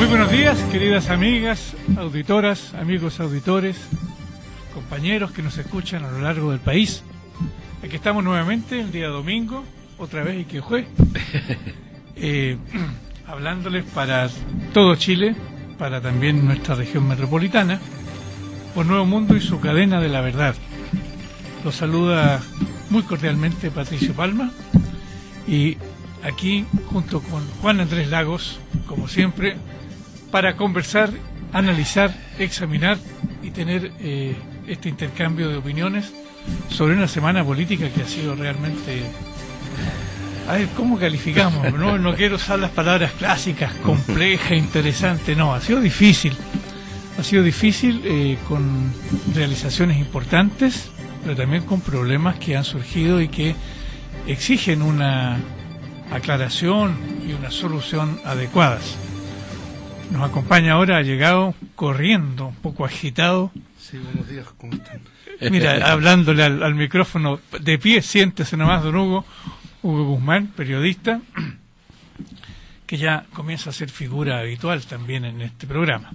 Muy buenos días, queridas amigas, auditoras, amigos auditores, compañeros que nos escuchan a lo largo del país. Aquí estamos nuevamente el día domingo, otra vez y que fue, hablándoles para todo Chile, para también nuestra región metropolitana, por Nuevo Mundo y su cadena de la verdad. Los saluda muy cordialmente Patricio Palma y aquí junto con Juan Andrés Lagos, como siempre, para conversar, analizar, examinar y tener este intercambio de opiniones sobre una semana política que ha sido realmente... A ver, ¿cómo calificamos? No quiero usar las palabras clásicas, compleja, interesante, no, ha sido difícil con realizaciones importantes, pero también con problemas que han surgido y que exigen una aclaración y una solución adecuadas. Nos acompaña ahora, ha llegado corriendo, un poco agitado. Sí, buenos días, ¿cómo están? Mira, hablándole al micrófono, de pie, siéntese nomás, don Hugo Guzmán, periodista, que ya comienza a ser figura habitual también en este programa.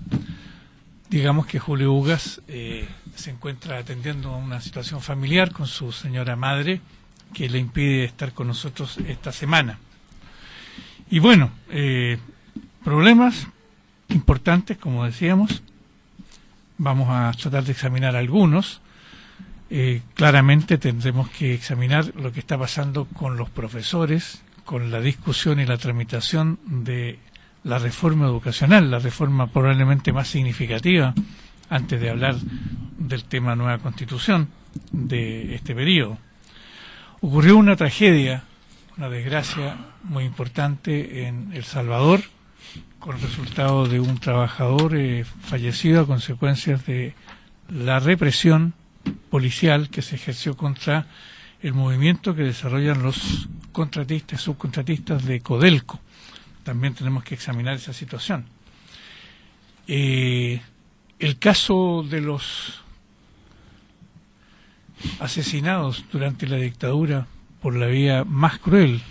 Digamos que Julio Ugas se encuentra atendiendo a una situación familiar con su señora madre que le impide estar con nosotros esta semana. Y bueno, problemas importantes, como decíamos, vamos a tratar de examinar algunos. Claramente tendremos que examinar lo que está pasando con los profesores, con la discusión y la tramitación de la reforma educacional, la reforma probablemente más significativa, antes de hablar del tema nueva constitución de este periodo. Ocurrió una tragedia, una desgracia muy importante en El Salvador, con el resultado de un trabajador fallecido a consecuencias de la represión policial que se ejerció contra el movimiento que desarrollan los contratistas, subcontratistas de Codelco. También tenemos que examinar esa situación. El caso de los asesinados durante la dictadura por la vía más cruel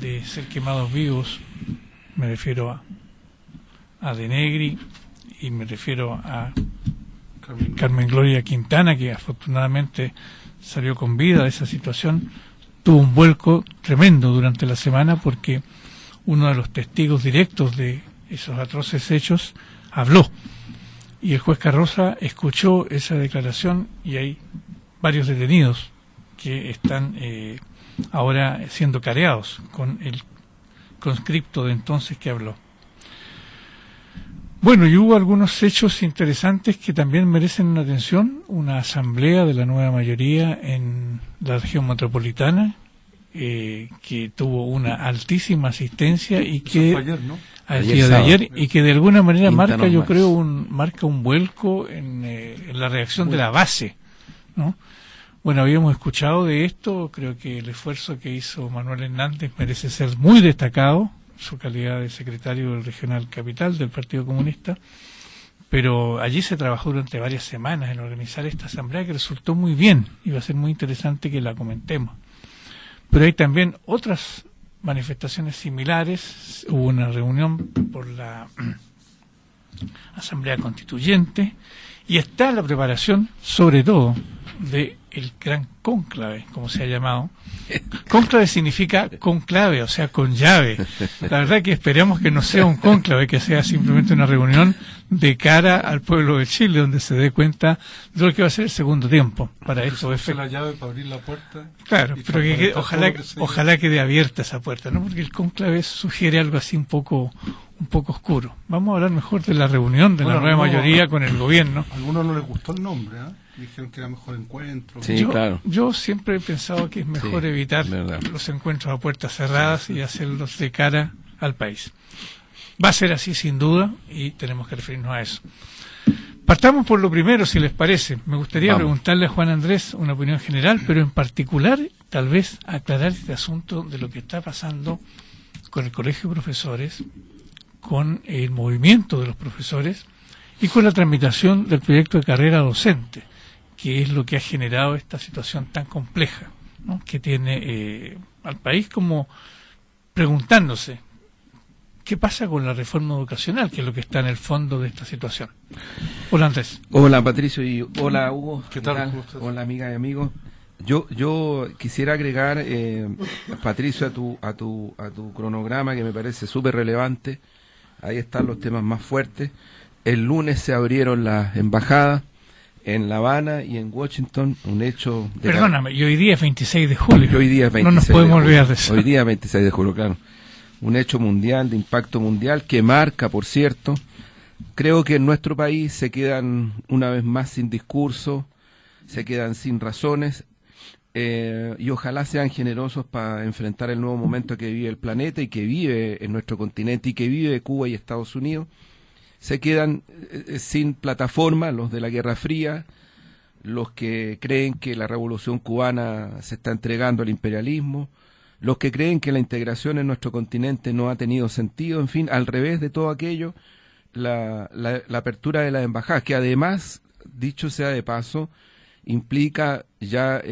de ser quemados vivos, me refiero a De Negri y me refiero a Carmen Gloria Quintana, que afortunadamente salió con vida de esa situación, tuvo un vuelco tremendo durante la semana porque uno de los testigos directos de esos atroces hechos habló y el juez Carroza escuchó esa declaración y hay varios detenidos que están ahora siendo careados con el conscripto de entonces que habló. Bueno, y hubo algunos hechos interesantes que también merecen una atención. Una asamblea de la nueva mayoría en la región metropolitana que tuvo una altísima asistencia y que ayer, ¿no? Ayer, y que de alguna manera marca un vuelco en la reacción de la base, ¿no? Bueno, habíamos escuchado de esto, creo que el esfuerzo que hizo Manuel Hernández merece ser muy destacado, su calidad de secretario del Regional Capital del Partido Comunista, pero allí se trabajó durante varias semanas en organizar esta asamblea que resultó muy bien y va a ser muy interesante que la comentemos. Pero hay también otras manifestaciones similares. Hubo una reunión por la Asamblea Constituyente y está la preparación, sobre todo, de el gran cónclave, como se ha llamado. Cónclave significa conclave, o sea, con llave. La verdad que esperamos que no sea un cónclave, que sea simplemente una reunión de cara al pueblo de Chile, donde se dé cuenta de lo que va a ser el segundo tiempo. Para eso es la llave para abrir la puerta. Claro, pero que ojalá quede abierta esa puerta, ¿no? Porque el cónclave sugiere algo así un poco oscuro. Vamos a hablar mejor de la reunión de la nueva mayoría con el gobierno. A algunos no les gustó el nombre, ¿eh? Dijeron que era mejor encuentro. Sí, claro. Yo siempre he pensado que es mejor evitar los encuentros a puertas cerradas y hacerlos de cara al país. Va a ser así sin duda y tenemos que referirnos a eso. Partamos por lo primero, si les parece. Me gustaría preguntarle a Juan Andrés una opinión general, pero en particular tal vez aclarar este asunto de lo que está pasando con el Colegio de Profesores, con el movimiento de los profesores y con la tramitación del proyecto de carrera docente, que es lo que ha generado esta situación tan compleja, ¿no? Que tiene al país como preguntándose ¿qué pasa con la reforma educacional, que es lo que está en el fondo de esta situación? Hola, Andrés. Hola, Patricio, y hola, Hugo. ¿Qué tal? Hola, amigas y amigos. Yo quisiera agregar, Patricio, a tu cronograma, que me parece súper relevante. Ahí están los temas más fuertes. El lunes se abrieron las embajadas en La Habana y en Washington, un hecho... Perdóname, y hoy día es 26 de julio. Y hoy día es 26 no nos podemos olvidar de eso. Hoy día es 26 de julio, claro. Un hecho mundial, de impacto mundial, que marca, por cierto, creo que en nuestro país se quedan una vez más sin discurso, se quedan sin razones, y ojalá sean generosos para enfrentar el nuevo momento que vive el planeta y que vive en nuestro continente y que vive Cuba y Estados Unidos. Se quedan sin plataforma los de la Guerra Fría, los que creen que la revolución cubana se está entregando al imperialismo, los que creen que la integración en nuestro continente no ha tenido sentido, en fin, al revés de todo aquello, la apertura de las embajadas, que además, dicho sea de paso, implica ya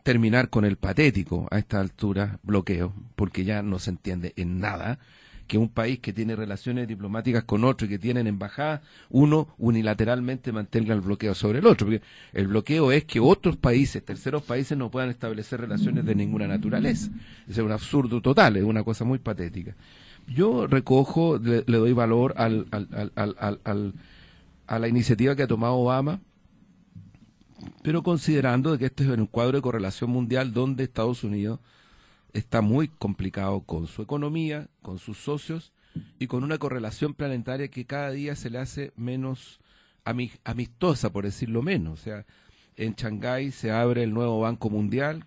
terminar con el patético a esta altura bloqueo, porque ya no se entiende en nada que un país que tiene relaciones diplomáticas con otro y que tienen embajadas, uno unilateralmente mantenga el bloqueo sobre el otro, porque el bloqueo es que otros países, terceros países, no puedan establecer relaciones de ninguna naturaleza. Es un absurdo total, es una cosa muy patética. Yo recojo, le doy valor a la iniciativa que ha tomado Obama, pero considerando que este es un cuadro de correlación mundial donde Estados Unidos está muy complicado con su economía, con sus socios y con una correlación planetaria que cada día se le hace menos amistosa, por decirlo menos. O sea, en Shanghái se abre el nuevo Banco Mundial,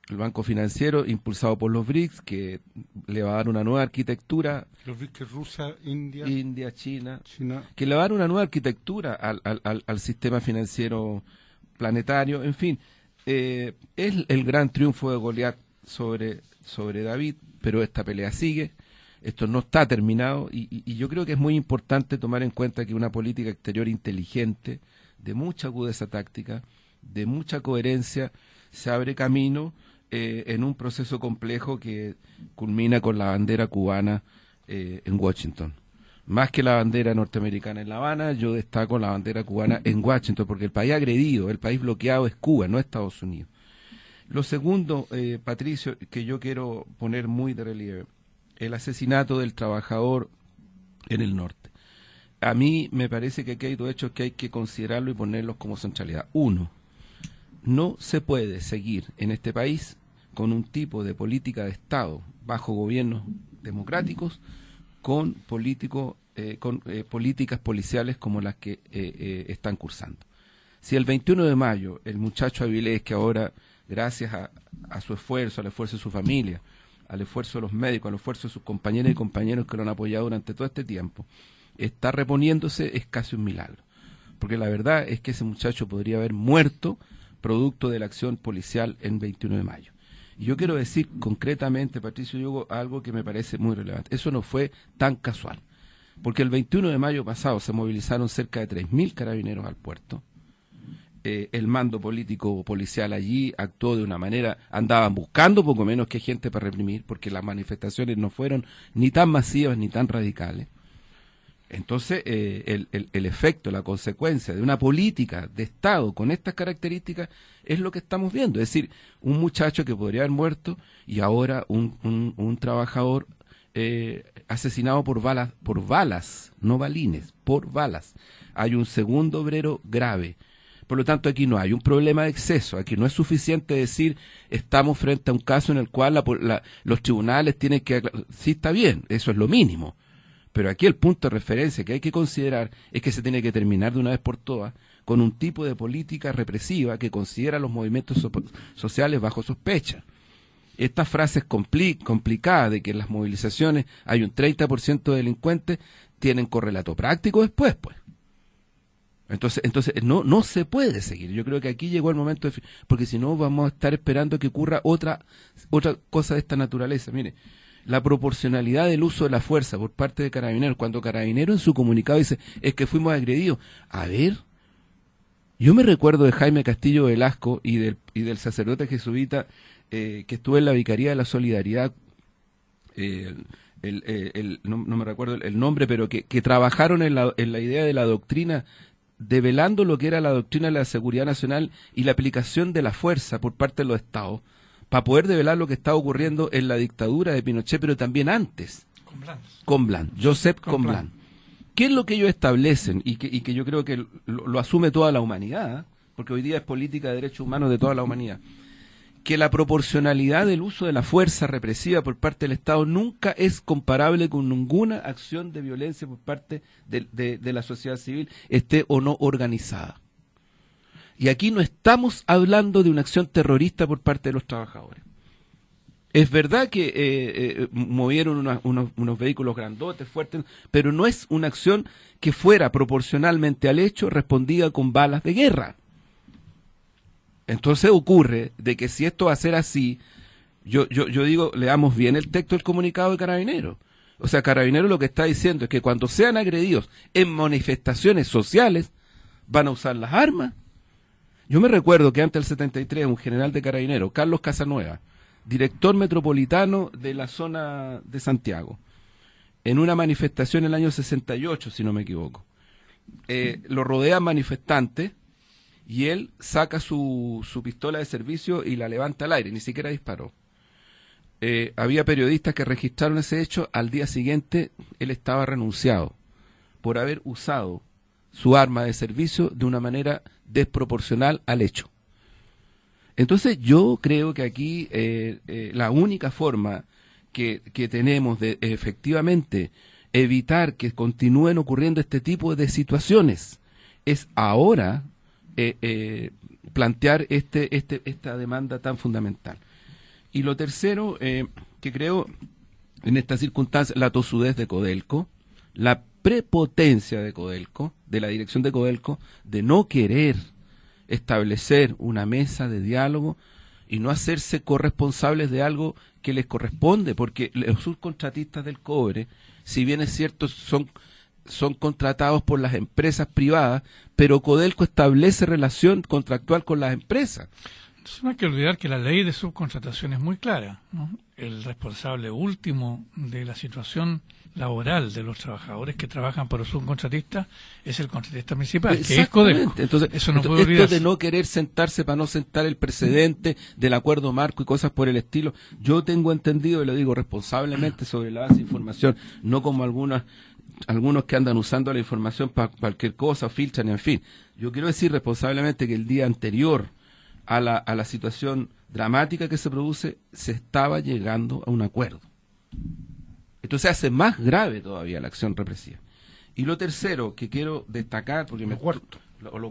el Banco Financiero, impulsado por los BRICS, que le va a dar una nueva arquitectura. Los BRICS, Rusia, India, China, que le va a dar una nueva arquitectura al sistema financiero planetario. En fin, es el gran triunfo de Goliat sobre David, pero esta pelea sigue, esto no está terminado y yo creo que es muy importante tomar en cuenta que una política exterior inteligente, de mucha agudeza táctica, de mucha coherencia, se abre camino en un proceso complejo que culmina con la bandera cubana en Washington. Más que la bandera norteamericana en La Habana, yo destaco la bandera cubana en Washington, porque el país agredido, el país bloqueado es Cuba, no Estados Unidos. Lo segundo, Patricio, que yo quiero poner muy de relieve, el asesinato del trabajador en el norte. A mí me parece que aquí hay dos hechos que hay que considerarlo y ponerlos como centralidad. Uno, no se puede seguir en este país con un tipo de política de Estado bajo gobiernos democráticos con políticas policiales como las que están cursando. Si el 21 de mayo el muchacho Avilés, que ahora gracias a su esfuerzo, al esfuerzo de su familia, al esfuerzo de los médicos, al esfuerzo de sus compañeras y compañeros que lo han apoyado durante todo este tiempo, está reponiéndose, es casi un milagro. Porque la verdad es que ese muchacho podría haber muerto producto de la acción policial en 21 de mayo. Y yo quiero decir concretamente, Patricio y Hugo, algo que me parece muy relevante. Eso no fue tan casual. Porque el 21 de mayo pasado se movilizaron cerca de 3.000 carabineros al puerto. El mando político policial allí actuó de una manera, andaban buscando poco menos que gente para reprimir, porque las manifestaciones no fueron ni tan masivas ni tan radicales. Entonces, el efecto, la consecuencia de una política de Estado con estas características es lo que estamos viendo. Es decir, un muchacho que podría haber muerto y ahora un trabajador asesinado por balas, no balines, por balas. Hay un segundo obrero grave. Por lo tanto, aquí no hay un problema de exceso, aquí no es suficiente decir estamos frente a un caso en el cual los tribunales tienen que... Sí, está bien, eso es lo mínimo, pero aquí el punto de referencia que hay que considerar es que se tiene que terminar de una vez por todas con un tipo de política represiva que considera los movimientos sociales bajo sospecha. Estas frases complicadas de que en las movilizaciones hay un 30% de delincuentes tienen correlato práctico después, pues. Entonces no se puede seguir. Yo creo que aquí llegó el momento, porque si no vamos a estar esperando que ocurra otra cosa de esta naturaleza. Mire, la proporcionalidad del uso de la fuerza por parte de Carabineros, cuando Carabineros en su comunicado dice, es que fuimos agredidos. A ver, yo me recuerdo de Jaime Castillo Velasco y del sacerdote jesuita que estuvo en la Vicaría de la Solidaridad no me recuerdo el nombre, pero que trabajaron en la idea de la doctrina, develando lo que era la doctrina de la seguridad nacional y la aplicación de la fuerza por parte de los estados, para poder develar lo que estaba ocurriendo en la dictadura de Pinochet, pero también antes. Comblan, Joseph Comblan. ¿Qué es lo que ellos establecen? Y que yo creo que lo asume toda la humanidad, porque hoy día es política de derechos humanos de toda la humanidad. Que la proporcionalidad del uso de la fuerza represiva por parte del Estado nunca es comparable con ninguna acción de violencia por parte de la sociedad civil, esté o no organizada. Y aquí no estamos hablando de una acción terrorista por parte de los trabajadores. Es verdad que movieron unos vehículos grandotes, fuertes, pero no es una acción que fuera proporcionalmente al hecho respondida con balas de guerra. Entonces ocurre de que si esto va a ser así, yo digo, leamos bien el texto del comunicado de Carabineros. O sea, Carabineros lo que está diciendo es que cuando sean agredidos en manifestaciones sociales, van a usar las armas. Yo me recuerdo que antes del 73, un general de Carabineros, Carlos Casanueva, director metropolitano de la zona de Santiago, en una manifestación en el año 68, si no me equivoco, lo rodean manifestantes, y él saca su pistola de servicio y la levanta al aire, ni siquiera disparó. Había periodistas que registraron ese hecho, al día siguiente él estaba renunciado por haber usado su arma de servicio de una manera desproporcional al hecho. Entonces yo creo que aquí la única forma que tenemos de efectivamente evitar que continúen ocurriendo este tipo de situaciones es ahora plantear esta demanda tan fundamental. Y lo tercero, que creo en esta circunstancia, la tosudez de Codelco, la prepotencia de Codelco, de la dirección de Codelco, de no querer establecer una mesa de diálogo y no hacerse corresponsables de algo que les corresponde, porque los subcontratistas del cobre, si bien es cierto, son contratados por las empresas privadas, pero Codelco establece relación contractual con las empresas. Entonces no hay que olvidar que la ley de subcontratación es muy clara, ¿no? El responsable último de la situación laboral de los trabajadores que trabajan para los subcontratistas es el contratista principal, que es Codelco. Entonces, eso no puede olvidarse. Esto de no querer sentarse para no sentar el precedente del acuerdo marco y cosas por el estilo, yo tengo entendido, y lo digo responsablemente sobre la base de información, no como algunos que andan usando la información para cualquier cosa, filtran, en fin. Yo quiero decir responsablemente que el día anterior a la situación dramática que se produce, se estaba llegando a un acuerdo. Entonces hace más grave todavía la acción represiva. Y lo tercero que quiero destacar, porque lo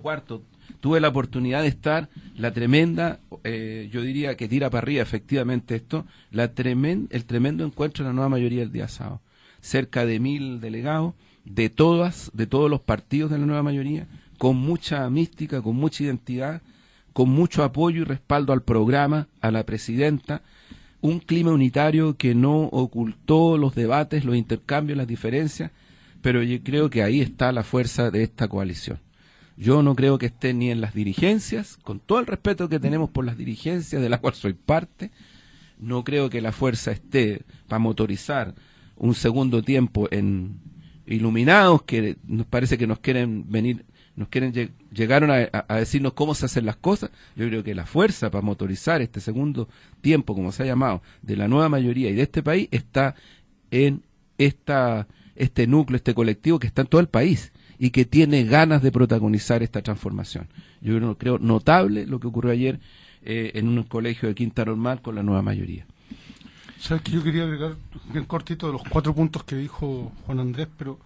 cuarto, tuve la oportunidad de estar, la tremenda, yo diría que tira para arriba efectivamente esto, el tremendo encuentro de la nueva mayoría el día sábado. Cerca de 1000 delegados de todos los partidos de la nueva mayoría, con mucha mística, con mucha identidad, con mucho apoyo y respaldo al programa, a la presidenta, un clima unitario que no ocultó los debates, los intercambios, las diferencias, pero yo creo que ahí está la fuerza de esta coalición. Yo no creo que esté ni en las dirigencias, con todo el respeto que tenemos por las dirigencias de las cuales soy parte, no creo que la fuerza esté para motorizar un segundo tiempo en iluminados que nos parece que nos quieren llegaron a decirnos cómo se hacen las cosas. Yo creo que la fuerza para motorizar este segundo tiempo, como se ha llamado, de la nueva mayoría y de este país, está en este núcleo, este colectivo que está en todo el país y que tiene ganas de protagonizar esta transformación. Yo creo notable lo que ocurrió ayer en un colegio de Quinta Normal con la nueva mayoría. Sabes que yo quería agregar bien cortito de los 4 puntos que dijo Juan Andrés, pero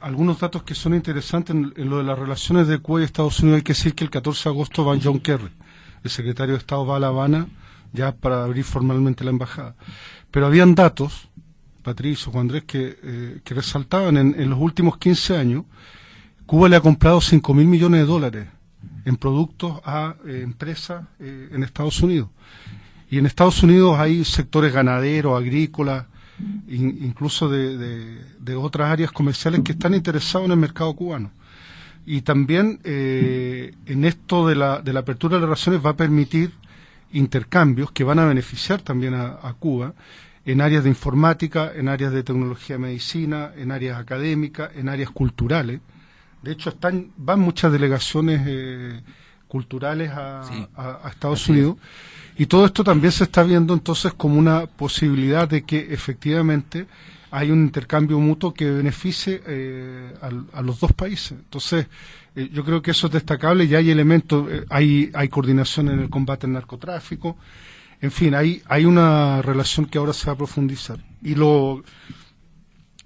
algunos datos que son interesantes en lo de las relaciones de Cuba y Estados Unidos. Hay que decir que el 14 de agosto va John Kerry, el secretario de Estado, va a La Habana ya para abrir formalmente la embajada. Pero habían datos, Patricio, Juan Andrés, que resaltaban en los últimos 15 años, Cuba le ha comprado $5.000 millones en productos a empresas en Estados Unidos. Y en Estados Unidos hay sectores ganaderos, agrícolas, incluso de otras áreas comerciales que están interesados en el mercado cubano. Y también en esto de la apertura de las relaciones va a permitir intercambios que van a beneficiar también a Cuba en áreas de informática, en áreas de tecnología de medicina, en áreas académicas, en áreas culturales. De hecho, van muchas delegaciones culturales a Estados Unidos, y todo esto también se está viendo entonces como una posibilidad de que efectivamente hay un intercambio mutuo que beneficie a los dos países. Entonces, yo creo que eso es destacable, y hay elementos, hay coordinación en el combate al narcotráfico, en fin, hay una relación que ahora se va a profundizar. Y lo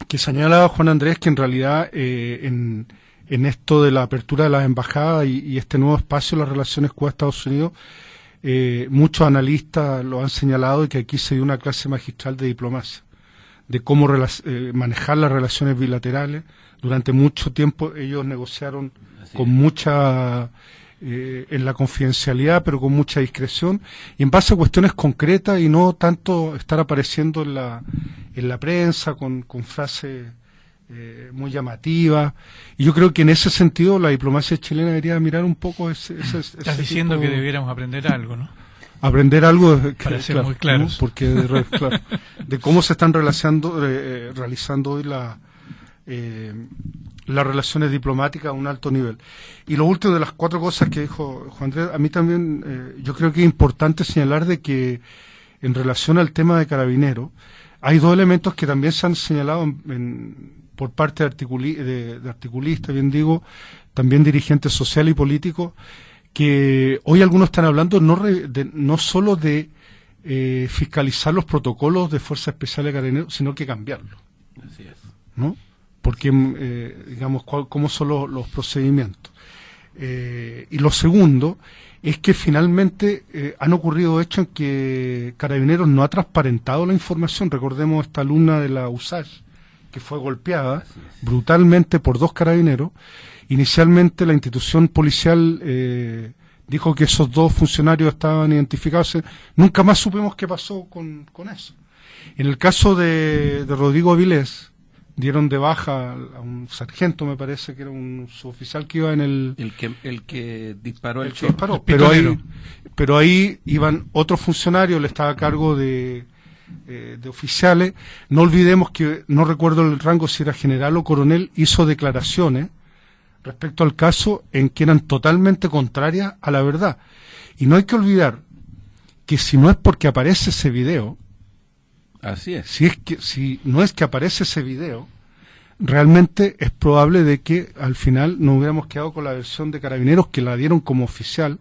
que señalaba Juan Andrés, que en realidad en esto de la apertura de las embajadas y este nuevo espacio de las relaciones Cuba-Estados Unidos, muchos analistas lo han señalado, y que aquí se dio una clase magistral de diplomacia, de cómo manejar las relaciones bilaterales. Durante mucho tiempo ellos negociaron con mucha en la confidencialidad, pero con mucha discreción, y en base a cuestiones concretas, y no tanto estar apareciendo en la prensa con frases muy llamativas. Y yo creo que en ese sentido la diplomacia chilena debería mirar un poco Estás diciendo que debiéramos aprender algo, ¿no? Aprender algo para ser muy claros, ¿no? Porque de cómo se están realizando hoy las relaciones diplomáticas a un alto nivel. Y lo último de las 4 cosas que dijo Juan Andrés, a mí también yo creo que es importante señalar de que en relación al tema de Carabineros hay 2 elementos que también se han señalado por parte de articulistas, bien digo, también dirigentes sociales y políticos, que hoy algunos están hablando no solo de fiscalizar los protocolos de Fuerza Especial de Carabineros, sino que cambiarlos. Así es. ¿No? Porque, digamos, cómo son los procedimientos. Y lo segundo es que finalmente han ocurrido hechos en que Carabineros no ha transparentado la información. Recordemos esta alumna de la USACH que fue golpeada brutalmente por 2 carabineros. Inicialmente la institución policial dijo que esos 2 funcionarios estaban identificados. Nunca más supimos qué pasó con eso. En el caso de Rodrigo Avilés, dieron de baja a un sargento, me parece que era un suboficial que iba en el que disparó el que disparó, pero ahí iban otros funcionarios, le estaba a cargo de oficiales. No olvidemos que, no recuerdo el rango si era general o coronel, hizo declaraciones respecto al caso en que eran totalmente contrarias a la verdad. Y no hay que olvidar que si no es porque aparece ese video, así es. Si no es que aparece ese video, realmente es probable de que al final nos hubiéramos quedado con la versión de Carabineros, que la dieron como oficial.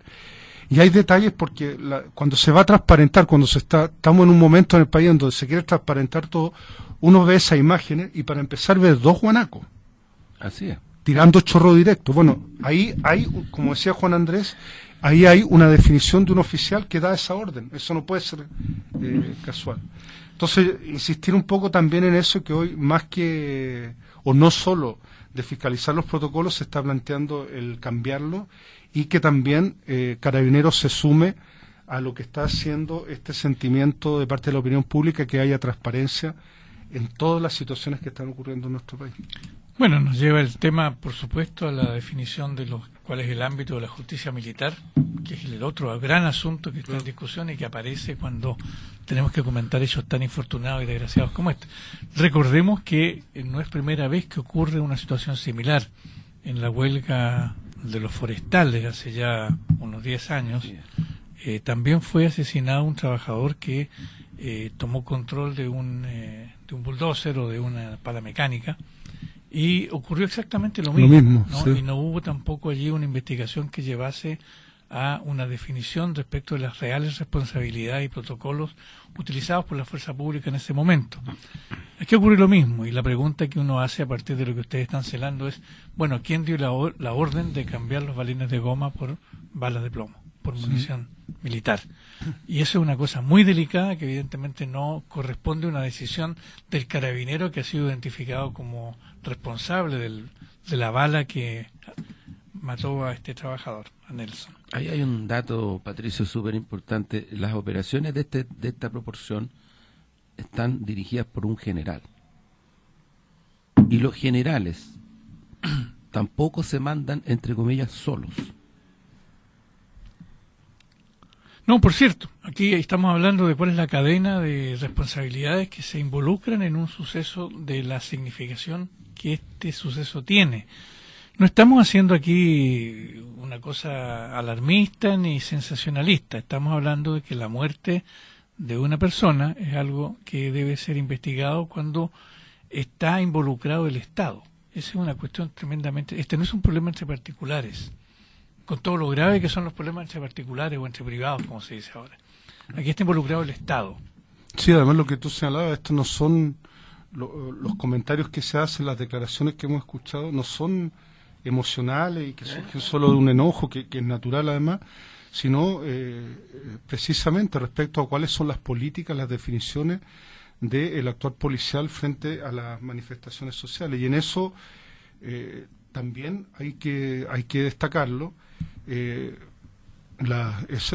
Y hay detalles porque cuando se va a transparentar, estamos en un momento en el país donde se quiere transparentar todo, uno ve esas imágenes y para empezar ve 2 guanacos. Así es. Tirando chorro directo. Bueno, ahí hay, como decía Juan Andrés, ahí hay una definición de un oficial que da esa orden. Eso no puede ser casual. Entonces, insistir un poco también en eso, que hoy más que, o no solo de fiscalizar los protocolos, se está planteando el cambiarlo, y que también Carabineros se sume a lo que está haciendo este sentimiento de parte de la opinión pública, que haya transparencia en todas las situaciones que están ocurriendo en nuestro país. Bueno, nos lleva el tema, por supuesto, a la definición de cuál es el ámbito de la justicia militar, que es el otro gran asunto que está en discusión y que aparece cuando tenemos que comentar hechos tan infortunados y desgraciados como este. Recordemos que no es primera vez que ocurre una situación similar. En la huelga de los forestales hace ya unos 10 años, también fue asesinado un trabajador que tomó control de un bulldozer o de una pala mecánica. Y ocurrió exactamente lo mismo, ¿no? Sí. Y no hubo tampoco allí una investigación que llevase a una definición respecto de las reales responsabilidades y protocolos utilizados por la fuerza pública en ese momento. Aquí ocurre lo mismo, y la pregunta que uno hace a partir de lo que ustedes están celando es, bueno, ¿quién dio la orden de cambiar los balines de goma por balas de plomo, por munición militar? Y eso es una cosa muy delicada que evidentemente no corresponde a una decisión del carabinero que ha sido identificado como responsable de la bala que mató a este trabajador, a Nelson. Ahí hay un dato, Patricio, súper importante. Las operaciones de esta proporción están dirigidas por un general. Y los generales tampoco se mandan, entre comillas, solos. No, por cierto, aquí estamos hablando de cuál es la cadena de responsabilidades que se involucran en un suceso de la significación que este suceso tiene. No estamos haciendo aquí una cosa alarmista ni sensacionalista, estamos hablando de que la muerte de una persona es algo que debe ser investigado cuando está involucrado el Estado. Esa es una cuestión tremendamente... Este no es un problema entre particulares, con todo lo grave que son los problemas entre particulares o entre privados, como se dice ahora. Aquí está involucrado el Estado. Sí, además lo que tú señalabas, estos no son los comentarios que se hacen, las declaraciones que hemos escuchado, no son emocionales y que surgen solo de un enojo, que es natural además, sino precisamente respecto a cuáles son las políticas, las definiciones del actuar policial frente a las manifestaciones sociales. Y en eso también hay que destacarlo. Es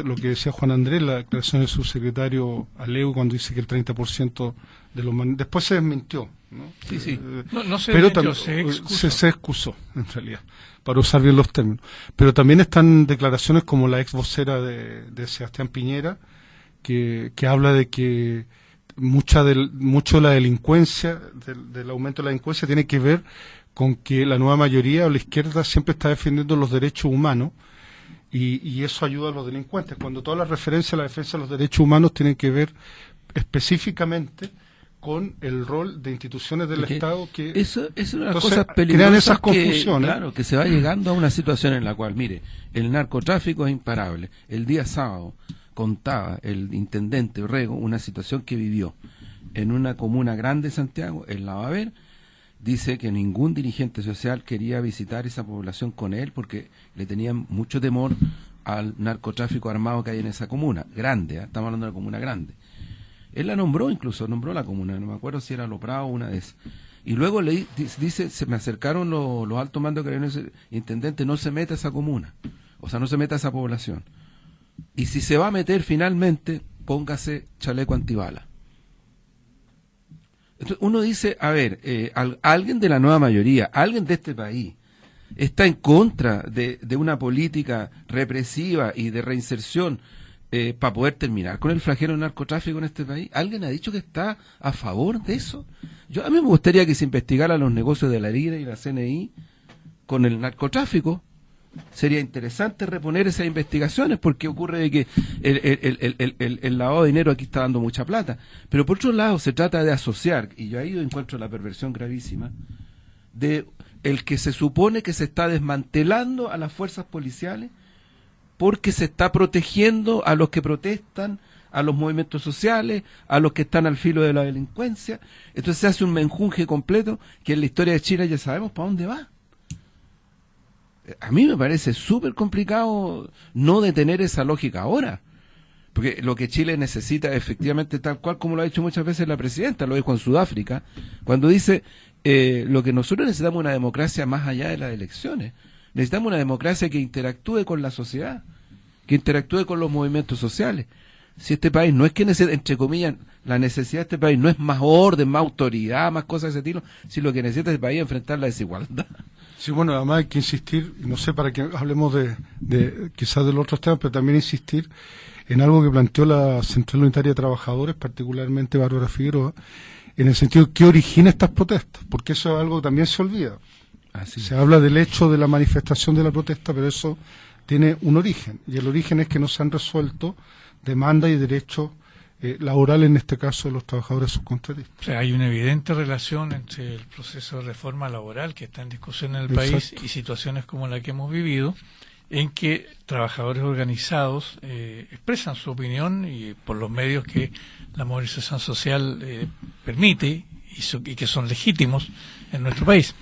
lo que decía Juan Andrés, la declaración del subsecretario Aleu cuando dice que el 30% de los después se desmintió, ¿no? Sí. No se pero desmintió, se excusó. Se excusó, en realidad, para usar bien los términos. Pero también están declaraciones como la ex vocera de Sebastián Piñera, que habla de que mucho de la delincuencia, del aumento de la delincuencia, tiene que ver con que la nueva mayoría o la izquierda siempre está defendiendo los derechos humanos y eso ayuda a los delincuentes, cuando todas las referencias a la defensa de los derechos humanos tienen que ver específicamente con el rol de instituciones del Estado que... Eso es una entonces, cosa peligrosa, crean esas confusiones. Claro, que se va llegando a una situación en la cual, mire, el narcotráfico es imparable. El día sábado contaba el intendente Orrego una situación que vivió en una comuna grande de Santiago, en Lavaver. Dice que ningún dirigente social quería visitar esa población con él porque le tenían mucho temor al narcotráfico armado que hay en esa comuna, grande, estamos hablando de una comuna grande. Él la nombró, incluso nombró la comuna, no me acuerdo si era Loprado o una de esas. Y luego le dice, se me acercaron los altos mandos que el intendente, no se meta a esa comuna, o sea, no se meta a esa población. Y si se va a meter finalmente, póngase chaleco antibala. Entonces uno dice, a ver, alguien de la nueva mayoría, alguien de este país, está en contra de una política represiva y de reinserción para poder terminar con el flagelo del narcotráfico en este país. ¿Alguien ha dicho que está a favor de eso? A mí me gustaría que se investigaran los negocios de la LIRE y la CNI con el narcotráfico. Sería interesante reponer esas investigaciones porque ocurre de que el lavado de dinero aquí está dando mucha plata, pero por otro lado se trata de asociar, y yo ahí encuentro la perversión gravísima de el que se supone que se está desmantelando a las fuerzas policiales porque se está protegiendo a los que protestan, a los movimientos sociales, a los que están al filo de la delincuencia. Entonces se hace un menjunje completo que en la historia de Chile ya sabemos para dónde va. A mí me parece súper complicado no detener esa lógica ahora, porque lo que Chile necesita efectivamente, tal cual como lo ha dicho muchas veces la presidenta, lo dijo en Sudáfrica, cuando dice lo que nosotros necesitamos es una democracia más allá de las elecciones, necesitamos una democracia que interactúe con la sociedad, que interactúe con los movimientos sociales. Si este país no es que necesita, entre comillas, la necesidad de este país no es más orden, más autoridad, más cosas de ese estilo, si lo que necesita este país es enfrentar la desigualdad. Sí, bueno, además hay que insistir, no sé, para que hablemos de quizás de los otros temas, pero también insistir en algo que planteó la Central Unitaria de Trabajadores, particularmente Bárbara Figueroa, en el sentido de qué origina estas protestas, porque eso es algo que también se olvida. Se habla del hecho de la manifestación de la protesta, pero eso tiene un origen, y el origen es que no se han resuelto demandas y derechos laborales, en este caso de los trabajadores subcontratistas. O sea, hay una evidente relación entre el proceso de reforma laboral que está en discusión en el país y situaciones como la que hemos vivido, en que trabajadores organizados expresan su opinión y por los medios que la movilización social permite y que son legítimos en nuestro país.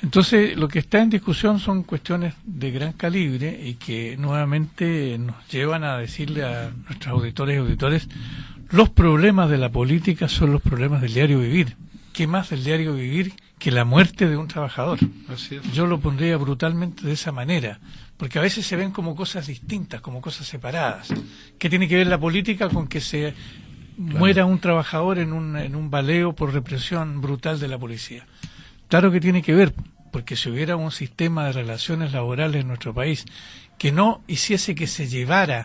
Entonces, lo que está en discusión son cuestiones de gran calibre y que nuevamente nos llevan a decirle a nuestros auditores y auditores, los problemas de la política son los problemas del diario vivir. ¿Qué más del diario vivir que la muerte de un trabajador? Así es. Yo lo pondría brutalmente de esa manera, porque a veces se ven como cosas distintas, como cosas separadas. ¿Qué tiene que ver la política con que se muera un trabajador en un baleo por represión brutal de la policía? Claro que tiene que ver, porque si hubiera un sistema de relaciones laborales en nuestro país que no hiciese que se llevara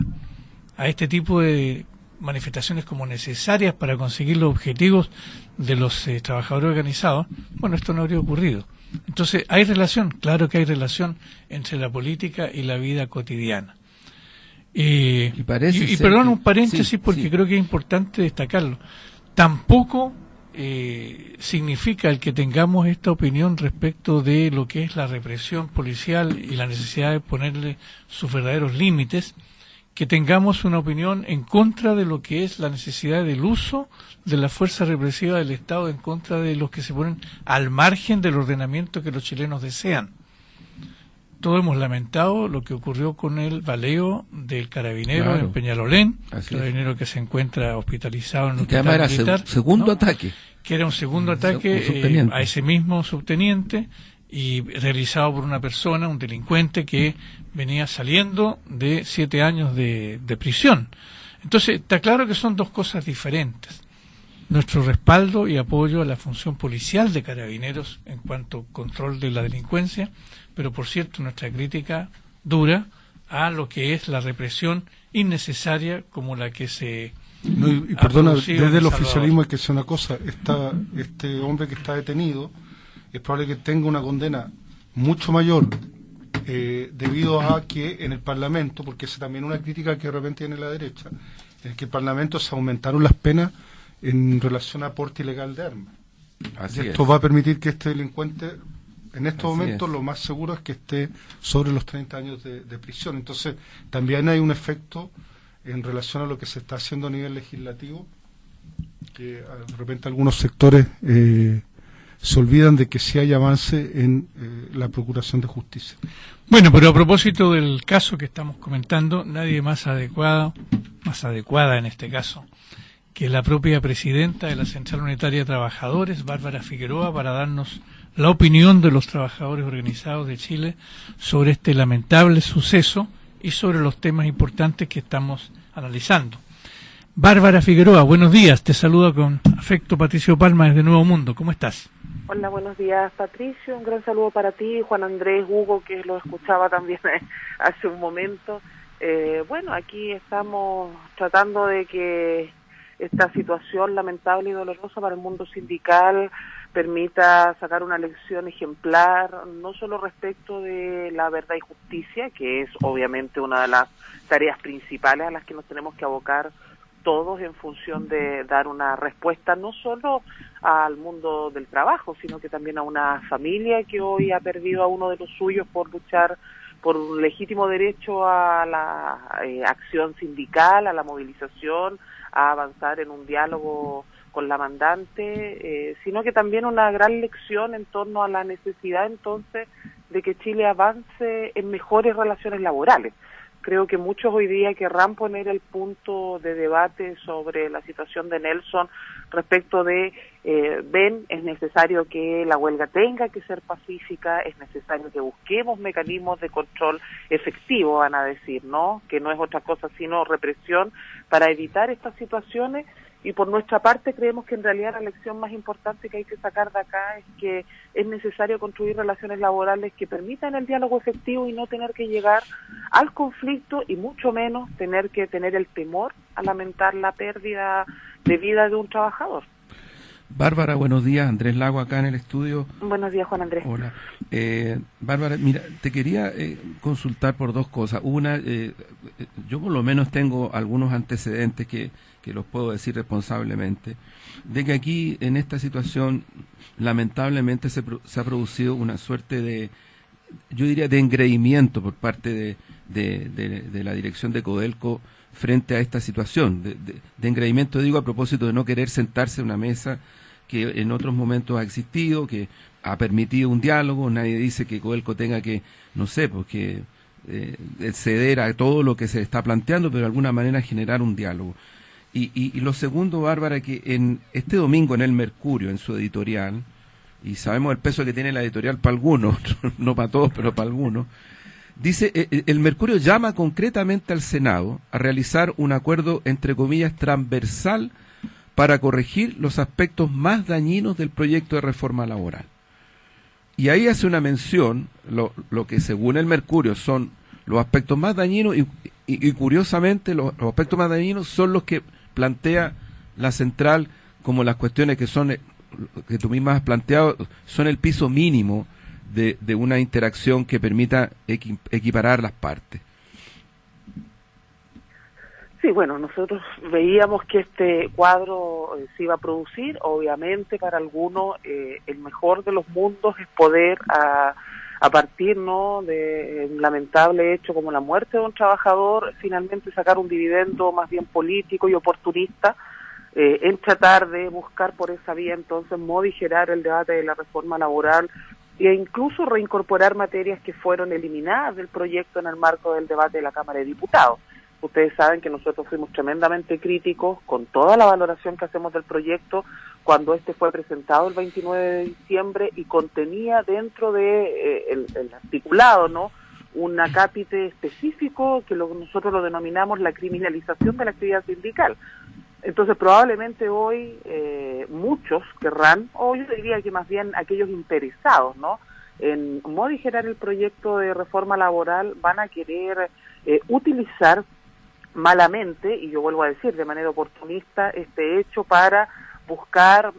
a este tipo de manifestaciones como necesarias para conseguir los objetivos de los trabajadores organizados, bueno, esto no habría ocurrido. Entonces, ¿hay relación? Claro que hay relación entre la política y la vida cotidiana. Y perdón, un paréntesis, porque creo que es importante destacarlo. Tampoco significa el que tengamos esta opinión respecto de lo que es la represión policial y la necesidad de ponerle sus verdaderos límites, que tengamos una opinión en contra de lo que es la necesidad del uso de la fuerza represiva del Estado en contra de los que se ponen al margen del ordenamiento que los chilenos desean. Todos hemos lamentado lo que ocurrió con el baleo del carabinero en Peñalolén, carabinero que se encuentra hospitalizado en un hospital militar, segundo ataque. Que era un segundo ataque a ese mismo subteniente y realizado por una persona, un delincuente que venía saliendo de 7 años de prisión. Entonces, está claro que son dos cosas diferentes. Nuestro respaldo y apoyo a la función policial de Carabineros en cuanto a control de la delincuencia, pero por cierto nuestra crítica dura a lo que es la represión innecesaria como la que se perdona, desde el oficialismo hay que decir una cosa, este hombre que está detenido es probable que tenga una condena mucho mayor debido a que en el Parlamento, porque esa también es una crítica que de repente tiene la derecha, en el que el Parlamento se aumentaron las penas en relación a porte ilegal de armas. Y esto va a permitir que este delincuente, en estos momentos, lo más seguro es que esté sobre los 30 años de prisión. Entonces, también hay un efecto en relación a lo que se está haciendo a nivel legislativo, que de repente algunos sectores se olvidan de que sí hay avance en la procuración de justicia. Bueno, pero a propósito del caso que estamos comentando, nadie más adecuada en este caso, que la propia presidenta de la Central Unitaria de Trabajadores, Bárbara Figueroa, para darnos la opinión de los trabajadores organizados de Chile sobre este lamentable suceso y sobre los temas importantes que estamos analizando. Bárbara Figueroa, buenos días, te saluda con afecto Patricio Palma desde Nuevo Mundo, ¿cómo estás? Hola, buenos días Patricio, un gran saludo para ti, Juan Andrés, Hugo, que lo escuchaba también hace un momento. Bueno, aquí estamos tratando de que esta situación lamentable y dolorosa para el mundo sindical permita sacar una lección ejemplar, no solo respecto de la verdad y justicia, que es obviamente una de las tareas principales a las que nos tenemos que abocar todos en función de dar una respuesta no solo al mundo del trabajo, sino que también a una familia que hoy ha perdido a uno de los suyos por luchar por un legítimo derecho a la acción sindical, a la movilización, a avanzar en un diálogo con la mandante, sino que también una gran lección en torno a la necesidad entonces de que Chile avance en mejores relaciones laborales. Creo que muchos hoy día querrán poner el punto de debate sobre la situación de Nelson respecto de, es necesario que la huelga tenga que ser pacífica, es necesario que busquemos mecanismos de control efectivo, van a decir, ¿no? Que no es otra cosa sino represión para evitar estas situaciones. Y por nuestra parte creemos que en realidad la lección más importante que hay que sacar de acá es que es necesario construir relaciones laborales que permitan el diálogo efectivo y no tener que llegar al conflicto y mucho menos tener que tener el temor a lamentar la pérdida de vida de un trabajador. Bárbara, buenos días. Andrés Lago acá en el estudio. Buenos días, Juan Andrés. Hola. Bárbara, mira, te quería consultar por dos cosas. Una, yo por lo menos tengo algunos antecedentes que los puedo decir responsablemente, de que aquí en esta situación lamentablemente se ha producido una suerte de, yo diría, de engreimiento por parte de la dirección de Codelco frente a esta situación, de engreimiento, digo, a propósito de no querer sentarse a una mesa que en otros momentos ha existido, que ha permitido un diálogo. Nadie dice que Codelco tenga que, no sé, porque ceder a todo lo que se está planteando, pero de alguna manera generar un diálogo. Y lo segundo, Bárbara, que en este domingo en el Mercurio, en su editorial, y sabemos el peso que tiene la editorial para algunos, no para todos, pero para algunos, dice, el Mercurio llama concretamente al Senado a realizar un acuerdo, entre comillas, transversal para corregir los aspectos más dañinos del proyecto de reforma laboral. Y ahí hace una mención, lo que según el Mercurio son los aspectos más dañinos, y curiosamente los aspectos más dañinos son los que plantea la central, como las cuestiones que son, que tú misma has planteado, son el piso mínimo de una interacción que permita equiparar las partes. Sí, bueno, nosotros veíamos que este cuadro se iba a producir. Obviamente para algunos el mejor de los mundos es poder a partir, ¿no?, de un lamentable hecho como la muerte de un trabajador, finalmente sacar un dividendo más bien político y oportunista, en tratar de buscar por esa vía entonces modificar el debate de la reforma laboral e incluso reincorporar materias que fueron eliminadas del proyecto en el marco del debate de la Cámara de Diputados. Ustedes saben que nosotros fuimos tremendamente críticos con toda la valoración que hacemos del proyecto cuando este fue presentado el 29 de diciembre y contenía dentro de el articulado, ¿no?, un acápite específico que nosotros lo denominamos la criminalización de la actividad sindical. Entonces probablemente hoy muchos querrán, o yo diría que más bien aquellos interesados, ¿no?, en modificar el proyecto de reforma laboral van a querer utilizar malamente, y yo vuelvo a decir de manera oportunista, este hecho para buscar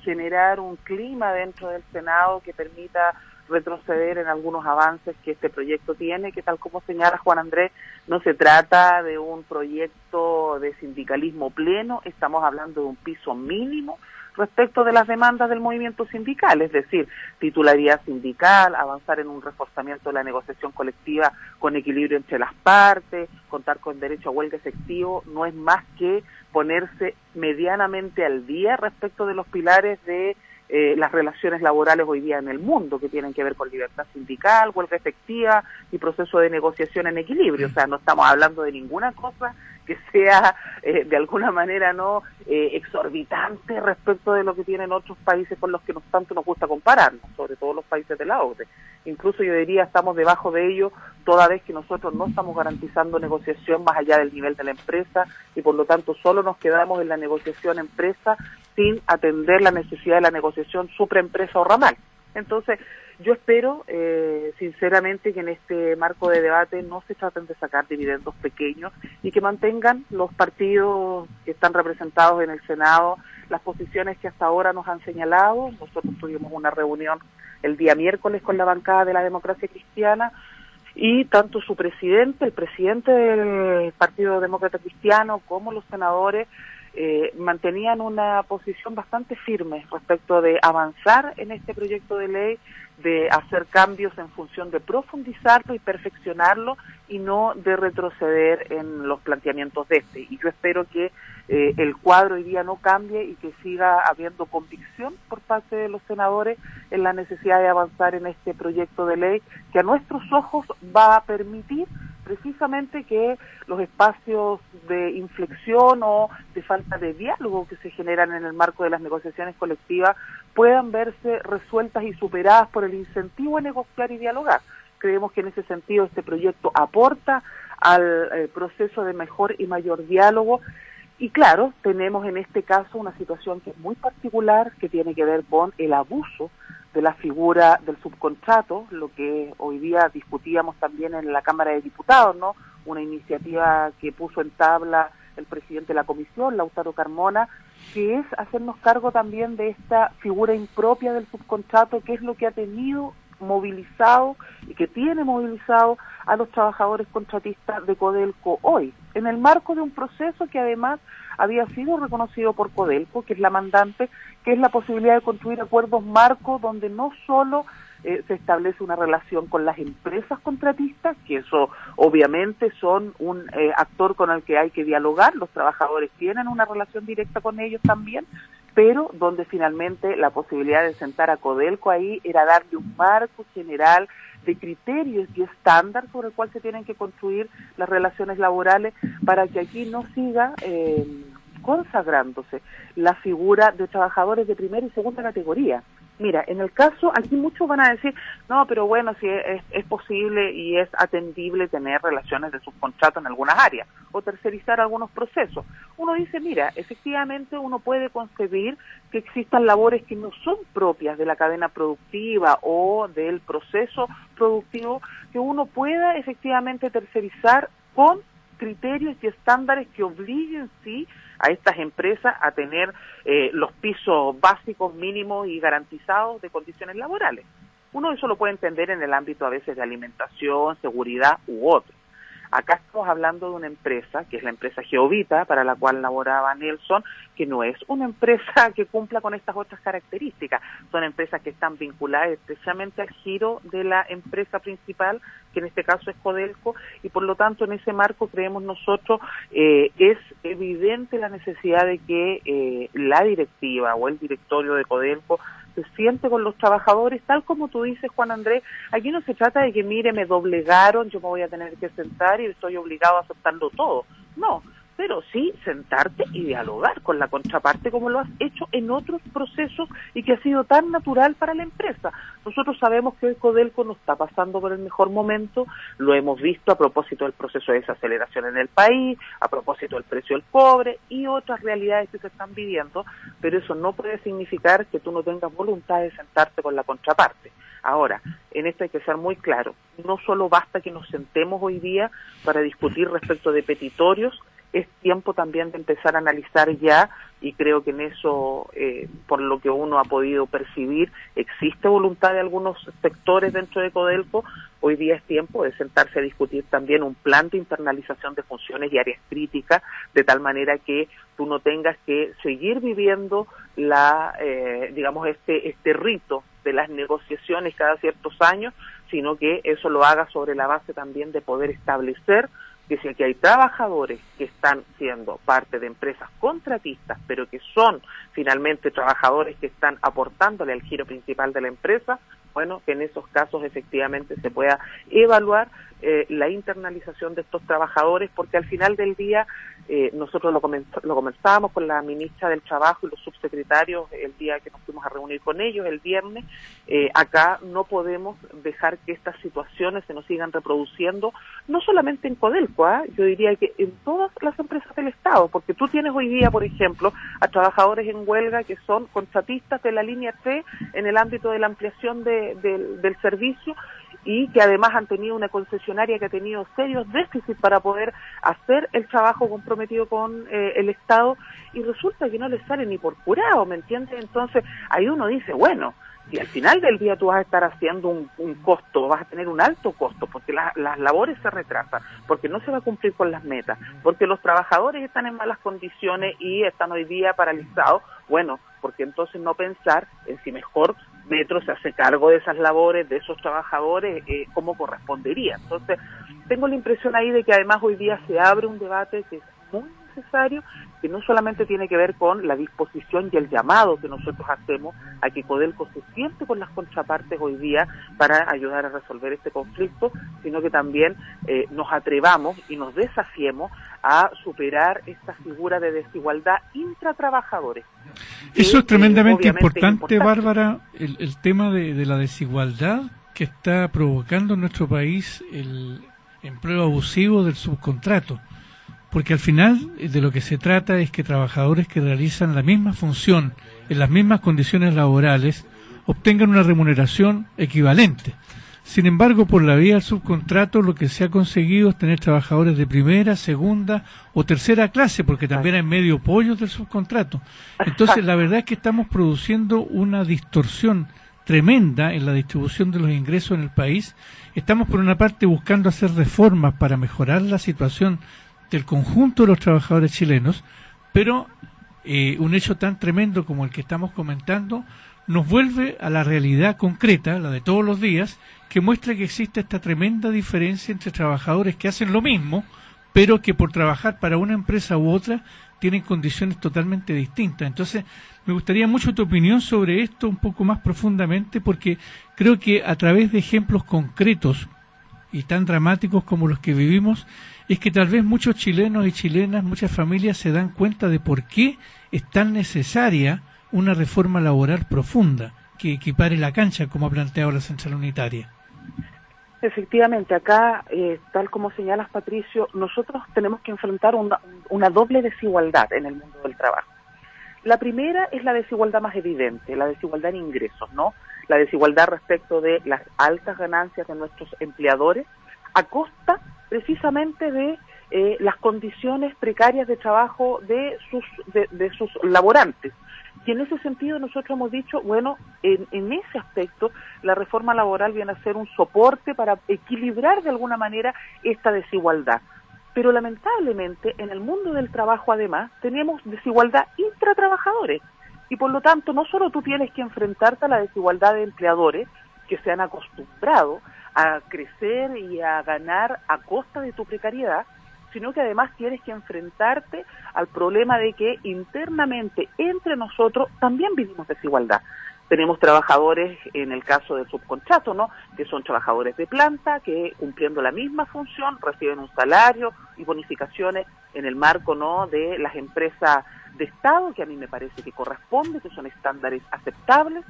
generar un clima dentro del Senado que permita retroceder en algunos avances que este proyecto tiene, que tal como señala Juan Andrés, no se trata de un proyecto de sindicalismo pleno, estamos hablando de un piso mínimo respecto de las demandas del movimiento sindical, es decir, titularidad sindical, avanzar en un reforzamiento de la negociación colectiva con equilibrio entre las partes, contar con derecho a huelga efectivo, no es más que ponerse medianamente al día respecto de los pilares de las relaciones laborales hoy día en el mundo, que tienen que ver con libertad sindical, huelga efectiva y proceso de negociación en equilibrio. O sea, no estamos hablando de ninguna cosa que sea de alguna manera no exorbitante respecto de lo que tienen otros países con los que tanto nos gusta compararnos, sobre todo los países de la OCDE. Incluso yo diría estamos debajo de ello, toda vez que nosotros no estamos garantizando negociación más allá del nivel de la empresa y por lo tanto solo nos quedamos en la negociación empresa sin atender la necesidad de la negociación supraempresa o ramal. Entonces, yo espero, sinceramente, que en este marco de debate no se traten de sacar dividendos pequeños y que mantengan los partidos que están representados en el Senado las posiciones que hasta ahora nos han señalado. Nosotros tuvimos una reunión el día miércoles con la bancada de la Democracia Cristiana y tanto su presidente, el presidente del Partido Demócrata Cristiano, como los senadores mantenían una posición bastante firme respecto de avanzar en este proyecto de ley, de hacer cambios en función de profundizarlo y perfeccionarlo y no de retroceder en los planteamientos de este. Y yo espero que el cuadro hoy día no cambie y que siga habiendo convicción por parte de los senadores en la necesidad de avanzar en este proyecto de ley que a nuestros ojos va a permitir precisamente que los espacios de inflexión o de falta de diálogo que se generan en el marco de las negociaciones colectivas puedan verse resueltas y superadas por el incentivo a negociar y dialogar. Creemos que en ese sentido este proyecto aporta al proceso de mejor y mayor diálogo. Y claro, tenemos en este caso una situación que es muy particular, que tiene que ver con el abuso de la figura del subcontrato, lo que hoy día discutíamos también en la Cámara de Diputados, ¿no? Una iniciativa que puso en tabla el presidente de la comisión, Lautaro Carmona, que es hacernos cargo también de esta figura impropia del subcontrato, que es lo que ha tenido movilizado y que tiene movilizado a los trabajadores contratistas de Codelco hoy, en el marco de un proceso que además había sido reconocido por Codelco, que es la mandante, que es la posibilidad de construir acuerdos marcos donde no solo se establece una relación con las empresas contratistas, que eso obviamente son un actor con el que hay que dialogar, los trabajadores tienen una relación directa con ellos también, pero donde finalmente la posibilidad de sentar a Codelco ahí era darle un marco general de criterios y estándar sobre el cual se tienen que construir las relaciones laborales para que aquí no siga consagrándose la figura de trabajadores de primera y segunda categoría. Mira, en el caso, aquí muchos van a decir, no, pero bueno, si es posible y es atendible tener relaciones de subcontrato en algunas áreas o tercerizar algunos procesos. Uno dice, mira, efectivamente uno puede concebir que existan labores que no son propias de la cadena productiva o del proceso productivo, que uno pueda efectivamente tercerizar con criterios y estándares que obliguen, sí, a estas empresas a tener los pisos básicos, mínimos y garantizados de condiciones laborales. Uno eso lo puede entender en el ámbito a veces de alimentación, seguridad u otro. Acá estamos hablando de una empresa, que es la empresa Geovita, para la cual laboraba Nelson, que no es una empresa que cumpla con estas otras características. Son empresas que están vinculadas estrechamente al giro de la empresa principal, que en este caso es Codelco, y por lo tanto en ese marco creemos nosotros es evidente la necesidad de que la directiva o el directorio de Codelco se siente con los trabajadores, tal como tú dices, Juan Andrés. Aquí no se trata de que, mire, me doblegaron, yo me voy a tener que sentar y estoy obligado a aceptarlo todo. No, pero sí sentarte y dialogar con la contraparte como lo has hecho en otros procesos y que ha sido tan natural para la empresa. Nosotros sabemos que hoy Codelco no está pasando por el mejor momento, lo hemos visto a propósito del proceso de desaceleración en el país, a propósito del precio del cobre y otras realidades que se están viviendo, pero eso no puede significar que tú no tengas voluntad de sentarte con la contraparte. Ahora, en esto hay que ser muy claro, no solo basta que nos sentemos hoy día para discutir respecto de petitorios, es tiempo también de empezar a analizar ya, y creo que en eso, por lo que uno ha podido percibir, existe voluntad de algunos sectores dentro de Codelco. Hoy día es tiempo de sentarse a discutir también un plan de internalización de funciones y áreas críticas, de tal manera que tú no tengas que seguir viviendo digamos, este rito de las negociaciones cada ciertos años, sino que eso lo haga sobre la base también de poder establecer que si aquí hay trabajadores que están siendo parte de empresas contratistas, pero que son finalmente trabajadores que están aportándole al giro principal de la empresa, bueno, que en esos casos efectivamente se pueda evaluar la internalización de estos trabajadores, porque al final del día nosotros lo comenzábamos con la ministra del Trabajo y los subsecretarios el día que nos fuimos a reunir con ellos, el viernes. Acá no podemos dejar que estas situaciones se nos sigan reproduciendo, no solamente en Codelco, yo diría que en todas las empresas del Estado, porque tú tienes hoy día, por ejemplo, a trabajadores en huelga que son contratistas de la línea C en el ámbito de la ampliación del servicio, y que además han tenido una concesionaria que ha tenido serios déficits para poder hacer el trabajo comprometido con el Estado, y resulta que no les sale ni por curado, ¿me entiendes? Entonces ahí uno dice, bueno, si al final del día tú vas a estar haciendo un costo, vas a tener un alto costo, porque las labores se retrasan, porque no se va a cumplir con las metas, porque los trabajadores están en malas condiciones y están hoy día paralizados, bueno, porque entonces no pensar en si mejor Metro se hace cargo de esas labores, de esos trabajadores, como correspondería. Entonces, tengo la impresión ahí de que además hoy día se abre un debate que es muy necesario, que no solamente tiene que ver con la disposición y el llamado que nosotros hacemos a que Codelco se siente con las contrapartes hoy día para ayudar a resolver este conflicto, sino que también nos atrevamos y nos desafiemos a superar esta figura de desigualdad intratrabajadores. Eso es tremendamente importante, Bárbara, el tema de la desigualdad que está provocando en nuestro país el empleo abusivo del subcontrato. Porque al final de lo que se trata es que trabajadores que realizan la misma función en las mismas condiciones laborales obtengan una remuneración equivalente. Sin embargo, por la vía del subcontrato lo que se ha conseguido es tener trabajadores de primera, segunda o tercera clase, porque también hay medio pollos del subcontrato. Entonces, la verdad es que estamos produciendo una distorsión tremenda en la distribución de los ingresos en el país. Estamos, por una parte, buscando hacer reformas para mejorar la situación del conjunto de los trabajadores chilenos, pero un hecho tan tremendo como el que estamos comentando nos vuelve a la realidad concreta, la de todos los días, que muestra que existe esta tremenda diferencia entre trabajadores que hacen lo mismo, pero que por trabajar para una empresa u otra tienen condiciones totalmente distintas. Entonces, me gustaría mucho tu opinión sobre esto un poco más profundamente, porque creo que a través de ejemplos concretos y tan dramáticos como los que vivimos, es que tal vez muchos chilenos y chilenas, muchas familias se dan cuenta de por qué es tan necesaria una reforma laboral profunda que equipare la cancha, como ha planteado la Central Unitaria. Efectivamente, acá, tal como señalas, Patricio, nosotros tenemos que enfrentar una doble desigualdad en el mundo del trabajo. La primera es la desigualdad más evidente, la desigualdad en ingresos, ¿no? La desigualdad respecto de las altas ganancias de nuestros empleadores a costa precisamente de las condiciones precarias de trabajo de sus laborantes. Y en ese sentido nosotros hemos dicho, bueno, en ese aspecto la reforma laboral viene a ser un soporte para equilibrar de alguna manera esta desigualdad. Pero lamentablemente en el mundo del trabajo además tenemos desigualdad intratrabajadores y por lo tanto no solo tú tienes que enfrentarte a la desigualdad de empleadores que se han acostumbrado a crecer y a ganar a costa de tu precariedad, sino que además tienes que enfrentarte al problema de que internamente entre nosotros también vivimos desigualdad. Tenemos trabajadores, en el caso del subcontrato, ¿no?, que son trabajadores de planta, que cumpliendo la misma función reciben un salario y bonificaciones en el marco, ¿no?, de las empresas de Estado, que a mí me parece que corresponde, que son estándares aceptables,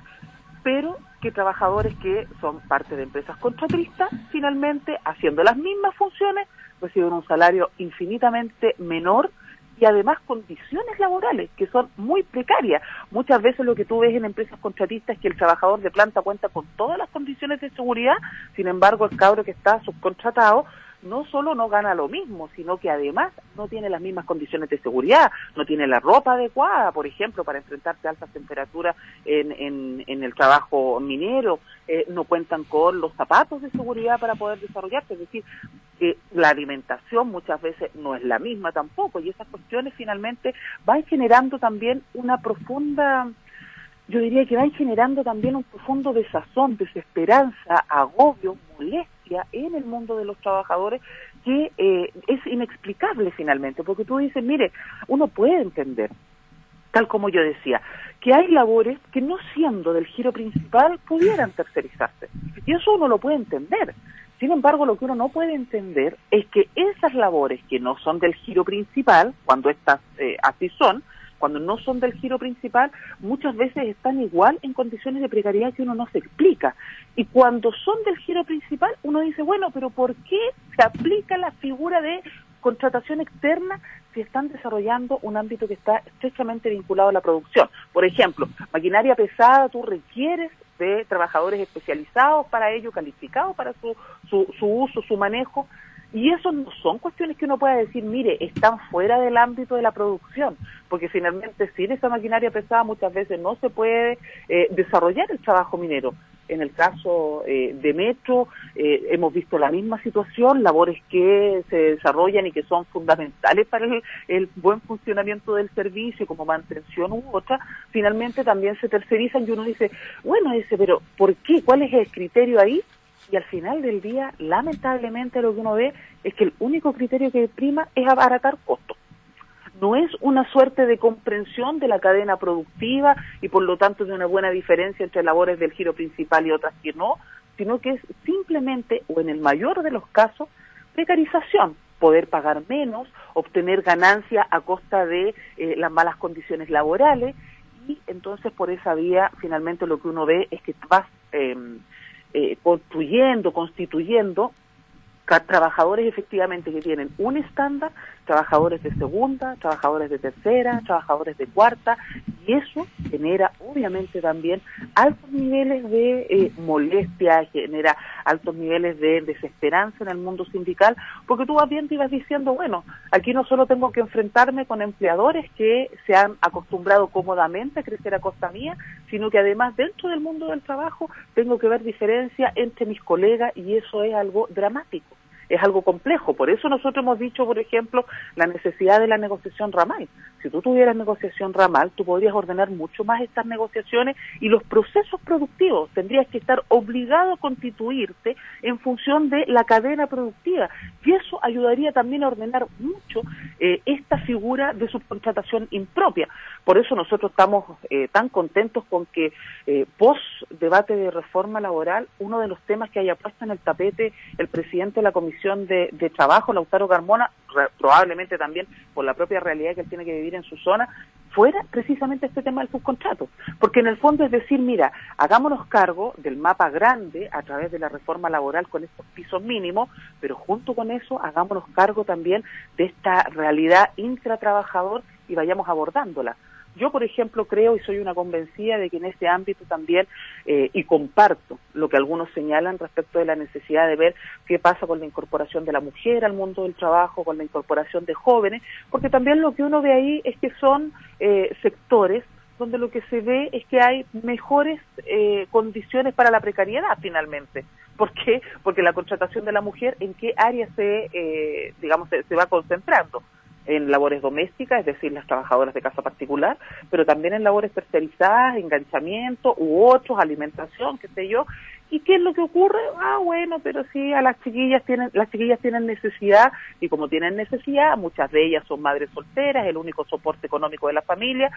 pero que trabajadores que son parte de empresas contratistas, finalmente, haciendo las mismas funciones, reciben un salario infinitamente menor y además condiciones laborales que son muy precarias. Muchas veces lo que tú ves en empresas contratistas es que el trabajador de planta cuenta con todas las condiciones de seguridad, sin embargo el cabro que está subcontratado no solo no gana lo mismo, sino que además no tiene las mismas condiciones de seguridad, no tiene la ropa adecuada, por ejemplo, para enfrentarse a altas temperaturas en el trabajo minero, no cuentan con los zapatos de seguridad para poder desarrollarse, es decir, que la alimentación muchas veces no es la misma tampoco, y esas cuestiones finalmente van generando también una profunda, yo diría que van generando también un profundo desazón, desesperanza, agobio, molestia en el mundo de los trabajadores que es inexplicable finalmente, porque tú dices, mire, uno puede entender, tal como yo decía, que hay labores que no siendo del giro principal pudieran tercerizarse, y eso uno lo puede entender. Sin embargo, lo que uno no puede entender es que esas labores que no son del giro principal, cuando estas así son, cuando no son del giro principal, muchas veces están igual en condiciones de precariedad que uno no se explica. Y cuando son del giro principal, uno dice, bueno, pero ¿por qué se aplica la figura de contratación externa si están desarrollando un ámbito que está estrechamente vinculado a la producción? Por ejemplo, maquinaria pesada, tú requieres de trabajadores especializados para ello, calificados para su uso, su manejo, y eso no son cuestiones que uno pueda decir, mire, están fuera del ámbito de la producción, porque finalmente sin esa maquinaria pesada muchas veces no se puede desarrollar el trabajo minero. En el caso de Metro hemos visto la misma situación, labores que se desarrollan y que son fundamentales para el buen funcionamiento del servicio, como mantención u otra, finalmente también se tercerizan y uno dice, bueno, pero ¿por qué? ¿Cuál es el criterio ahí? Y al final del día, lamentablemente, lo que uno ve es que el único criterio que prima es abaratar costos. No es una suerte de comprensión de la cadena productiva y por lo tanto de una buena diferencia entre labores del giro principal y otras que no, sino que es simplemente, o en el mayor de los casos, precarización, poder pagar menos, obtener ganancia a costa de las malas condiciones laborales, y entonces por esa vía finalmente lo que uno ve es que vas constituyendo trabajadores efectivamente que tienen un estándar, trabajadores de segunda, trabajadores de tercera, trabajadores de cuarta, y eso genera obviamente también altos niveles de molestia, genera altos niveles de desesperanza en el mundo sindical, porque tú bien te ibas diciendo, bueno, aquí no solo tengo que enfrentarme con empleadores que se han acostumbrado cómodamente a crecer a costa mía, sino que además dentro del mundo del trabajo tengo que ver diferencia entre mis colegas, y eso es algo dramático. Es algo complejo, por eso nosotros hemos dicho, por ejemplo, la necesidad de la negociación ramal. Si tú tuvieras negociación ramal, tú podrías ordenar mucho más estas negociaciones y los procesos productivos. Tendrías que estar obligado a constituirte en función de la cadena productiva, y eso ayudaría también a ordenar mucho esta figura de subcontratación impropia. Por eso nosotros estamos tan contentos con que post debate de reforma laboral, uno de los temas que haya puesto en el tapete el presidente de la Comisión de Trabajo, Lautaro Carmona, probablemente también por la propia realidad que él tiene que vivir en su zona, fuera precisamente este tema del subcontrato, porque en el fondo es decir, mira, hagámonos cargo del mapa grande a través de la reforma laboral con estos pisos mínimos, pero junto con eso hagámonos cargo también de esta realidad intratrabajador y vayamos abordándola. Yo, por ejemplo, creo y soy una convencida de que en ese ámbito también, y comparto lo que algunos señalan respecto de la necesidad de ver qué pasa con la incorporación de la mujer al mundo del trabajo, con la incorporación de jóvenes, porque también lo que uno ve ahí es que son sectores donde lo que se ve es que hay mejores condiciones para la precariedad finalmente. ¿Por qué? Porque la contratación de la mujer, ¿en qué área se va concentrando? En labores domésticas, es decir, las trabajadoras de casa particular, pero también en labores tercerizadas, enganchamiento u otros, alimentación, qué sé yo. ¿Y qué es lo que ocurre? Bueno, pero sí, las chiquillas tienen necesidad, y como tienen necesidad, muchas de ellas son madres solteras, el único soporte económico de la familia,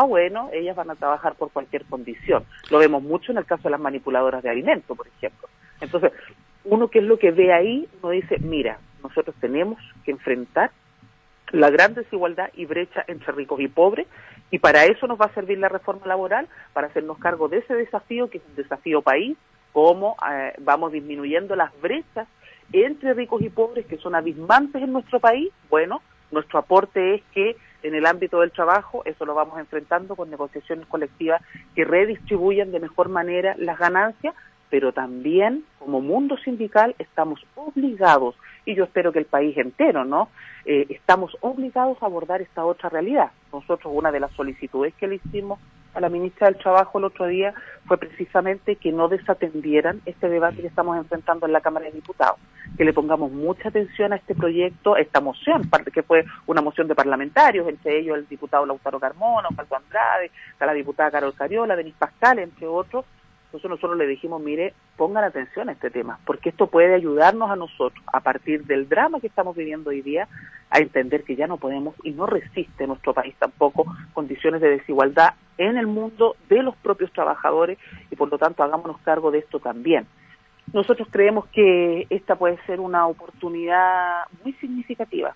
bueno, ellas van a trabajar por cualquier condición. Lo vemos mucho en el caso de las manipuladoras de alimentos, por ejemplo. Entonces, uno, ¿qué es lo que ve ahí? Uno dice, mira, nosotros tenemos que enfrentar la gran desigualdad y brecha entre ricos y pobres, y para eso nos va a servir la reforma laboral, para hacernos cargo de ese desafío, que es un desafío país, cómo vamos disminuyendo las brechas entre ricos y pobres, que son abismantes en nuestro país. Bueno, nuestro aporte es que en el ámbito del trabajo eso lo vamos enfrentando con negociaciones colectivas que redistribuyan de mejor manera las ganancias, pero también como mundo sindical estamos obligados, y yo espero que el país entero, ¿no? Estamos obligados a abordar esta otra realidad. Nosotros, una de las solicitudes que le hicimos a la ministra del Trabajo el otro día fue precisamente que no desatendieran este debate que estamos enfrentando en la Cámara de Diputados, que le pongamos mucha atención a este proyecto, esta moción, que fue una moción de parlamentarios, entre ellos el diputado Lautaro Carmona, Osvaldo Andrade, la diputada Carol Cariola, Denis Pascal, entre otros. Entonces nosotros le dijimos, mire, pongan atención a este tema, porque esto puede ayudarnos a nosotros, a partir del drama que estamos viviendo hoy día, a entender que ya no podemos, y no resiste nuestro país tampoco, condiciones de desigualdad en el mundo de los propios trabajadores, y por lo tanto hagámonos cargo de esto también. Nosotros creemos que esta puede ser una oportunidad muy significativa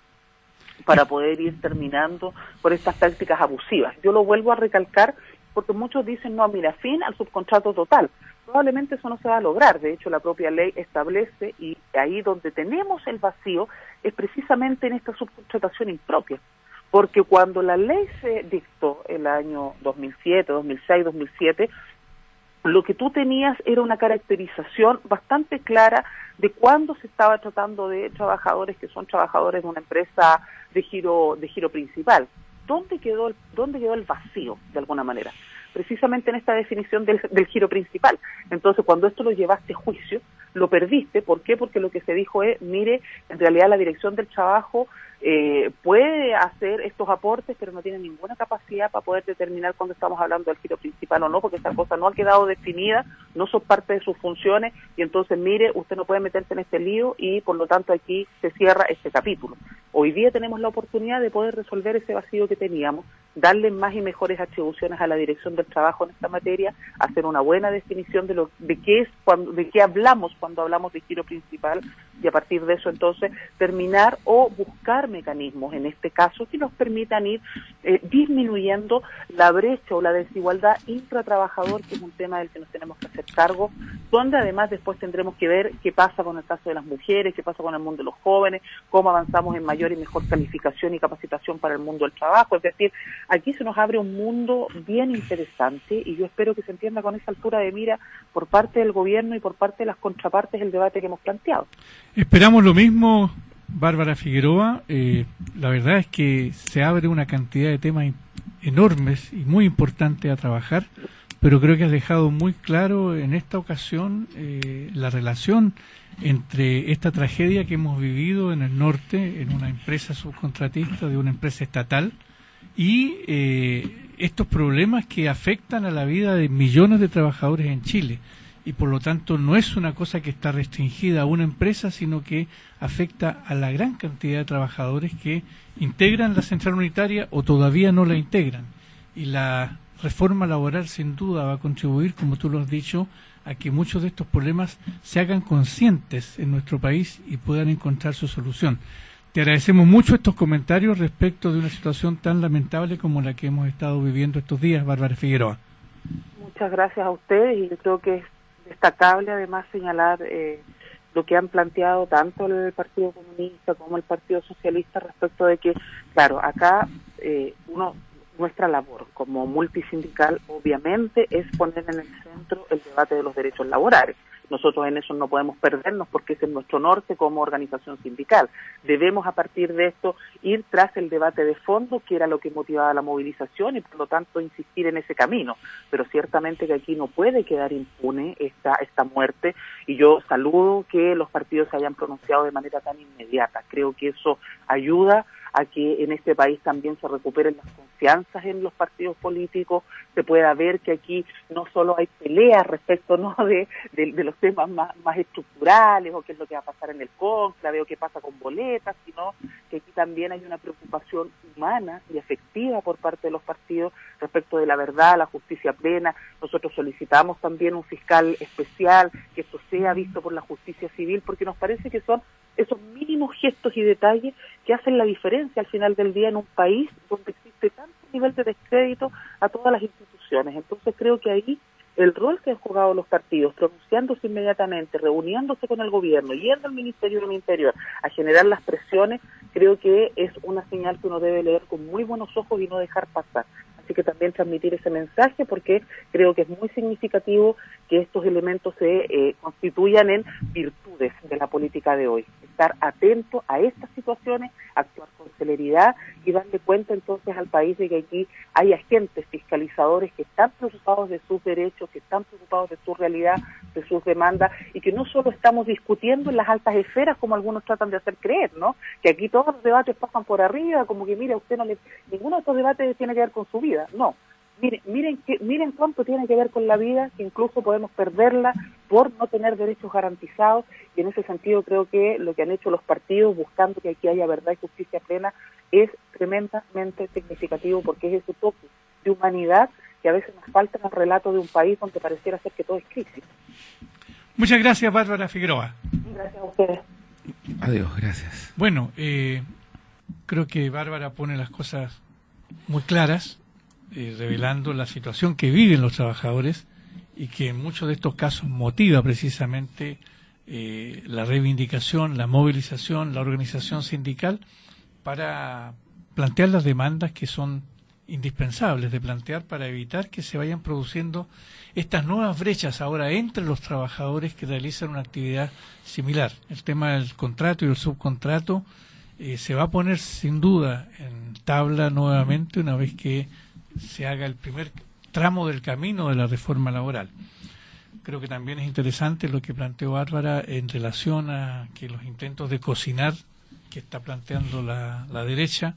para poder ir terminando con estas prácticas abusivas. Yo lo vuelvo a recalcar, porque muchos dicen, no, mira, fin al subcontrato total. Probablemente eso no se va a lograr. De hecho, la propia ley establece, y ahí donde tenemos el vacío es precisamente en esta subcontratación impropia. Porque cuando la ley se dictó el año 2007, 2006, 2007, lo que tú tenías era una caracterización bastante clara de cuándo se estaba tratando de trabajadores que son trabajadores de una empresa de giro principal. ¿Dónde quedó el vacío, de alguna manera? Precisamente en esta definición del giro principal. Entonces, cuando esto lo llevaste a juicio, lo perdiste. ¿Por qué? Porque lo que se dijo es, mire, en realidad la Dirección del Trabajo puede hacer estos aportes, pero no tiene ninguna capacidad para poder determinar cuando estamos hablando del giro principal o no, porque esta cosa no ha quedado definida, no son parte de sus funciones, y entonces, mire, usted no puede meterse en este lío, y por lo tanto aquí se cierra este capítulo. Hoy día tenemos la oportunidad de poder resolver ese vacío que teníamos, darle más y mejores atribuciones a la Dirección del Trabajo en esta materia, hacer una buena definición de qué hablamos cuando hablamos de giro principal, y a partir de eso entonces terminar o buscar mecanismos en este caso que nos permitan ir disminuyendo la brecha o la desigualdad intratrabajador, que es un tema del que nos tenemos que hacer cargo, donde además después tendremos que ver qué pasa con el caso de las mujeres, qué pasa con el mundo de los jóvenes, cómo avanzamos en mayor y mejor calificación y capacitación para el mundo del trabajo. Es decir, aquí se nos abre un mundo bien interesante, y yo espero que se entienda con esa altura de mira por parte del gobierno y por parte de las contrapartes el debate que hemos planteado. Esperamos lo mismo, Bárbara Figueroa. La verdad es que se abre una cantidad de temas enormes y muy importantes a trabajar, pero creo que has dejado muy claro en esta ocasión la relación entre esta tragedia que hemos vivido en el norte, en una empresa subcontratista de una empresa estatal, y estos problemas que afectan a la vida de millones de trabajadores en Chile. Y por lo tanto no es una cosa que está restringida a una empresa, sino que afecta a la gran cantidad de trabajadores que integran la central unitaria o todavía no la integran. Y la reforma laboral sin duda va a contribuir, como tú lo has dicho, a que muchos de estos problemas se hagan conscientes en nuestro país y puedan encontrar su solución. Te agradecemos mucho estos comentarios respecto de una situación tan lamentable como la que hemos estado viviendo estos días, Bárbara Figueroa. Muchas gracias a ustedes, y yo creo que es destacable además señalar lo que han planteado tanto el Partido Comunista como el Partido Socialista respecto de que, claro, acá uno nuestra labor como multisindical, obviamente, es poner en el centro el debate de los derechos laborales. Nosotros en eso no podemos perdernos porque ese es nuestro norte como organización sindical. Debemos a partir de esto ir tras el debate de fondo, que era lo que motivaba la movilización, y por lo tanto insistir en ese camino. Pero ciertamente que aquí no puede quedar impune esta muerte, y yo saludo que los partidos se hayan pronunciado de manera tan inmediata. Creo que eso ayuda a que en este país también se recuperen las confianzas en los partidos políticos, se pueda ver que aquí no solo hay peleas respecto de los temas más estructurales, o qué es lo que va a pasar en el cónclave, o qué pasa con boletas, sino que aquí también hay una preocupación humana y efectiva por parte de los partidos respecto de la verdad, la justicia plena. Nosotros solicitamos también un fiscal especial, que esto sea visto por la justicia civil, porque nos parece que son esos mínimos gestos y detalles que hacen la diferencia al final del día en un país donde existe tanto nivel de descrédito a todas las instituciones. Entonces creo que ahí el rol que han jugado los partidos, pronunciándose inmediatamente, reuniéndose con el gobierno, yendo al Ministerio del Interior a generar las presiones, creo que es una señal que uno debe leer con muy buenos ojos y no dejar pasar. Así que también transmitir ese mensaje, porque creo que es muy significativo que estos elementos se constituyan en virtudes de la política de hoy. Estar atento a estas situaciones, actuar con celeridad y darle cuenta entonces al país de que aquí hay agentes fiscalizadores que están preocupados de sus derechos, que están preocupados de su realidad, de sus demandas, y que no solo estamos discutiendo en las altas esferas como algunos tratan de hacer creer, ¿no? Que aquí todos los debates pasan por arriba, como que mire, ninguno de estos debates tiene que ver con su vida. No, miren cuánto tiene que ver con la vida, que incluso podemos perderla por no tener derechos garantizados, y en ese sentido creo que lo que han hecho los partidos buscando que aquí haya verdad y justicia plena es tremendamente significativo, porque es ese toque de humanidad que a veces nos falta en el relato de un país donde pareciera ser que todo es crisis. Muchas gracias, Bárbara Figueroa. Gracias a ustedes. Adiós, gracias. Bueno, creo que Bárbara pone las cosas muy claras, revelando la situación que viven los trabajadores, y que en muchos de estos casos motiva precisamente la reivindicación, la movilización, la organización sindical para plantear las demandas que son indispensables de plantear para evitar que se vayan produciendo estas nuevas brechas ahora entre los trabajadores que realizan una actividad similar. El tema del contrato y el subcontrato se va a poner sin duda en tabla nuevamente una vez que se haga el primer tramo del camino de la reforma laboral. Creo que también es interesante lo que planteó Bárbara en relación a que los intentos de cocinar que está planteando la derecha,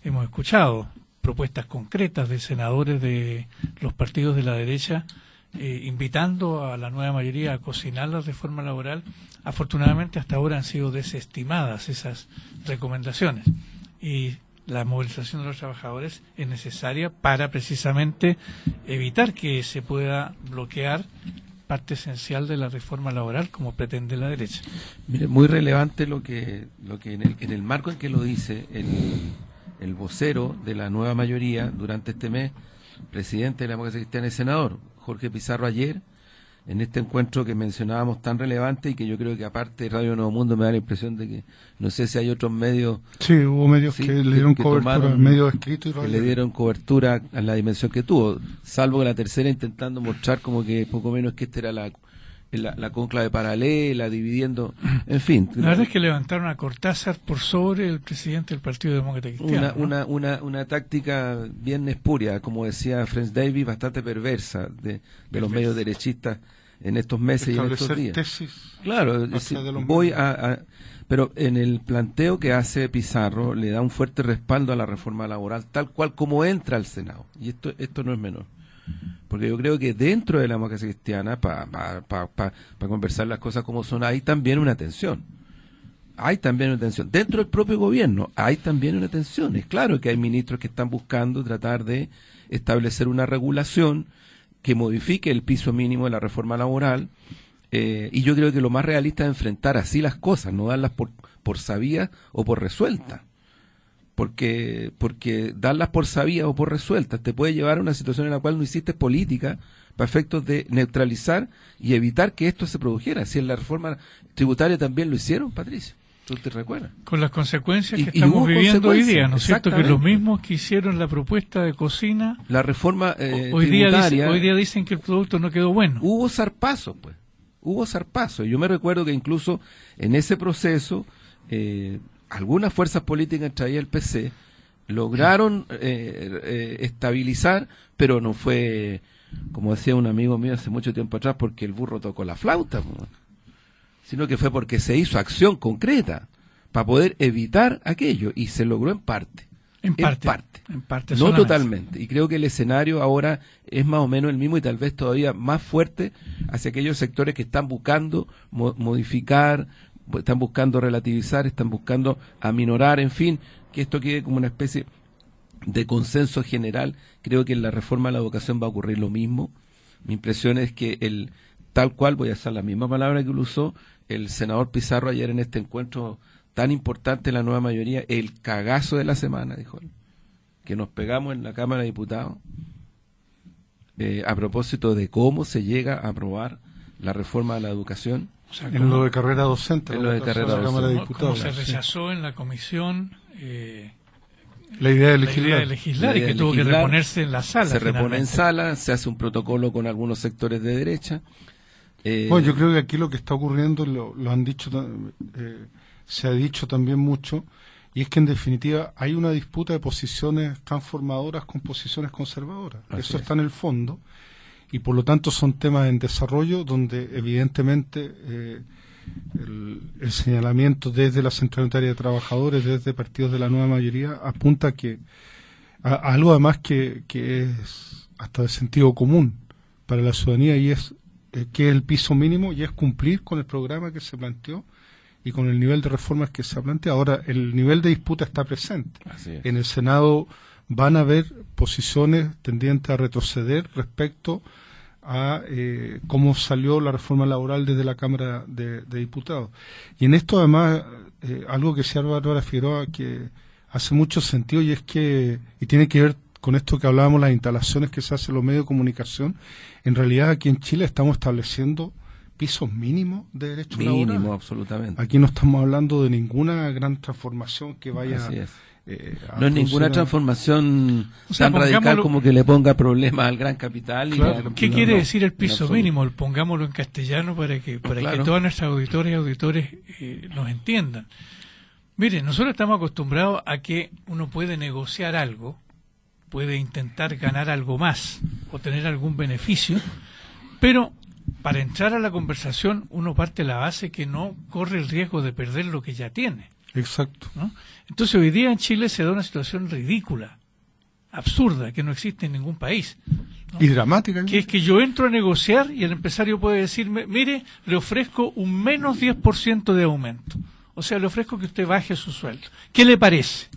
hemos escuchado propuestas concretas de senadores de los partidos de la derecha invitando a la nueva mayoría a cocinar la reforma laboral. Afortunadamente hasta ahora han sido desestimadas esas recomendaciones, y la movilización de los trabajadores es necesaria para precisamente evitar que se pueda bloquear parte esencial de la reforma laboral como pretende la derecha. Mire, muy relevante lo que en el marco en que lo dice el vocero de la nueva mayoría durante este mes, presidente de la Democracia Cristiana y senador, Jorge Pizarro, ayer, en este encuentro que mencionábamos tan relevante, y que yo creo que aparte de Radio Nuevo Mundo me da la impresión de que no sé si hay otros medios. Sí, hubo medios que le dieron cobertura, medios escritos y radio, que le dieron cobertura a la dimensión que tuvo, salvo que la tercera intentando mostrar como que poco menos que esta era la cónclave paralela, dividiendo, en fin. La verdad es que levantaron a Cortázar por sobre el presidente del Partido Demócrata Cristiano. Una táctica bien espuria, como decía Franz Davis, bastante perversa de los medios derechistas en estos meses y en estos días. Tesis, claro, pero en el planteo que hace Pizarro le da un fuerte respaldo a la reforma laboral, tal cual como entra al Senado. Y esto no es menor. Porque yo creo que dentro de la democracia cristiana, para conversar las cosas como son, hay también una tensión. Dentro del propio gobierno hay también una tensión. Es claro que hay ministros que están buscando tratar de establecer una regulación que modifique el piso mínimo de la reforma laboral, y yo creo que lo más realista es enfrentar así las cosas, no darlas por sabidas o por resueltas. Porque darlas por sabidas o por resueltas te puede llevar a una situación en la cual no hiciste política para efectos de neutralizar y evitar que esto se produjera. Si en la reforma tributaria también lo hicieron, Patricio. ¿Tú te recuerdas? Con las consecuencias que Y estamos hubo viviendo hoy día, consecuencias, ¿no es cierto? Que los exactamente. mismos que hicieron la propuesta de cocina, La reforma hoy tributaria... día dicen que el producto no quedó bueno. Hubo zarpazo, pues. Hubo zarpazo. Yo me recuerdo que incluso en ese proceso, algunas fuerzas políticas, entre ahí el PC, lograron estabilizar, pero no fue, como decía un amigo mío hace mucho tiempo atrás, porque el burro tocó la flauta, pues, sino que fue porque se hizo acción concreta para poder evitar aquello, y se logró en parte. En parte No solamente. totalmente. Y creo que el escenario ahora es más o menos el mismo y tal vez todavía más fuerte hacia aquellos sectores que están buscando modificar, están buscando relativizar, están buscando aminorar, en fin, que esto quede como una especie de consenso general. Creo que en la reforma de la educación va a ocurrir lo mismo. Mi impresión es que tal cual, voy a usar la misma palabra que lo usó el senador Pizarro ayer en este encuentro tan importante en la nueva mayoría, el cagazo de la semana, dijo él, que nos pegamos en la Cámara de Diputados a propósito de cómo se llega a aprobar la reforma de la educación. O sea, En lo de carrera docente. En lo de carrera la Cámara de como Diputados. se rechazó en la comisión La idea de la idea de legislar y que tuvo que reponerse en la sala. Se repone en finalmente. sala, se hace un protocolo con algunos sectores de derecha. Bueno, yo creo que aquí lo que está ocurriendo, lo han dicho, se ha dicho también mucho, y es que en definitiva hay una disputa de posiciones transformadoras con posiciones conservadoras. Así Eso es. está en el fondo, y por lo tanto son temas en desarrollo donde evidentemente el señalamiento desde la Central Unitaria de Trabajadores, desde partidos de la nueva mayoría, apunta a algo además que es hasta de sentido común para la ciudadanía, y es que es el piso mínimo, y es cumplir con el programa que se planteó y con el nivel de reformas que se ha planteado. Ahora, el nivel de disputa está presente. Así es. En el Senado van a haber posiciones tendientes a retroceder respecto a cómo salió la reforma laboral desde la Cámara de Diputados. Y en esto, además, algo que decía Bárbara Figueroa que hace mucho sentido, y es que, y tiene que ver con esto que hablábamos, las instalaciones que se hacen en los medios de comunicación. En realidad, aquí en Chile estamos estableciendo pisos mínimos de derechos Mínimo, laborales. absolutamente. Aquí no estamos hablando de ninguna gran transformación que vaya Así es. a No es ninguna producir transformación O sea, tan radical pongámoslo- como que le ponga problemas al gran capital. Claro. ¿Qué No, quiere no, decir el en piso absoluto. mínimo? Pongámoslo en castellano para que Claro. todas nuestras auditoras y auditores nos entiendan. Mire, nosotros estamos acostumbrados a que uno puede negociar algo, puede intentar ganar algo más o tener algún beneficio, pero para entrar a la conversación uno parte de la base que no corre el riesgo de perder lo que ya tiene, Exacto. ¿no? Entonces hoy día en Chile se da una situación ridícula, absurda, que no existe en ningún país, ¿no? Y dramática. Que es que yo entro a negociar y el empresario puede decirme, mire, le ofrezco un menos 10% de aumento. O sea, le ofrezco que usted baje su sueldo. ¿Qué le parece?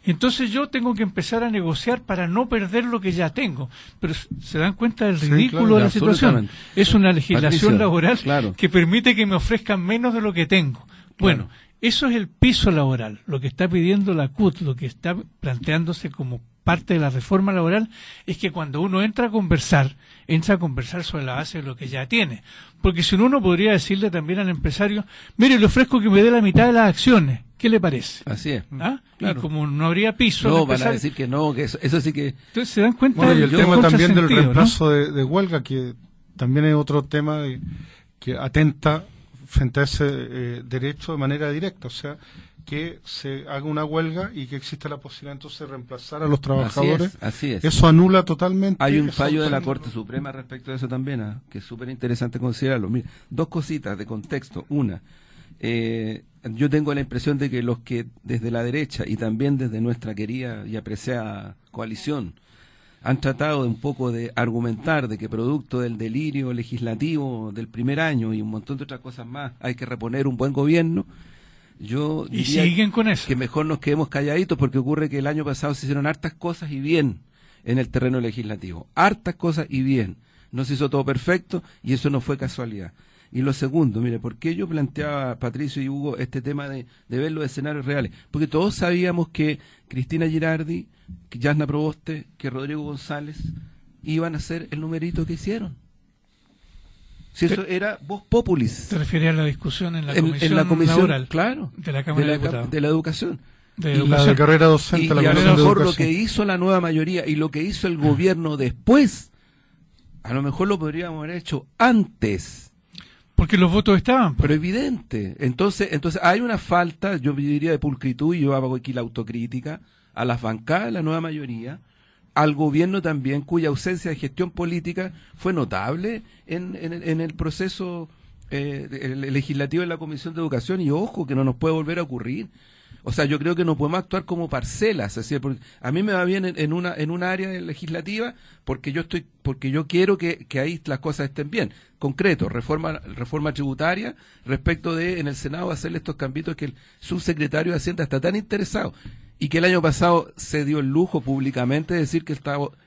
Y entonces yo tengo que empezar a negociar para no perder lo que ya tengo. Pero se dan cuenta del Sí, ridículo claro, de la situación. absolutamente. Es una legislación Patricio, laboral claro. que permite que me ofrezcan menos de lo que tengo. Bueno, Claro. eso es el piso laboral, lo que está pidiendo la CUT, lo que está planteándose como parte de la reforma laboral, es que cuando uno entra a conversar sobre la base de lo que ya tiene. Porque si no, uno podría decirle también al empresario, mire, le ofrezco que me dé la mitad de las acciones, ¿qué le parece? Así es. ¿Ah? Claro. Y como no habría piso, el No, van a empresario- decir que no, que eso sí que... entonces se dan cuenta Bueno, y del el tema también del contrasentido, ¿no? reemplazo de huelga, que también es otro tema que atenta frente a ese derecho de manera directa. O sea, que se haga una huelga y que exista la posibilidad entonces de reemplazar a los trabajadores. Así es. Eso anula totalmente. Hay un esa fallo de la autonomía. Corte Suprema respecto a eso también, que es súper interesante considerarlo. Mira, dos cositas de contexto. Una, yo tengo la impresión de que los que desde la derecha y también desde nuestra querida y apreciada coalición han tratado de un poco de argumentar de que producto del delirio legislativo del primer año y un montón de otras cosas más hay que reponer un buen gobierno. Yo Y diría siguen con eso. que mejor nos quedemos calladitos, porque ocurre que el año pasado se hicieron hartas cosas y bien en el terreno legislativo. Hartas cosas y bien. No se hizo todo perfecto y eso no fue casualidad. Y lo segundo, mire, ¿por qué yo planteaba, Patricio y Hugo, este tema de ver los escenarios reales? Porque todos sabíamos que Cristina Girardi, que Yasna Proboste, que Rodrigo González iban a hacer el numerito que hicieron. Si eso era vox populis. ¿Te refieres a la discusión en la comisión laboral, claro, de la Cámara de Diputados? de la educación. Y la de carrera docente, y la a lo comisión de mejor lo educación. que hizo la nueva mayoría y lo que hizo el gobierno después, a lo mejor lo podríamos haber hecho antes. Porque los votos estaban. Pero evidente. Entonces hay una falta, yo diría, de pulcritud, y yo hago aquí la autocrítica, a las bancadas de la nueva mayoría, al gobierno también, cuya ausencia de gestión política fue notable en el proceso el legislativo de la Comisión de Educación, y ojo, que no nos puede volver a ocurrir. O sea, yo creo que no podemos actuar como parcelas, es decir, porque a mí me va bien en una área legislativa porque yo quiero que ahí las cosas estén bien. Concreto, reforma tributaria, respecto de en el Senado hacerle estos cambios que el subsecretario de Hacienda está tan interesado, y que el año pasado se dio el lujo públicamente de decir que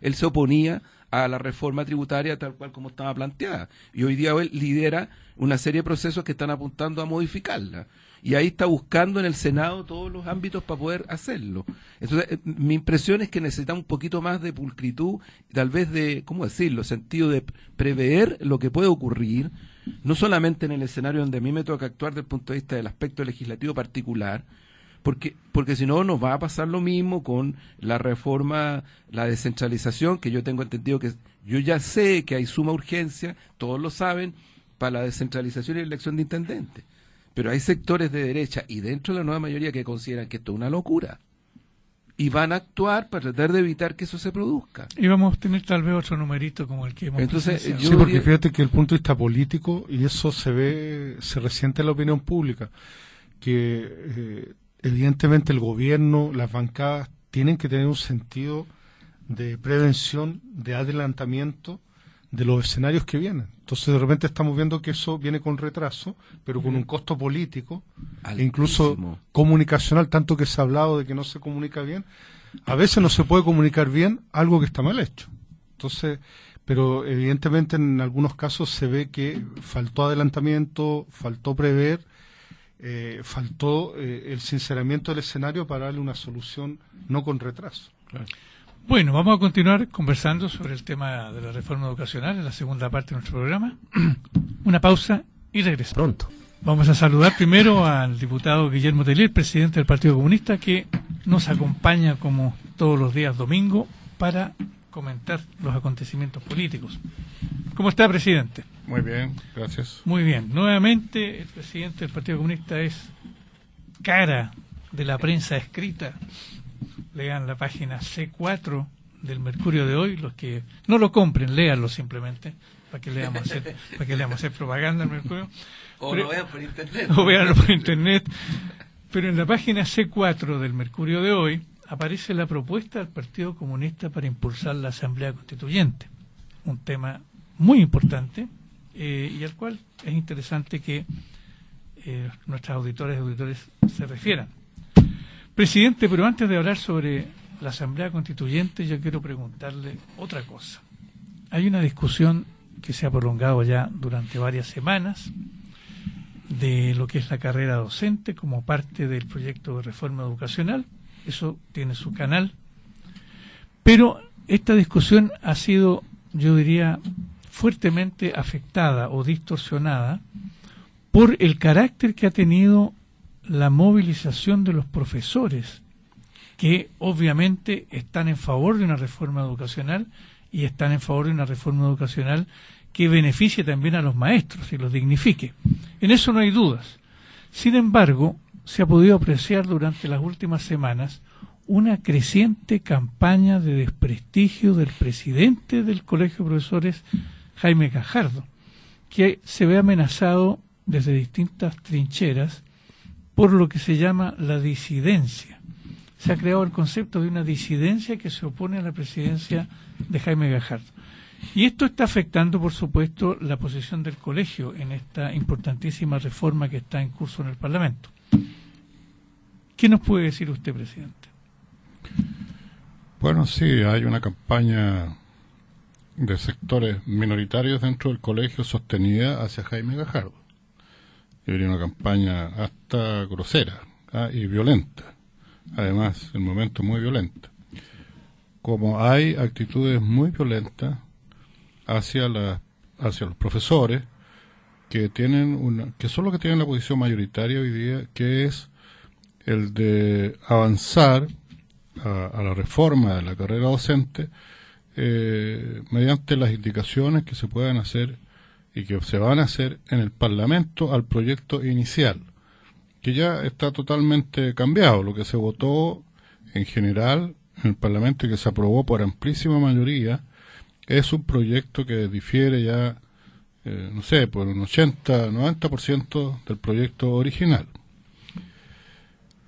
él se oponía a la reforma tributaria tal cual como estaba planteada, y hoy día él lidera una serie de procesos que están apuntando a modificarla, y ahí está buscando en el Senado todos los ámbitos para poder hacerlo. Entonces, mi impresión es que necesitamos un poquito más de pulcritud, tal vez de, ¿cómo decirlo?, sentido de prever lo que puede ocurrir, no solamente en el escenario donde a mí me toca actuar desde el punto de vista del aspecto legislativo particular, porque si no nos va a pasar lo mismo con la reforma, la descentralización, que yo tengo entendido que, yo ya sé que hay suma urgencia, todos lo saben, para la descentralización y la elección de intendentes. Pero hay sectores de derecha y dentro de la nueva mayoría que consideran que esto es una locura. Y van a actuar para tratar de evitar que eso se produzca. Y vamos a tener tal vez otro numerito como el que hemos Entonces, Sí, porque fíjate que el punto de vista político, y eso se resiente en la opinión pública, que evidentemente el gobierno, las bancadas, tienen que tener un sentido de prevención, de adelantamiento de los escenarios que vienen. Entonces de repente estamos viendo que eso viene con retraso, pero con un costo político e incluso comunicacional, tanto que se ha hablado de que no se comunica bien. A veces no se puede comunicar bien algo que está mal hecho. Entonces, pero evidentemente en algunos casos se ve que faltó adelantamiento, faltó prever, faltó el sinceramiento del escenario para darle una solución no con retraso. Claro. Bueno, vamos a continuar conversando sobre el tema de la reforma educacional en la segunda parte de nuestro programa. Una pausa y regresamos. Pronto. Vamos a saludar primero al diputado Guillermo Tellier, presidente del Partido Comunista, que nos acompaña como todos los días domingo para comentar los acontecimientos políticos. ¿Cómo está, presidente? Muy bien, gracias. Muy bien. Nuevamente, el presidente del Partido Comunista es cara de la prensa escrita. Lean la página C4 del Mercurio de hoy. Los que no lo compren, léanlo simplemente, para que leamos hacer propaganda al Mercurio. O lo vean por internet. O véanlo por internet. Pero en la página C4 del Mercurio de hoy aparece la propuesta del Partido Comunista para impulsar la Asamblea Constituyente. Un tema muy importante y al cual es interesante que nuestras auditoras y auditores se refieran. Presidente, pero antes de hablar sobre la Asamblea Constituyente, yo quiero preguntarle otra cosa. Hay una discusión que se ha prolongado ya durante varias semanas de lo que es la carrera docente como parte del proyecto de reforma educacional. Eso tiene su canal. Pero esta discusión ha sido, yo diría, fuertemente afectada o distorsionada por el carácter que ha tenido la movilización de los profesores, que obviamente están en favor de una reforma educacional y están en favor de una reforma educacional que beneficie también a los maestros y los dignifique. En eso no hay dudas. Sin embargo, se ha podido apreciar durante las últimas semanas una creciente campaña de desprestigio del presidente del Colegio de Profesores, Jaime Gajardo, que se ve amenazado desde distintas trincheras por lo que se llama la disidencia. Se ha creado el concepto de una disidencia que se opone a la presidencia de Jaime Gajardo. Y esto está afectando, por supuesto, la posición del colegio en esta importantísima reforma que está en curso en el Parlamento. ¿Qué nos puede decir usted, presidente? Bueno, sí, hay una campaña de sectores minoritarios dentro del colegio sostenida hacia Jaime Gajardo. Yo diría una campaña hasta grosera y violenta. Además, en momentos muy violenta. Como hay actitudes muy violentas hacia los profesores, que tienen que son los que tienen la posición mayoritaria hoy día, que es el de avanzar a la reforma de la carrera docente mediante las indicaciones que se puedan hacer y que se van a hacer en el Parlamento al proyecto inicial, que ya está totalmente cambiado. Lo que se votó en general en el Parlamento y que se aprobó por amplísima mayoría es un proyecto que difiere ya, no sé, por un 80-90% del proyecto original.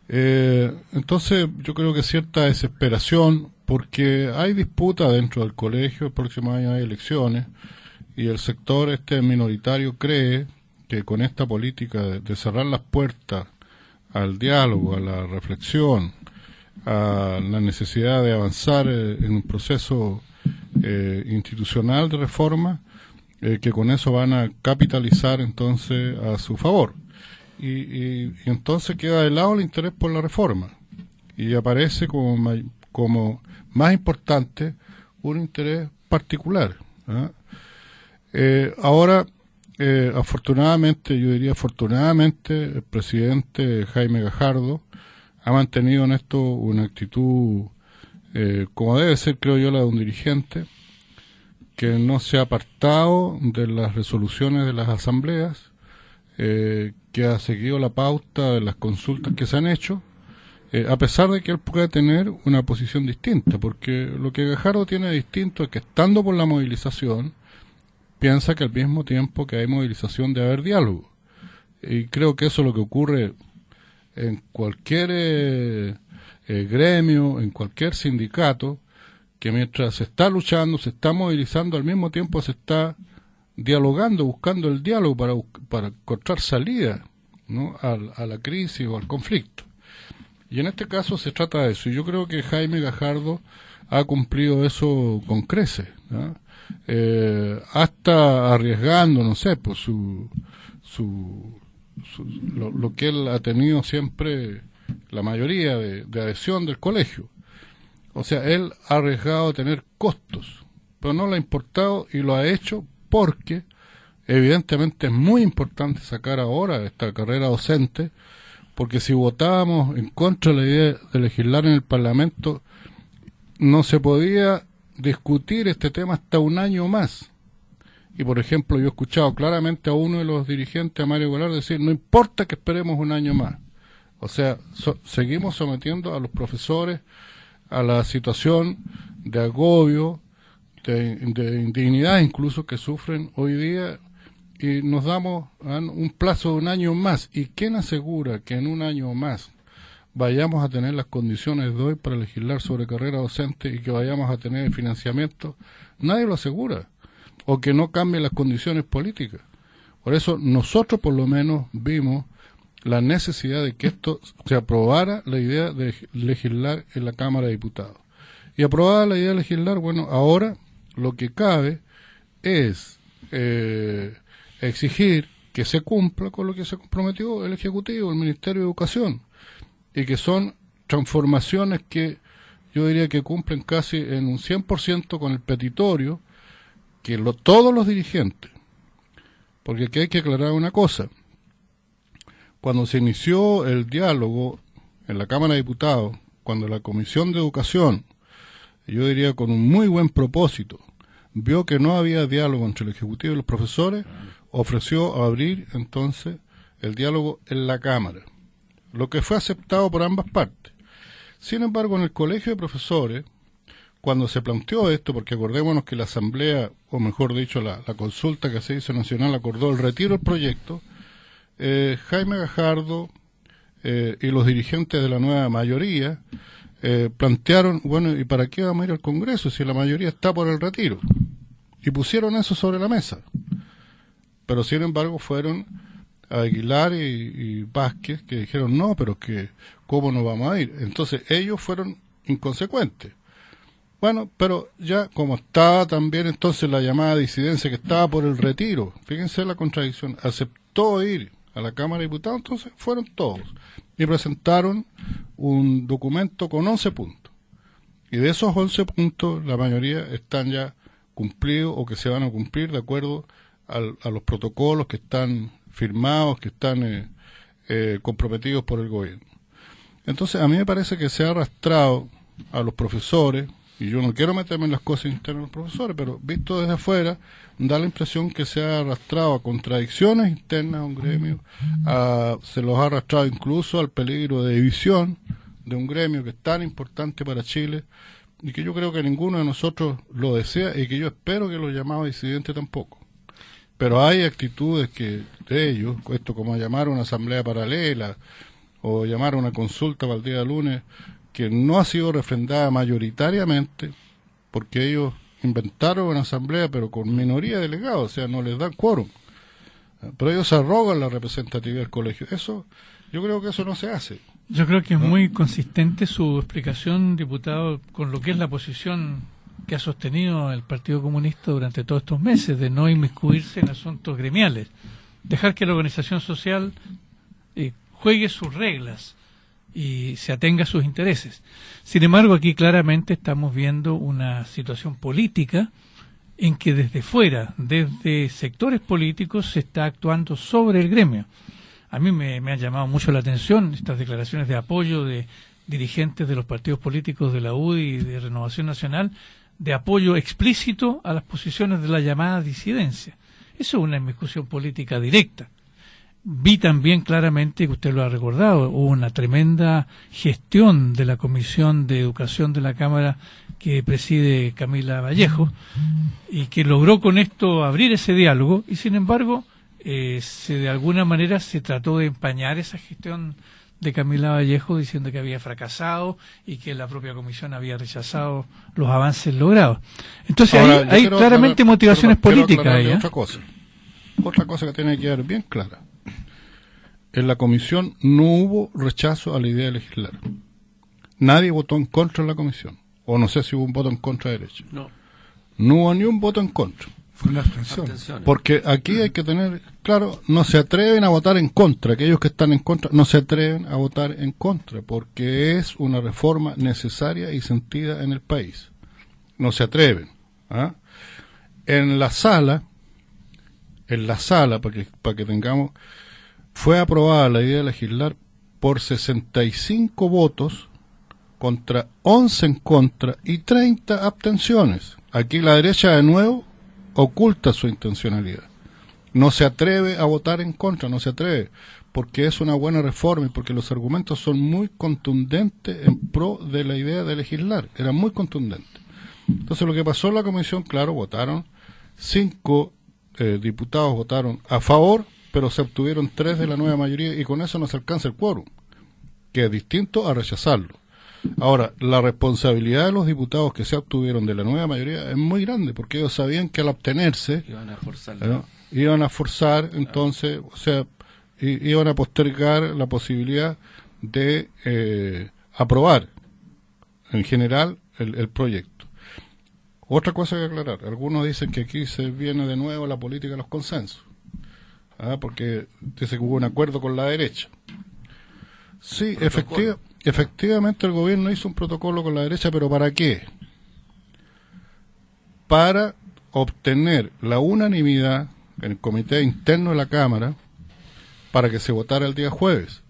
Entonces yo creo que cierta desesperación, porque hay disputa dentro del colegio, el próximo año hay elecciones, y el sector minoritario cree que con esta política de cerrar las puertas al diálogo, a la reflexión, a la necesidad de avanzar en un proceso institucional de reforma, que con eso van a capitalizar entonces a su favor. Y entonces queda de lado el interés por la reforma y aparece como más importante un interés particular, ¿eh? Ahora, afortunadamente, yo diría afortunadamente, el presidente Jaime Gajardo ha mantenido en esto una actitud como debe ser, creo yo, la de un dirigente, que no se ha apartado de las resoluciones de las asambleas, que ha seguido la pauta de las consultas que se han hecho, a pesar de que él puede tener una posición distinta, porque lo que Gajardo tiene de distinto es que, estando por la movilización, piensa que al mismo tiempo que hay movilización debe haber diálogo. Y creo que eso es lo que ocurre en cualquier gremio, en cualquier sindicato, que mientras se está luchando, se está movilizando, al mismo tiempo se está dialogando, buscando el diálogo para encontrar salida, ¿no?, a la crisis o al conflicto. Y en este caso se trata de eso, y yo creo que Jaime Gajardo ha cumplido eso con creces, ¿no? Hasta arriesgando, no sé, pues lo que él ha tenido siempre, la mayoría de adhesión del colegio. O sea, él ha arriesgado a tener costos, pero no le ha importado y lo ha hecho porque evidentemente es muy importante sacar ahora esta carrera docente, porque si votábamos en contra de la idea de legislar en el Parlamento, no se podía discutir este tema hasta un año más. Y por ejemplo, yo he escuchado claramente a uno de los dirigentes, a Mario Golar, decir, no importa que esperemos un año más. O sea, seguimos sometiendo a los profesores a la situación de agobio, de indignidad incluso que sufren hoy día, y nos damos un plazo de un año más. ¿Y quién asegura que en un año más vayamos a tener las condiciones de hoy para legislar sobre carrera docente y que vayamos a tener financiamiento? Nadie lo asegura, o que no cambien las condiciones políticas. Por eso nosotros por lo menos vimos la necesidad de que esto se aprobara, la idea de legislar en la Cámara de Diputados. Y aprobada la idea de legislar, bueno, ahora lo que cabe es exigir que se cumpla con lo que se comprometió el Ejecutivo, el Ministerio de Educación, y que son transformaciones que yo diría que cumplen casi en un 100% con el petitorio que todos los dirigentes, porque aquí hay que aclarar una cosa. Cuando se inició el diálogo en la Cámara de Diputados, cuando la Comisión de Educación, yo diría con un muy buen propósito, vio que no había diálogo entre el Ejecutivo y los profesores, ofreció abrir entonces el diálogo en la Cámara, lo que fue aceptado por ambas partes. Sin embargo, en el Colegio de Profesores, cuando se planteó esto, porque acordémonos que la Asamblea, o mejor dicho, la consulta que se hizo nacional acordó el retiro del proyecto, Jaime Gajardo y los dirigentes de la nueva mayoría plantearon, bueno, ¿y para qué vamos a ir al Congreso si la mayoría está por el retiro? Y pusieron eso sobre la mesa. Pero sin embargo fueron Aguilar y Vázquez que dijeron, no, pero que ¿cómo no vamos a ir? Entonces ellos fueron inconsecuentes. Bueno, pero ya como estaba también entonces la llamada disidencia que estaba por el retiro, fíjense la contradicción, aceptó ir a la Cámara de Diputados, entonces fueron todos y presentaron un documento con 11 puntos. Y de esos 11 puntos, la mayoría están ya cumplidos o que se van a cumplir de acuerdo a los protocolos que están firmados, que están comprometidos por el gobierno. Entonces, a mí me parece que se ha arrastrado a los profesores, y yo no quiero meterme en las cosas internas de los profesores, pero visto desde afuera, da la impresión que se ha arrastrado a contradicciones internas a un gremio, se los ha arrastrado incluso al peligro de división de un gremio que es tan importante para Chile, y que yo creo que ninguno de nosotros lo desea, y que yo espero que los llamados disidentes tampoco. Pero hay actitudes que de ellos, esto como llamar a una asamblea paralela, o llamar a una consulta para el día lunes, que no ha sido refrendada mayoritariamente, porque ellos inventaron una asamblea, pero con minoría de delegados, o sea, no les dan quórum. Pero ellos se arrogan la representatividad del colegio. Eso, yo creo que eso no se hace. Yo creo que es muy consistente su explicación, diputado, con lo que es la posición que ha sostenido el Partido Comunista durante todos estos meses, de no inmiscuirse en asuntos gremiales, dejar que la organización social juegue sus reglas y se atenga a sus intereses. Sin embargo, aquí claramente estamos viendo una situación política en que desde fuera, desde sectores políticos, se está actuando sobre el gremio. A mí me ha llamado mucho la atención estas declaraciones de apoyo de dirigentes de los partidos políticos de la UDI y de Renovación Nacional, de apoyo explícito a las posiciones de la llamada disidencia. Eso es una inmiscusión política directa. Vi también claramente, que usted lo ha recordado, hubo una tremenda gestión de la Comisión de Educación de la Cámara que preside Camila Vallejo, y que logró con esto abrir ese diálogo, y sin embargo de alguna manera se trató de empañar esa gestión de Camila Vallejo, diciendo que había fracasado y que la propia comisión había rechazado los avances logrados. Entonces ahora, hay claramente motivaciones políticas ahí. Otra cosa que tiene que quedar bien clara. En la comisión no hubo rechazo a la idea de legislar. Nadie votó en contra de la comisión. O no sé si hubo un voto en contra de derecha. No hubo ni un voto en contra. Fue una abstención. Porque aquí hay que tener claro, no se atreven a votar en contra. Aquellos que están en contra no se atreven a votar en contra, porque es una reforma necesaria y sentida en el país. No se atreven. En la sala, para que tengamos, fue aprobada la idea de legislar por 65 votos contra 11 en contra y 30 abstenciones. Aquí la derecha de nuevo oculta su intencionalidad. No se atreve a votar en contra, no se atreve, porque es una buena reforma y porque los argumentos son muy contundentes en pro de la idea de legislar, eran muy contundentes. Entonces lo que pasó en la comisión, claro, votaron 5 diputados votaron a favor, pero se obtuvieron 3 de la nueva mayoría y con eso no se alcanza el quórum, que es distinto a rechazarlo. Ahora, la responsabilidad de los diputados que se obtuvieron de la nueva mayoría es muy grande, porque ellos sabían que al abstenerse iban a forzar, entonces, o sea, iban a postergar la posibilidad de aprobar en general el proyecto. Otra cosa que aclarar, algunos dicen que aquí se viene de nuevo la política de los consensos, porque dice que hubo un acuerdo con la derecha. Sí, efectivamente el gobierno hizo un protocolo con la derecha, pero ¿para qué? Para obtener la unanimidad en el comité interno de la Cámara para que se votara el día jueves.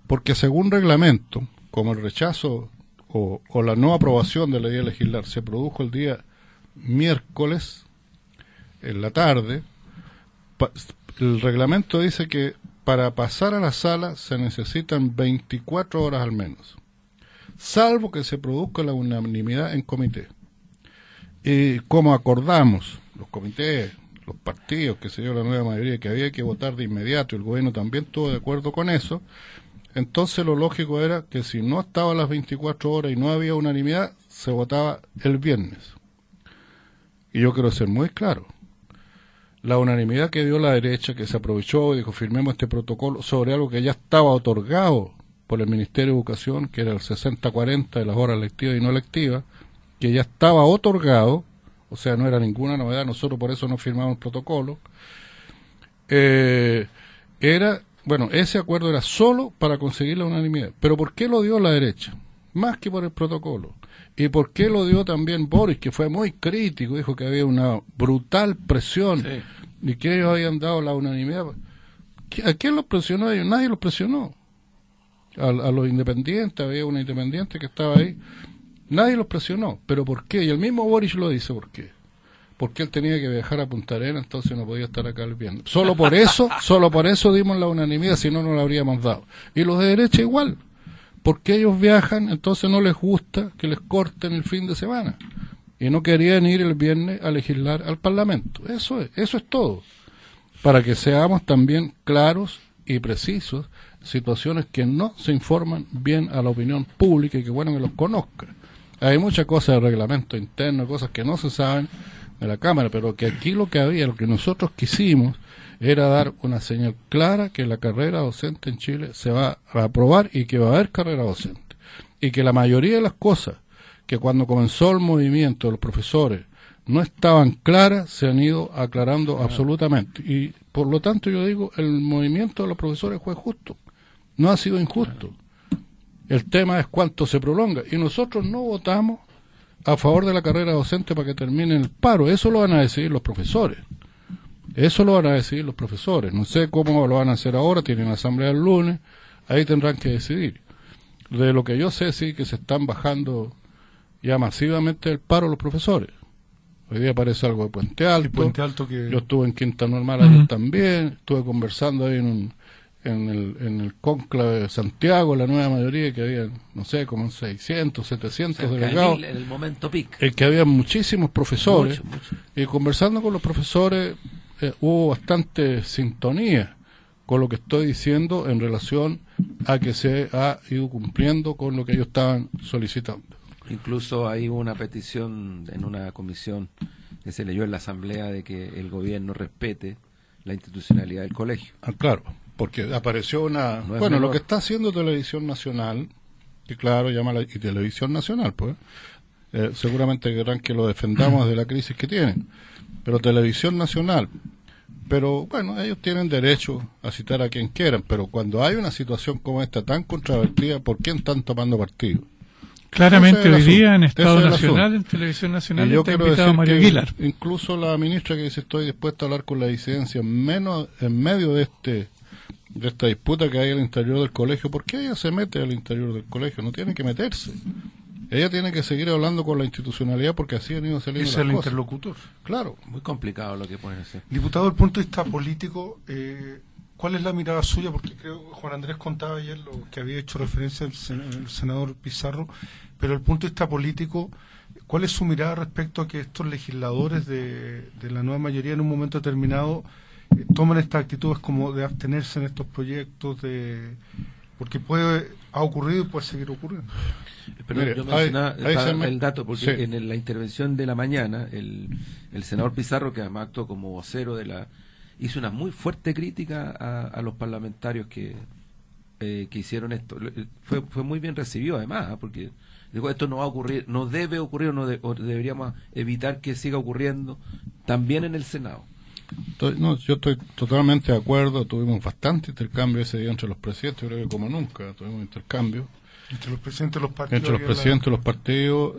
Porque según reglamento, como el rechazo o la no aprobación de la idea legislar se produjo el día miércoles en la tarde, el reglamento dice que para pasar a la sala se necesitan 24 horas al menos, salvo que se produzca la unanimidad en comité. Y como acordamos, los comités, los partidos, que se dio la nueva mayoría, que había que votar de inmediato, y el gobierno también estuvo de acuerdo con eso, entonces lo lógico era que si no estaba a las 24 horas y no había unanimidad, se votaba el viernes. Y yo quiero ser muy claro. La unanimidad que dio la derecha, que se aprovechó y dijo firmemos este protocolo sobre algo que ya estaba otorgado por el Ministerio de Educación, que era el 60-40 de las horas lectivas y no lectivas, que ya estaba otorgado, o sea, no era ninguna novedad, nosotros por eso no firmamos el protocolo, ese acuerdo era solo para conseguir la unanimidad. ¿Pero por qué lo dio la derecha? Más que por el protocolo. ¿Y por qué lo dio también Boris, que fue muy crítico? Dijo que había una brutal presión y que ellos habían dado la unanimidad. ¿A quién los presionó ellos? Nadie los presionó. A los independientes, había una independiente que estaba ahí, nadie los presionó. ¿Pero por qué? Y el mismo Boric lo dice, ¿por qué? Porque él tenía que viajar a Punta Arenas, entonces no podía estar acá el viernes. Solo por eso dimos la unanimidad, si no, no la habríamos dado. Y los de derecha igual, porque ellos viajan, entonces no les gusta que les corten el fin de semana. Y no querían ir el viernes a legislar al Parlamento. Eso es todo. Para que seamos también claros y precisos, situaciones que no se informan bien a la opinión pública y que bueno que los conozca. Hay muchas cosas de reglamento interno, cosas que no se saben de la Cámara, pero que aquí lo que nosotros quisimos era dar una señal clara que la carrera docente en Chile se va a aprobar y que va a haber carrera docente. Y que la mayoría de las cosas que cuando comenzó el movimiento de los profesores no estaban claras, se han ido aclarando absolutamente. Y por lo tanto yo digo, el movimiento de los profesores fue justo, no ha sido injusto. El tema es cuánto se prolonga. Y nosotros no votamos a favor de la carrera docente para que termine el paro. Eso lo van a decidir los profesores. No sé cómo lo van a hacer ahora, tienen asamblea el lunes, ahí tendrán que decidir. De lo que yo sé, sí que se están bajando ya masivamente el paro los profesores. Hoy día aparece algo de Puente Alto, que... Yo estuve en Quinta Normal ayer también, estuve conversando ahí en el cónclave de Santiago, la nueva mayoría, que había, no sé, como 600, 700 delegados. En el momento pic. Que había muchísimos profesores, Mucho. Y conversando con los profesores hubo bastante sintonía con lo que estoy diciendo en relación a que se ha ido cumpliendo con lo que ellos estaban solicitando. Incluso hay una petición en una comisión que se leyó en la asamblea de que el gobierno respete la institucionalidad del colegio. Claro, porque apareció una... No es bueno, menor. lo que está haciendo Televisión Nacional, que claro, y Televisión Nacional, pues, seguramente querrán que lo defendamos de la crisis que tienen, pero Televisión Nacional, pero bueno, ellos tienen derecho a citar a quien quieran, pero cuando hay una situación como esta tan controvertida, ¿por quién están tomando partido? Claramente hoy día en Estado Ese es el Nacional, asunto. en Televisión Nacional, Y yo está quiero invitado decir Mario que Aguilar. incluso la ministra que dice estoy dispuesta a hablar con la disidencia en medio de esta disputa que hay al interior del colegio. ¿Por qué ella se mete al interior del colegio? No tiene que meterse. Ella tiene que seguir hablando con la institucionalidad porque así han ido saliendo las cosas. Es el interlocutor. Claro. Muy complicado lo que pueden hacer. Diputado, desde el punto de vista político, ¿cuál es la mirada suya? Porque creo que Juan Andrés contaba ayer lo que había hecho referencia el senador Pizarro, pero desde el punto de vista político, ¿cuál es su mirada respecto a que estos legisladores de la nueva mayoría en un momento determinado toman estas actitudes como de abstenerse en estos proyectos, porque ha ocurrido y puede seguir ocurriendo? Pero Mire, yo mencionaba el dato, porque sí. en la intervención de la mañana, el senador Pizarro, que además actuó como vocero hizo una muy fuerte crítica a los parlamentarios que hicieron esto. Fue muy bien recibido además, porque digo, esto no va a ocurrir, no debe ocurrir, o deberíamos evitar que siga ocurriendo también en el Senado. Yo estoy totalmente de acuerdo. Tuvimos bastante intercambio ese día entre los presidentes, yo creo que como nunca tuvimos intercambio Entre los presidentes de los partidos.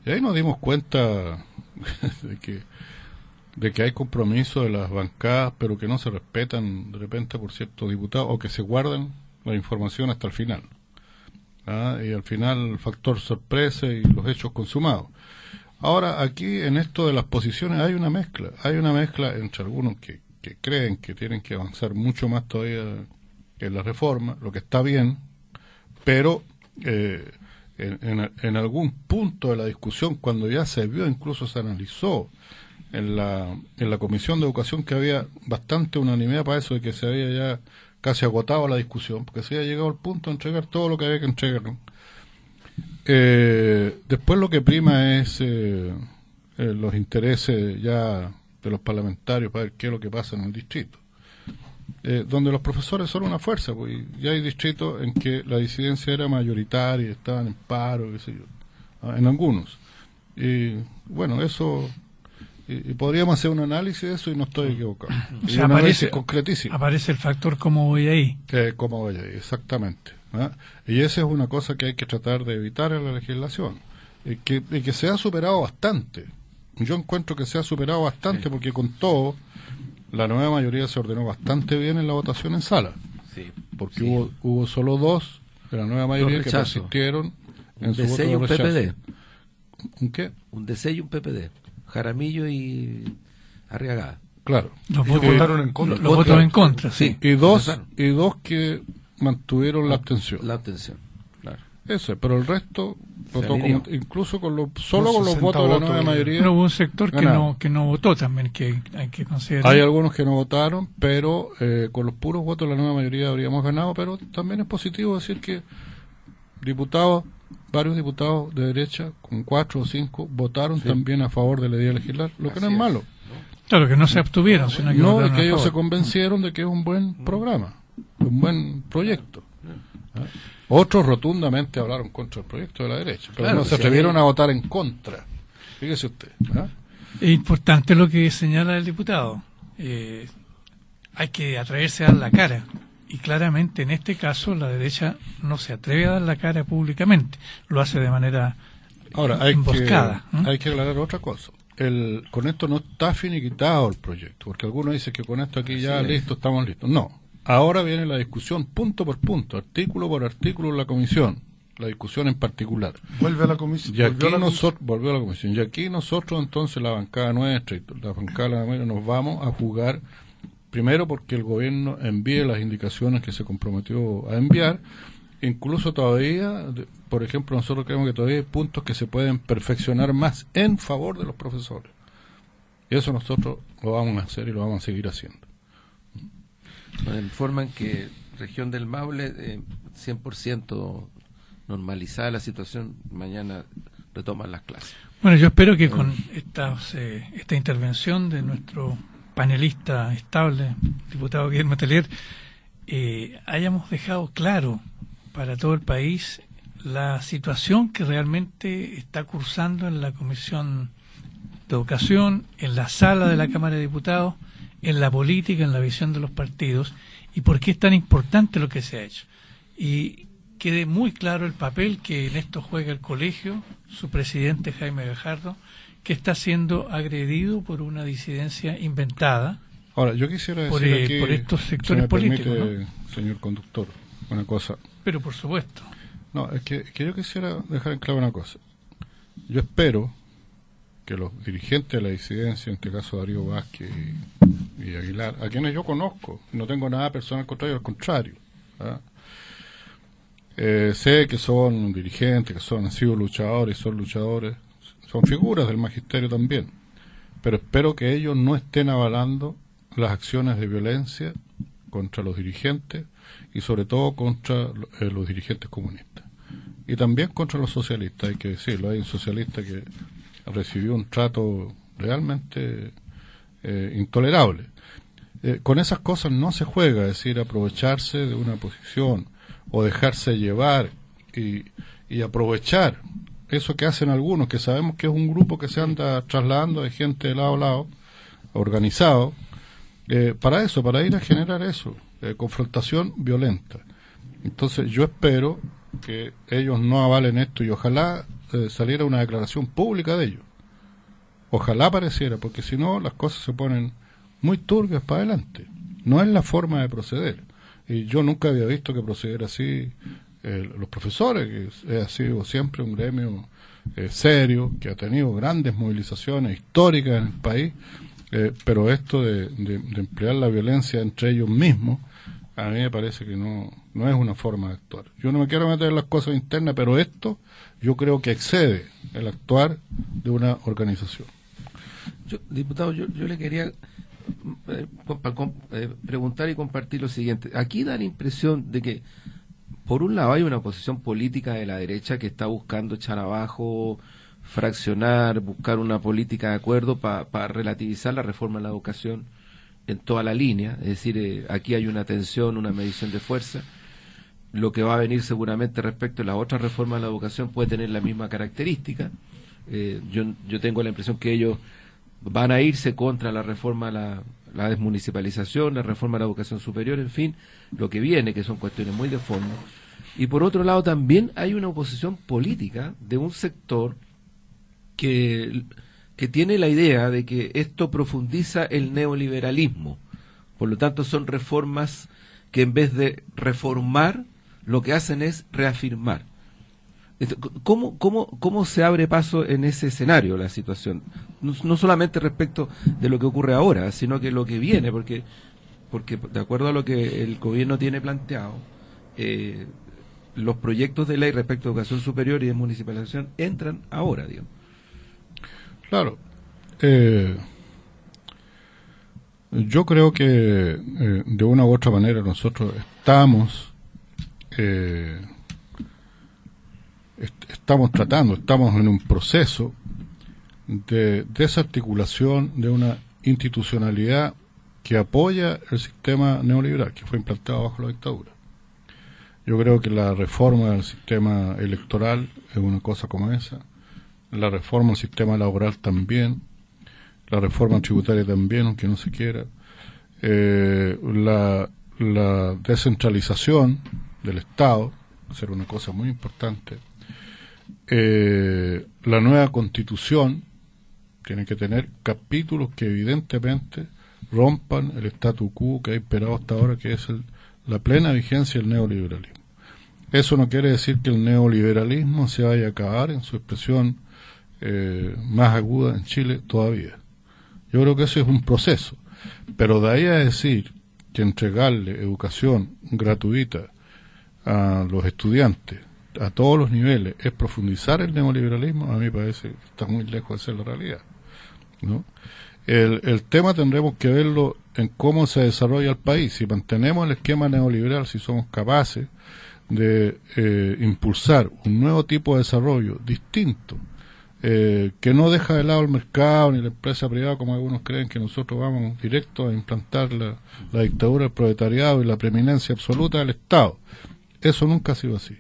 Y ahí nos dimos cuenta de que hay compromiso de las bancadas, pero que no se respetan de repente por ciertos diputados, o que se guardan la información hasta el final. Y al final el factor sorpresa y los hechos consumados. Ahora, aquí en esto de las posiciones hay una mezcla entre algunos que creen que tienen que avanzar mucho más todavía en la reforma, lo que está bien, pero en algún punto de la discusión, cuando ya se vio, incluso se analizó en la Comisión de Educación, que había bastante unanimidad para eso, de que se había ya casi agotado la discusión, porque se había llegado al punto de entregar todo lo que había que entregar. Después lo que prima es los intereses ya de los parlamentarios para ver qué es lo que pasa en el distrito, donde los profesores son una fuerza, pues ya hay distritos en que la disidencia era mayoritaria, estaban en paro, qué sé yo, en algunos, y bueno, eso, y podríamos hacer un análisis de eso y no estoy equivocado. O sea, aparece el factor cómo voy ahí. Cómo voy ahí, exactamente. Y esa es una cosa que hay que tratar de evitar en la legislación, y que se ha superado bastante. yo encuentro que se ha superado bastante, porque con todo, la nueva mayoría se ordenó bastante bien en la votación en sala. Sí, porque sí. hubo solo 2 de la nueva mayoría que persistieron en su voto DC y de un rechazo. PPD. ¿Un qué? Un DC y un PPD. Jaramillo y Arriagada. Claro. Los Que votos, votaron en contra. los votos en contra, sí. Y dos que mantuvieron la abstención. La abstención, claro. Ese, pero el resto votó alineó. incluso con solo Con con los 60 votos de la votos nueva de- mayoría. Pero hubo un sector Ganaron. que no votó también, que hay que considerar. Hay algunos que no votaron, pero con los puros votos de la nueva mayoría habríamos ganado, pero también es positivo decir que varios diputados de derecha, con 4 o 5, votaron también a favor de la idea legislar, lo que no es malo. Claro, que no se abstuvieron, sino que No, votaron es que a ellos se favor. convencieron de que es un buen programa, un buen proyecto. ¿Ah? Otros rotundamente hablaron contra el proyecto de la derecha, pero Claro, no se si atrevieron hay- a votar en contra. Fíjese usted. ¿Ah? Es importante lo que señala el diputado. Hay que atreverse a dar la cara. Y claramente en este caso la derecha no se atreve a dar la cara públicamente. Lo hace de manera Ahora, emboscada. hay que aclarar otra cosa. Con esto no está finiquitado el proyecto, porque algunos dicen que con esto aquí ya listo, estamos listos. No, ahora viene la discusión punto por punto, artículo por artículo en la comisión, la discusión en particular. Vuelve a la comisión. Y aquí volvió a la comisión. Y aquí nosotros entonces, la bancada nuestra y la bancada de la América, nos vamos a jugar, primero porque el gobierno envíe las indicaciones que se comprometió a enviar. Incluso todavía, por ejemplo, nosotros creemos que todavía hay puntos que se pueden perfeccionar más en favor de los profesores. Y eso nosotros lo vamos a hacer y lo vamos a seguir haciendo. Nos informan que región del Maule, 100% normalizada la situación, mañana retoman las clases. Bueno, yo espero que con esta intervención de nuestro panelista estable, diputado Guillermo Teller, hayamos dejado claro para todo el país la situación que realmente está cursando en la Comisión de Educación, en la sala de la Cámara de Diputados, en la política, en la visión de los partidos, y por qué es tan importante lo que se ha hecho. Y quede muy claro el papel que en esto juega el colegio, su presidente Jaime Gajardo, que está siendo agredido por una disidencia inventada. Ahora, yo quisiera decir Por, aquí, por estos si sectores me políticos, permite, señor conductor, una cosa. Pero por supuesto. No, es que yo quisiera dejar en claro una cosa. Yo espero que los dirigentes de la disidencia, en este caso Darío Vázquez y Aguilar, a quienes yo conozco, no tengo nada personal contra ellos, al contrario. ¿Ah? Sé que son dirigentes, han sido luchadores, son luchadores, son figuras del magisterio también, pero espero que ellos no estén avalando las acciones de violencia contra los dirigentes y sobre todo contra los dirigentes comunistas y también contra los socialistas, hay que decirlo. Hay un socialista que recibió un trato realmente intolerable. Con esas cosas no se juega, es decir, aprovecharse de una posición o dejarse llevar y aprovechar eso que hacen algunos, que sabemos que es un grupo que se anda trasladando de gente de lado a lado, organizado, para eso, para ir a generar eso, confrontación violenta. Entonces yo espero que ellos no avalen esto y ojalá saliera una declaración pública de ellos. Ojalá pareciera, porque si no las cosas se ponen muy turbias para adelante. No es la forma de proceder. Y yo nunca había visto que procediera así los profesores, que ha sido siempre un gremio serio, que ha tenido grandes movilizaciones históricas en el país, pero esto de emplear la violencia entre ellos mismos, a mí me parece que no es una forma de actuar. Yo no me quiero meter en las cosas internas, pero esto yo creo que excede el actuar de una organización. Diputado, yo le quería preguntar y compartir lo siguiente. Aquí da la impresión de que, por un lado, hay una posición política de la derecha que está buscando echar abajo, fraccionar, buscar una política de acuerdo para relativizar la reforma de la educación en toda la línea. Es decir, aquí hay una tensión, una medición de fuerza. Lo que va a venir seguramente respecto a la otra reforma de la educación puede tener la misma característica. Yo tengo la impresión que ellos van a irse contra la reforma, la desmunicipalización, la reforma de la educación superior, en fin, lo que viene, que son cuestiones muy de fondo. Y por otro lado también hay una oposición política de un sector que que tiene la idea de que esto profundiza el neoliberalismo. Por lo tanto, son reformas que en vez de reformar, lo que hacen es reafirmar. ¿Cómo se abre paso en ese escenario la situación? No solamente respecto de lo que ocurre ahora, sino que lo que viene, porque de acuerdo a lo que el gobierno tiene planteado, los proyectos de ley respecto a educación superior y de municipalización entran ahora, digamos. Claro. Yo creo que de una u otra manera nosotros estamos en un proceso de desarticulación de una institucionalidad que apoya el sistema neoliberal que fue implantado bajo la dictadura. Yo creo que la reforma del sistema electoral es una cosa como esa, la reforma del sistema laboral también, la reforma tributaria también, aunque no se quiera, la descentralización del Estado, ser una cosa muy importante, la nueva Constitución tiene que tener capítulos que evidentemente rompan el statu quo que ha imperado hasta ahora, que es la plena vigencia del neoliberalismo. Eso no quiere decir que el neoliberalismo se vaya a acabar en su expresión más aguda en Chile todavía. Yo creo que eso es un proceso, pero de ahí a decir que entregarle educación gratuita a los estudiantes a todos los niveles es profundizar el neoliberalismo, a mí me parece que está muy lejos de ser la realidad, ¿no? El tema tendremos que verlo en cómo se desarrolla el país. Si mantenemos el esquema neoliberal, si somos capaces de impulsar un nuevo tipo de desarrollo distinto, que no deja de lado el mercado ni la empresa privada, como algunos creen que nosotros vamos directo a implantar la dictadura del proletariado y la preeminencia absoluta del Estado. Eso nunca ha sido así.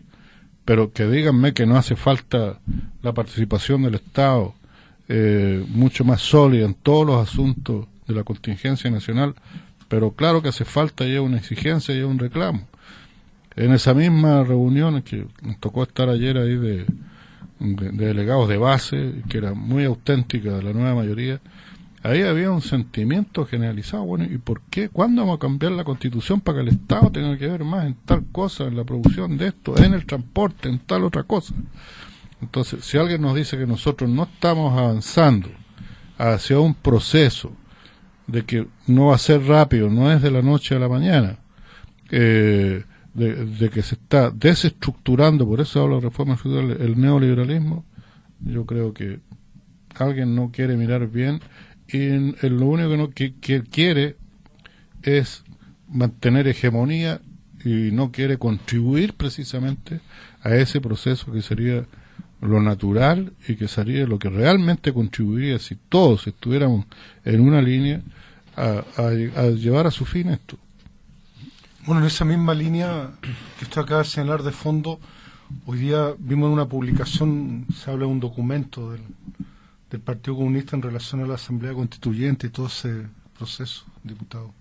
Pero que díganme que no hace falta la participación del Estado mucho más sólida en todos los asuntos de la contingencia nacional, pero claro que hace falta ya una exigencia y un reclamo. En esa misma reunión que nos tocó estar ayer ahí de delegados de base, que era muy auténtica de la nueva mayoría, ahí había un sentimiento generalizado. Bueno, ¿y por qué? ¿Cuándo vamos a cambiar la Constitución para que el Estado tenga que ver más en tal cosa, en la producción de esto, en el transporte, en tal otra cosa? Entonces, si alguien nos dice que nosotros no estamos avanzando hacia un proceso de que no va a ser rápido, no es de la noche a la mañana, de que se está desestructurando, por eso hablo de reforma estructural, el neoliberalismo, yo creo que alguien no quiere mirar bien y lo único que quiere es mantener hegemonía y no quiere contribuir precisamente a ese proceso que sería lo natural y que sería lo que realmente contribuiría si todos estuviéramos en una línea a llevar a su fin esto. Bueno, en esa misma línea que usted acaba de señalar de fondo, hoy día vimos en una publicación, se habla de un documento del Partido Comunista en relación a la Asamblea Constituyente y todo ese proceso, diputado.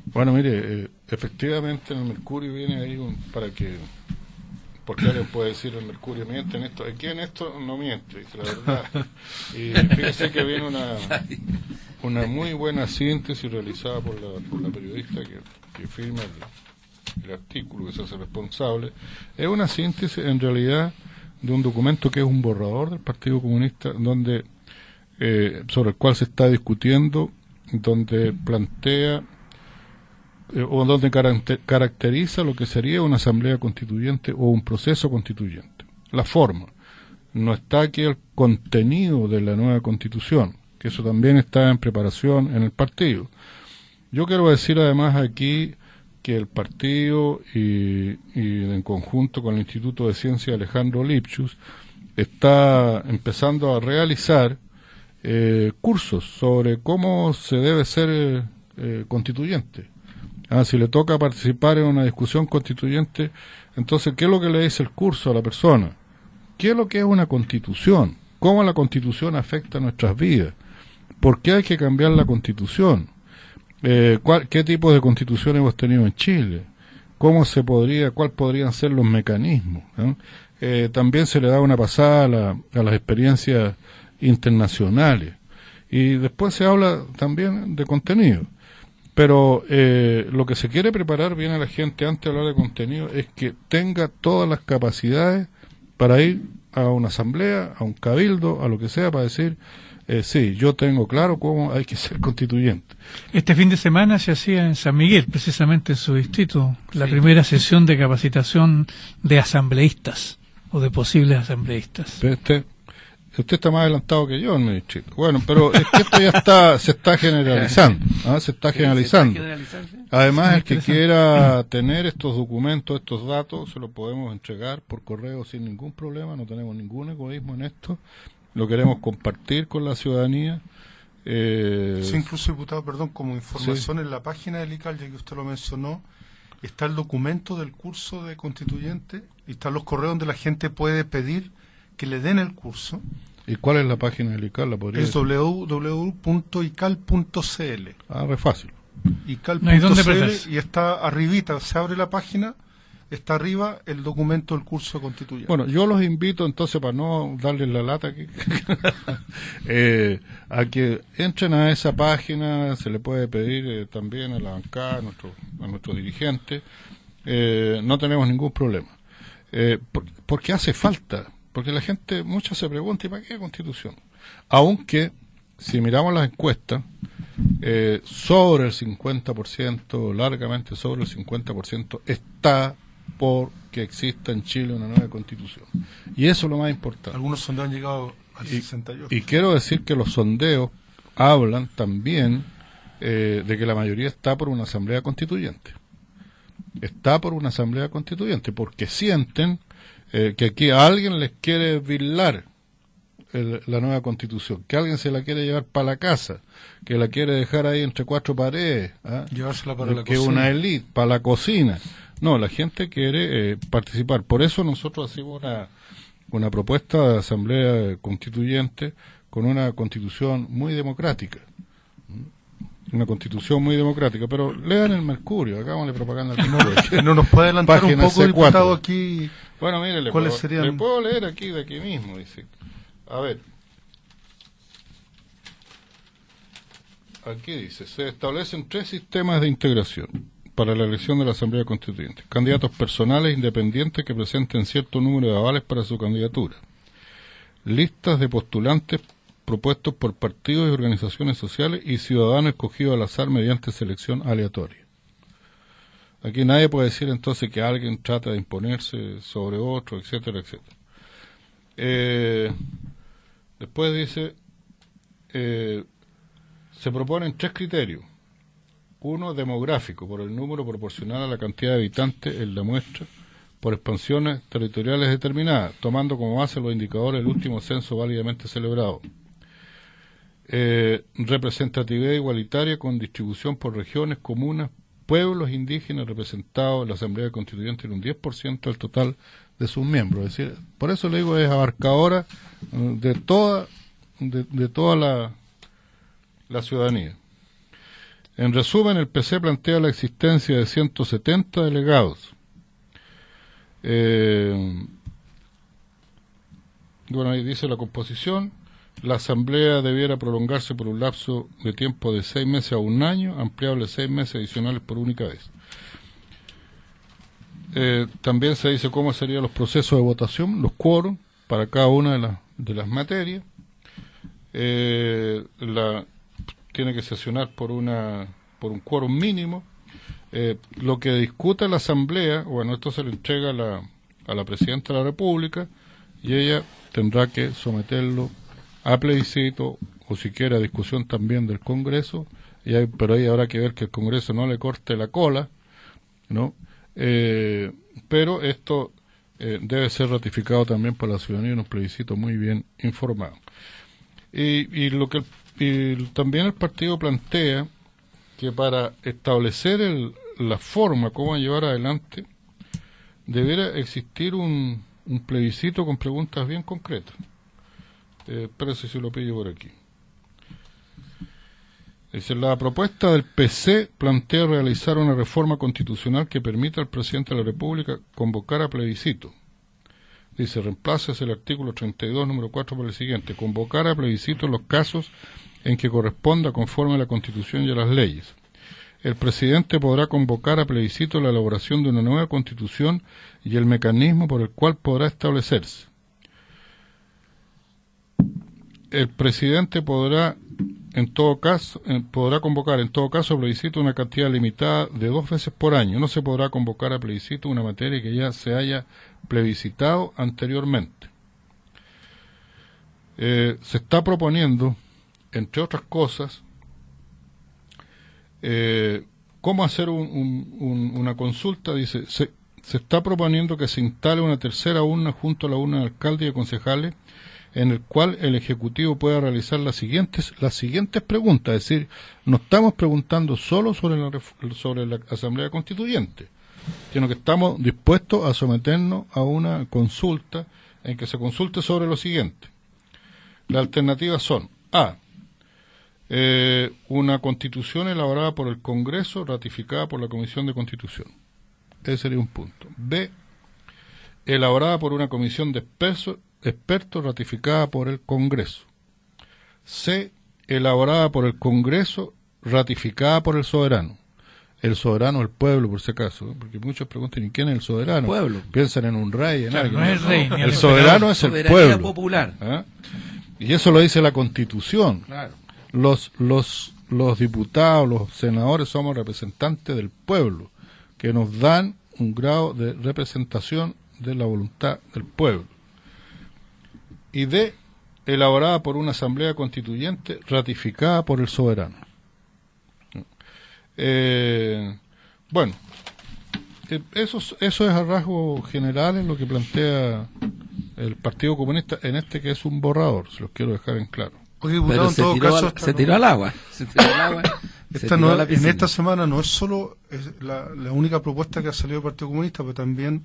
Bueno, mire, efectivamente en el Mercurio viene ahí porque alguien puede decir el Mercurio miente en esto, aquí en esto no miente, dice la verdad. Y fíjese que viene una muy buena síntesis realizada por la periodista que firma el artículo, que se hace responsable. Es una síntesis en realidad de un documento que es un borrador del Partido Comunista, donde sobre el cual se está discutiendo, donde plantea o donde caracteriza lo que sería una asamblea constituyente o un proceso constituyente. La forma. No está aquí el contenido de la nueva constitución, que eso también está en preparación en el partido. Yo quiero decir además aquí que el partido y en conjunto con el Instituto de Ciencia Alejandro Lipschutz está empezando a realizar cursos sobre cómo se debe ser constituyente. Si le toca participar en una discusión constituyente, entonces, ¿qué es lo que le dice el curso a la persona? ¿Qué es lo que es una constitución? ¿Cómo la constitución afecta a nuestras vidas? ¿Por qué hay que cambiar la constitución? ¿Qué tipo de constitución hemos tenido en Chile? ¿Cuáles podrían ser los mecanismos? ¿No? también se le da una pasada a las experiencias internacionales. Y después se habla también de contenido. Pero lo que se quiere preparar bien a la gente antes de hablar de contenido es que tenga todas las capacidades para ir a una asamblea, a un cabildo, a lo que sea, para decir, sí, yo tengo claro cómo hay que ser constituyente. Este fin de semana se hacía en San Miguel, precisamente en su distrito, la primera sesión de capacitación de asambleístas o de posibles asambleístas. Usted está más adelantado que yo en mi distrito. Bueno, pero es que esto ya se está generalizando. Se está generalizando. Además, el que quiera tener estos documentos, estos datos, se los podemos entregar por correo sin ningún problema. No tenemos ningún egoísmo en esto. Lo queremos compartir con la ciudadanía. Sí, incluso, diputado, perdón, como información en la página del ICAL, ya que usted lo mencionó, está el documento del curso de constituyente y están los correos donde la gente puede pedir que le den el curso. ¿Y cuál es la página del ICAL? Es www.ical.cl. Re fácil. ical.cl, y está arribita, se abre la página, está arriba el documento del curso constituyente. Bueno, yo los invito entonces, para no darles la lata aquí, a que entren a esa página. Se le puede pedir también a la bancada, a nuestros dirigentes. No tenemos ningún problema. Porque hace falta. Porque la gente, muchas se pregunta, ¿y para qué constitución? Aunque, si miramos las encuestas, sobre el 50%, largamente sobre el 50%, está por que exista en Chile una nueva constitución. Y eso es lo más importante. Algunos sondeos han llegado al 68%. Y quiero decir que los sondeos hablan también de que la mayoría está por una asamblea constituyente. Está por una asamblea constituyente, porque sienten que aquí a alguien les quiere virlar la nueva constitución, que alguien se la quiere llevar para la casa, que la quiere dejar ahí entre cuatro paredes, llevársela para la que cocina. Una élite, para la cocina. No, la gente quiere participar. Por eso nosotros hacemos una propuesta de asamblea constituyente con una constitución muy democrática. Una constitución muy democrática, pero lean el Mercurio, hagámosle propaganda al Mercurio. No nos puede adelantar un poco, diputado, aquí. Bueno, mire, le puedo leer aquí, de aquí mismo, dice. A ver. Aquí dice, se establecen 3 sistemas de integración para la elección de la Asamblea Constituyente. Candidatos personales independientes que presenten cierto número de avales para su candidatura. Listas de postulantes propuestos por partidos y organizaciones sociales y ciudadanos escogidos al azar mediante selección aleatoria. Aquí nadie puede decir entonces que alguien trata de imponerse sobre otro, etcétera, etcétera. Después dice, se proponen 3 criterios. Uno, demográfico, por el número proporcional a la cantidad de habitantes en la muestra, por expansiones territoriales determinadas, tomando como base los indicadores del último censo válidamente celebrado. Representatividad igualitaria con distribución por regiones, comunas, pueblos indígenas representados en la Asamblea Constituyente en un 10% del total de sus miembros. Es decir, por eso le digo, es abarcadora de toda la ciudadanía. En resumen, el PC plantea la existencia de 170 delegados. Bueno, ahí dice la composición. La asamblea debiera prolongarse por un lapso de tiempo de 6 meses a 1 año, ampliable 6 meses adicionales por única vez. También se dice cómo serían los procesos de votación, los quórum para cada una de las materias. Tiene que sesionar por un quórum mínimo. Lo que discuta la asamblea, bueno, esto se le entrega a la presidenta de la República y ella tendrá que someterlo a plebiscito o siquiera a discusión también del Congreso, pero ahí habrá que ver que el Congreso no le corte la cola, ¿no? Pero esto debe ser ratificado también por la ciudadanía en un plebiscito muy bien informado. Y también el partido plantea que para establecer la forma como llevar adelante debiera existir un plebiscito con preguntas bien concretas. Espérese si lo pillo por aquí. Dice, la propuesta del PC plantea realizar una reforma constitucional que permita al presidente de la República convocar a plebiscito dice, reemplazas el artículo 32, número 4 por el siguiente: convocar a plebiscito en los casos en que corresponda conforme a la Constitución y a las leyes. El presidente podrá convocar a plebiscito la elaboración de una nueva Constitución y el mecanismo por el cual podrá establecerse. El presidente podrá convocar en todo caso a plebiscito una cantidad limitada de 2 veces por año. No se podrá convocar a plebiscito una materia que ya se haya plebiscitado anteriormente. Se está proponiendo, entre otras cosas, cómo hacer una consulta. Dice, se está proponiendo que se instale una tercera urna junto a la urna de alcalde y de concejales, en el cual el Ejecutivo pueda realizar las siguientes preguntas. Es decir, no estamos preguntando solo sobre la Asamblea Constituyente, sino que estamos dispuestos a someternos a una consulta en que se consulte sobre lo siguiente. Las alternativas son: A, una Constitución elaborada por el Congreso, ratificada por la Comisión de Constitución. Ese sería un punto. B, elaborada por una comisión de expertos ratificada por el Congreso. C, elaborada por el Congreso, ratificada por el soberano. El soberano, el pueblo, por si acaso, porque muchos preguntan, ¿y quién es el soberano? Pueblo. Piensan en un rey, en alguien. No es el rey, ni el soberano es el pueblo. Popular. ¿Ah? Y eso lo dice la Constitución. Claro. Los diputados, los senadores somos representantes del pueblo, que nos dan un grado de representación de la voluntad del pueblo. Y D, elaborada por una asamblea constituyente ratificada por el soberano. Bueno, eso es a rasgos generales lo que plantea el Partido Comunista en que es un borrador, se los quiero dejar en claro. Oye, diputado, se tiró al agua. En esta semana no es solo la única propuesta que ha salido del Partido Comunista, pero también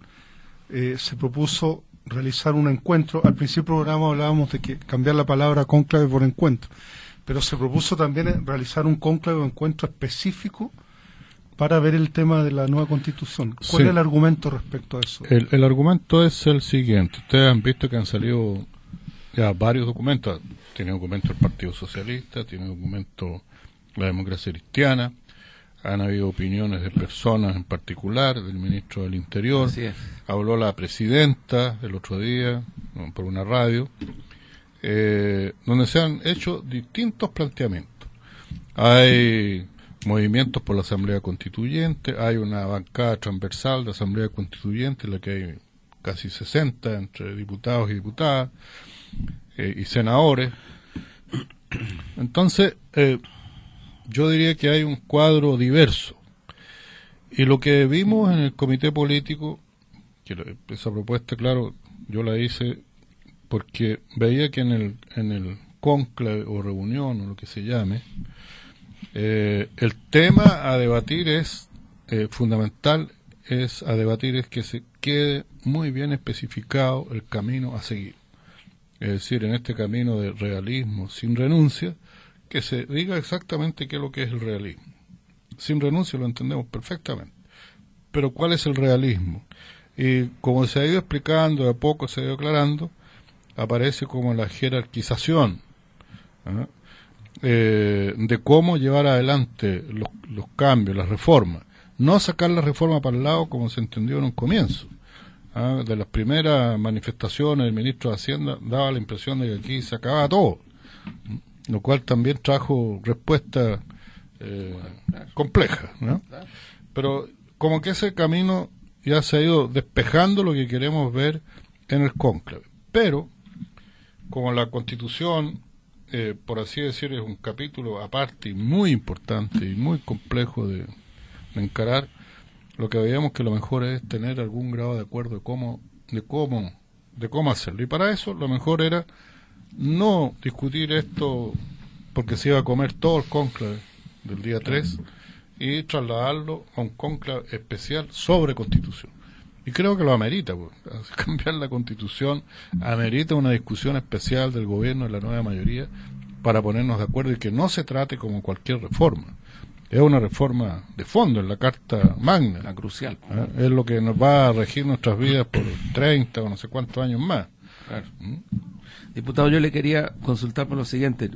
se propuso realizar un encuentro. Al principio del programa hablábamos de que cambiar la palabra cónclave por encuentro, pero se propuso también realizar un cónclave o encuentro específico para ver el tema de la nueva Constitución. ¿Cuál es el argumento respecto a eso? El argumento es el siguiente. Ustedes han visto que han salido ya varios documentos. Tiene documento el Partido Socialista, tiene documento la Democracia Cristiana, han habido opiniones de personas en particular, del ministro del Interior, habló la presidenta el otro día por una radio, donde se han hecho distintos planteamientos. Hay movimientos por la Asamblea Constituyente, hay una bancada transversal de Asamblea Constituyente en la que hay casi 60 entre diputados y diputadas y senadores. Entonces, yo diría que hay un cuadro diverso. Y lo que vimos en el comité político, que esa propuesta, claro, yo la hice porque veía que en el cónclave o reunión o lo que se llame, el tema a debatir es fundamental, es que se quede muy bien especificado el camino a seguir. Es decir, en este camino de realismo sin renuncia, que se diga exactamente qué es lo que es el realismo. Sin renuncia lo entendemos perfectamente. Pero ¿cuál es el realismo? Y como se ha ido explicando, de a poco se ha ido aclarando, aparece como la jerarquización de cómo llevar adelante los cambios, las reformas. No sacar la reforma para el lado como se entendió en un comienzo. De las primeras manifestaciones el ministro de Hacienda daba la impresión de que aquí se acababa todo, lo cual también trajo respuestas complejas, ¿no? Pero como que ese camino ya se ha ido despejando lo que queremos ver en el cónclave. Pero como la Constitución, por así decir, es un capítulo aparte y muy importante y muy complejo de encarar, lo que veíamos que lo mejor es tener algún grado de acuerdo de cómo hacerlo. Y para eso lo mejor era no discutir esto porque se iba a comer todo el cónclave del día 3 y trasladarlo a un cónclave especial sobre Constitución. Y creo que lo amerita, pues. Cambiar la Constitución amerita una discusión especial del gobierno de la nueva mayoría para ponernos de acuerdo y que no se trate como cualquier reforma. es una reforma de fondo en la Carta Magna. La crucial. Es lo que nos va a regir nuestras vidas por 30 o no sé cuántos años más. Claro. Diputado, yo le quería consultar por lo siguiente.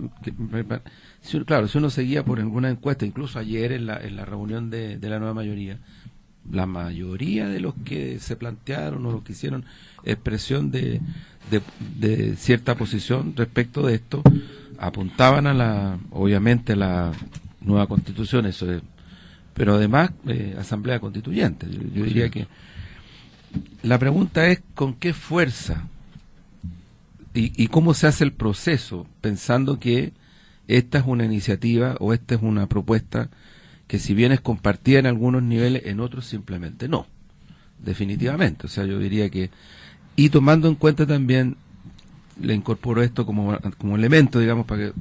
Claro, si uno seguía por alguna encuesta, incluso ayer en la reunión de la nueva mayoría, la mayoría de los que se plantearon o los que hicieron expresión de cierta posición respecto de esto, apuntaban obviamente a la nueva constitución, eso es, pero además asamblea constituyente. Yo diría que la pregunta es con qué fuerza y cómo se hace el proceso, pensando que esta es una iniciativa o esta es una propuesta que si bien es compartida en algunos niveles, en otros simplemente no, definitivamente. O sea, yo diría que, y tomando en cuenta también, le incorporo esto como elemento, digamos, para que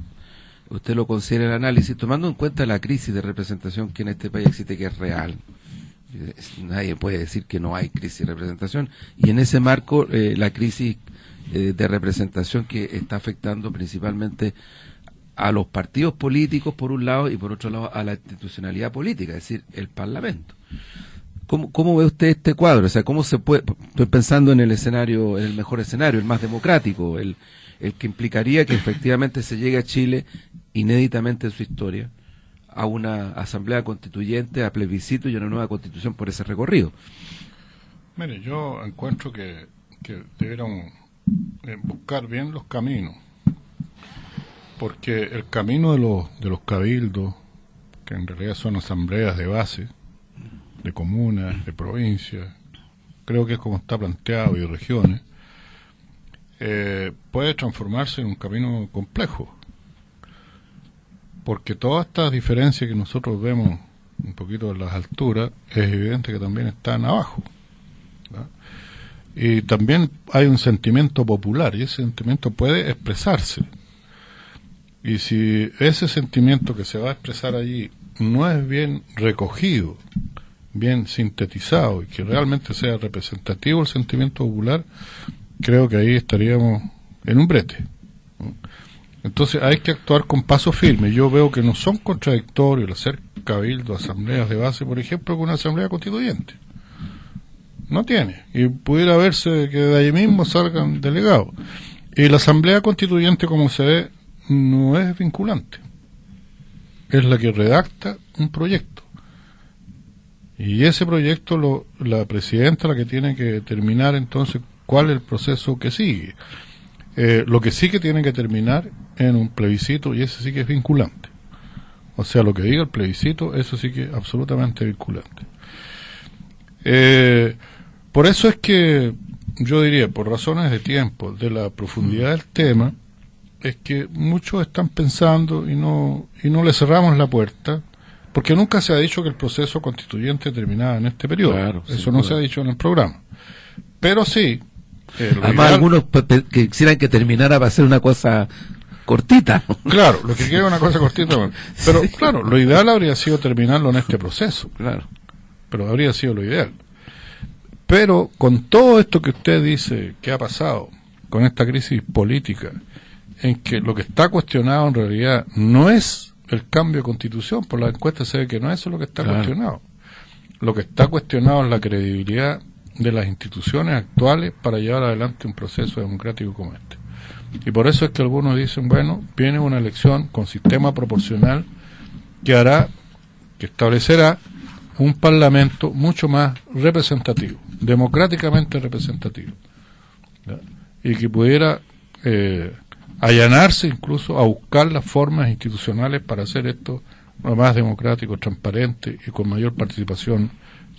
usted lo considere el análisis, tomando en cuenta la crisis de representación que en este país existe, que es real. Nadie puede decir que no hay crisis de representación, y en ese marco la crisis de representación que está afectando principalmente a los partidos políticos por un lado y por otro lado a la institucionalidad política, es decir, el Parlamento. ¿Cómo ve usted este cuadro? O sea, ¿cómo se puede? Estoy pensando en el escenario, en el mejor escenario, el más democrático, el que implicaría que efectivamente se llegue a Chile, inéditamente en su historia, a una asamblea constituyente, a plebiscito y a una nueva constitución por ese recorrido. Mire, yo encuentro que debieron buscar bien los caminos, porque el camino de los cabildos, que en realidad son asambleas de base, de comunas, de provincias, creo que es como está planteado, y de regiones, puede transformarse en un camino complejo, porque todas estas diferencias que nosotros vemos un poquito en las alturas, es evidente que también están abajo, ¿verdad? Y también hay un sentimiento popular, y ese sentimiento puede expresarse. Y si ese sentimiento que se va a expresar allí no es bien recogido, bien sintetizado, y que realmente sea representativo el sentimiento popular, creo que ahí estaríamos en un brete. Entonces hay que actuar con paso firme. Yo veo que no son contradictorios el hacer cabildo, asambleas de base, por ejemplo, con una asamblea constituyente. No tiene. Y pudiera verse que de ahí mismo salgan delegados. Y la asamblea constituyente, como se ve, no es vinculante. Es la que redacta un proyecto. Y ese proyecto, la presidenta la que tiene que determinar entonces cuál es el proceso que sigue. Lo que sí que tiene que terminar en un plebiscito, y ese sí que es vinculante. O sea, lo que diga el plebiscito, eso sí que es absolutamente vinculante. Por eso es que yo diría, por razones de tiempo, de la profundidad del tema, es que muchos están pensando y no le cerramos la puerta, porque nunca se ha dicho que el proceso constituyente terminaba en este periodo. Claro, eso no se ha dicho en el programa. Pero sí. Además, algunos que quisieran que terminara para hacer una cosa cortita. Claro, lo que quiere es una cosa cortita. Pero claro, lo ideal habría sido terminarlo en este proceso. Claro. Pero habría sido lo ideal. Pero con todo esto que usted dice que ha pasado, con esta crisis política, en que lo que está cuestionado en realidad no es el cambio de constitución, por la encuesta se ve que no es eso lo que está cuestionado. Lo que está cuestionado es la credibilidad de las instituciones actuales para llevar adelante un proceso democrático como este. Y por eso es que algunos dicen, bueno, viene una elección con sistema proporcional que establecerá un parlamento mucho más representativo, democráticamente representativo, ¿ya? Y que pudiera allanarse incluso a buscar las formas institucionales para hacer esto lo más democrático, transparente y con mayor participación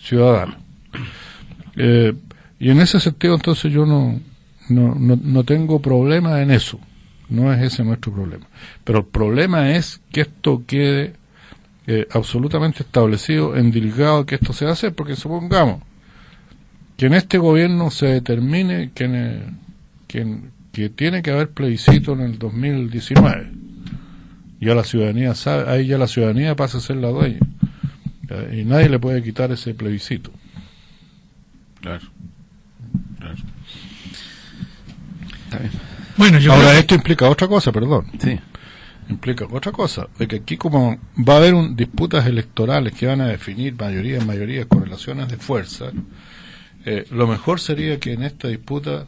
ciudadana. Y en ese sentido entonces yo no tengo problema en eso, no es ese nuestro problema, pero el problema es que esto quede absolutamente establecido, endilgado, que esto se va a hacer, porque supongamos que en este gobierno se determine que tiene que haber plebiscito en el 2019, ya la ciudadanía sabe, ahí ya la ciudadanía pasa a ser la dueña, y nadie le puede quitar ese plebiscito. Claro. Está bien. Bueno, ahora esto implica otra cosa, perdón. Sí. implica otra cosa, de que aquí como va a haber disputas electorales que van a definir mayorías, correlaciones de fuerza, lo mejor sería que en esta disputa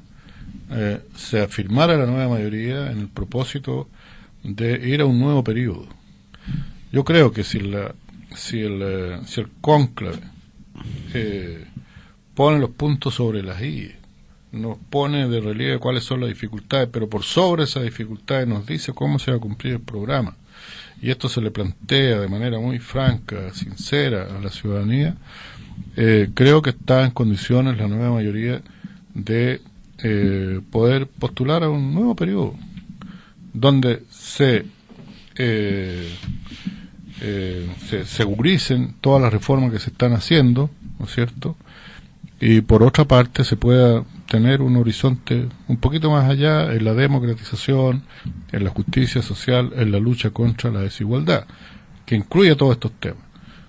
se afirmara la nueva mayoría en el propósito de ir a un nuevo periodo. Yo creo que si el cónclave pone los puntos sobre las i, nos pone de relieve cuáles son las dificultades, pero por sobre esas dificultades nos dice cómo se va a cumplir el programa, y esto se le plantea de manera muy franca, sincera a la ciudadanía, creo que está en condiciones la nueva mayoría de poder postular a un nuevo periodo donde se seguricen todas las reformas que se están haciendo, ¿no es cierto? Y por otra parte se pueda tener un horizonte un poquito más allá en la democratización, en la justicia social, en la lucha contra la desigualdad, que incluya todos estos temas.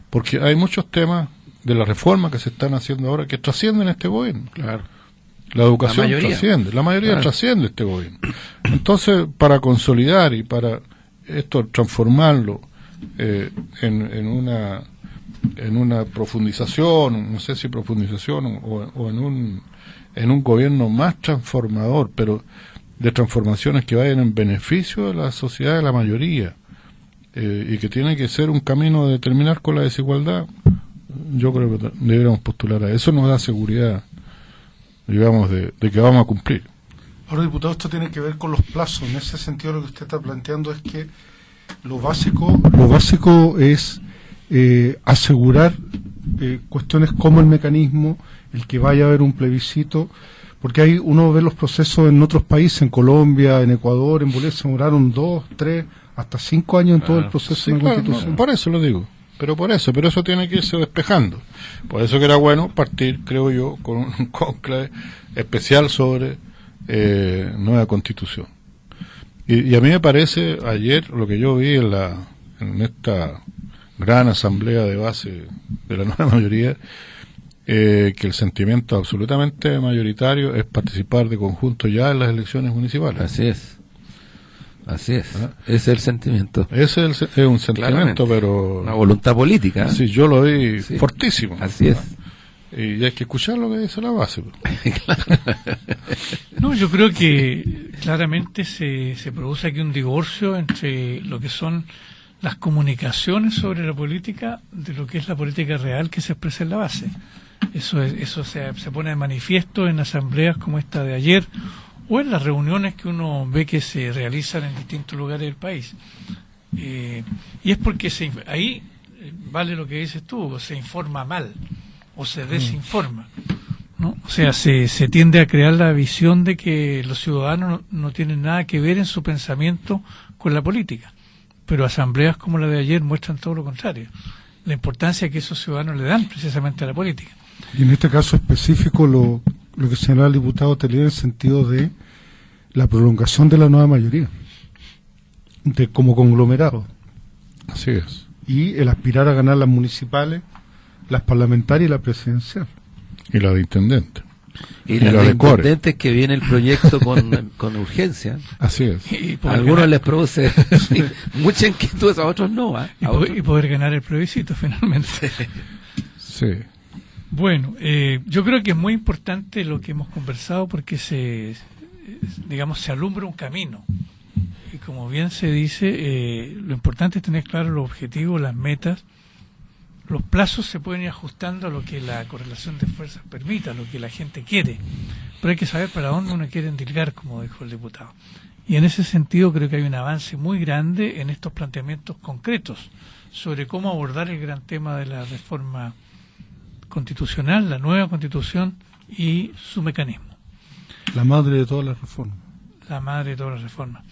Porque hay muchos temas de la reforma que se están haciendo ahora que trascienden este gobierno. Claro. La educación trasciende, la mayoría trasciende este gobierno. Entonces, para consolidar y para esto transformarlo en una profundización, no sé si profundización o en un gobierno más transformador, pero de transformaciones que vayan en beneficio de la sociedad de la mayoría, y que tiene que ser un camino de terminar con la desigualdad, yo creo que deberíamos postular a eso. Nos da seguridad, digamos, de que vamos a cumplir. Ahora, diputado, esto tiene que ver con los plazos. En ese sentido, lo que usted está planteando es que lo básico es asegurar cuestiones como el mecanismo, el que vaya a haber un plebiscito, porque uno ve los procesos en otros países, en Colombia, en Ecuador, en Bolivia, se demoraron 2, 3, hasta 5 años en todo el proceso sí, de la claro, Constitución. No, por eso lo digo. Pero eso tiene que irse despejando. Por eso que era bueno partir, creo yo, con un cónclave especial sobre nueva Constitución. Y a mí me parece, ayer, lo que yo vi en esta gran asamblea de base de la nueva mayoría, que el sentimiento absolutamente mayoritario es participar de conjunto ya en las elecciones municipales. Así es. Ese es el sentimiento. Ese es un sentimiento, claramente, pero una voluntad política. Sí, yo lo vi fortísimo. Así es. Y hay que escuchar lo que dice la base. No, yo creo que claramente se produce aquí un divorcio entre lo que son las comunicaciones sobre la política de lo que es la política real que se expresa en la base. Eso se pone de manifiesto en asambleas como esta de ayer, o en las reuniones que uno ve que se realizan en distintos lugares del país. Y es porque ahí vale lo que dices tú, se informa mal o se desinforma, ¿no? O sea, se tiende a crear la visión de que los ciudadanos no tienen nada que ver en su pensamiento con la política, pero asambleas como la de ayer muestran todo lo contrario, la importancia que esos ciudadanos le dan precisamente a la política. Y en este caso específico lo que señalaba el diputado Telier en el sentido de la prolongación de la nueva mayoría, como conglomerado. Así es. Y el aspirar a ganar las municipales, las parlamentarias y la presidencial. Y la de intendente. Y la de intendentes, que viene el proyecto con urgencia. Así es. A algunos les produce mucha inquietud, a otros no. Y poder ganar el plebiscito finalmente. Sí. Bueno, yo creo que es muy importante lo que hemos conversado porque se alumbra un camino. Y como bien se dice, lo importante es tener claro los objetivos, las metas. Los plazos se pueden ir ajustando a lo que la correlación de fuerzas permita, a lo que la gente quiere. Pero hay que saber para dónde uno quiere endilgar, como dijo el diputado. Y en ese sentido creo que hay un avance muy grande en estos planteamientos concretos sobre cómo abordar el gran tema de la reforma constitucional, la nueva constitución y su mecanismo. La madre de todas las reformas. La madre de todas las reformas.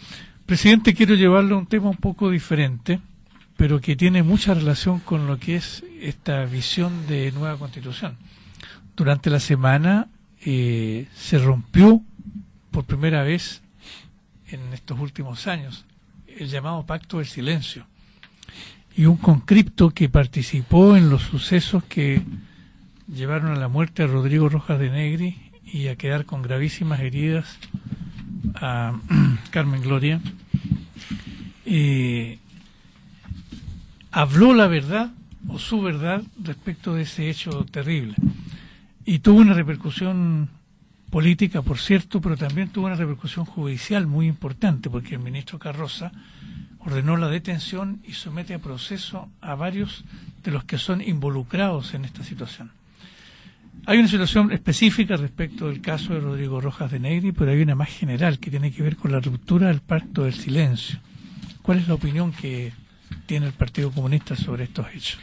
Presidente, quiero llevarlo a un tema un poco diferente, pero que tiene mucha relación con lo que es esta visión de nueva constitución. Durante la semana se rompió por primera vez en estos últimos años el llamado Pacto del Silencio, y un conscripto que participó en los sucesos que llevaron a la muerte a Rodrigo Rojas de Negri y a quedar con gravísimas heridas a Carmen Gloria, habló la verdad o su verdad respecto de ese hecho terrible. Y tuvo una repercusión política, por cierto, pero también tuvo una repercusión judicial muy importante, porque el ministro Carroza ordenó la detención y somete a proceso a varios de los que son involucrados en esta situación. Hay una situación específica respecto del caso de Rodrigo Rojas de Negri, pero hay una más general que tiene que ver con la ruptura del pacto del silencio. ¿Cuál es la opinión que tiene el Partido Comunista sobre estos hechos?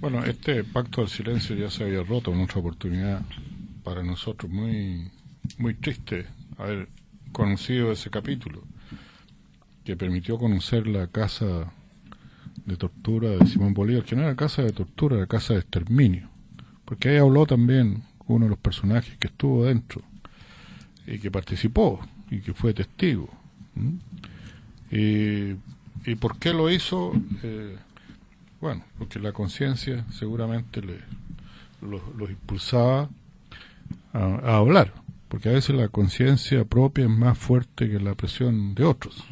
Bueno, este pacto del silencio ya se había roto en otra oportunidad. Para nosotros muy triste haber conocido ese capítulo que permitió conocer la casa de tortura de Simón Bolívar, que no era casa de tortura, era casa de exterminio, porque ahí habló también uno de los personajes que estuvo dentro y que participó y que fue testigo. ¿Y por qué lo hizo? Bueno, porque la conciencia seguramente los impulsaba a hablar, porque a veces la conciencia propia es más fuerte que la presión de otros.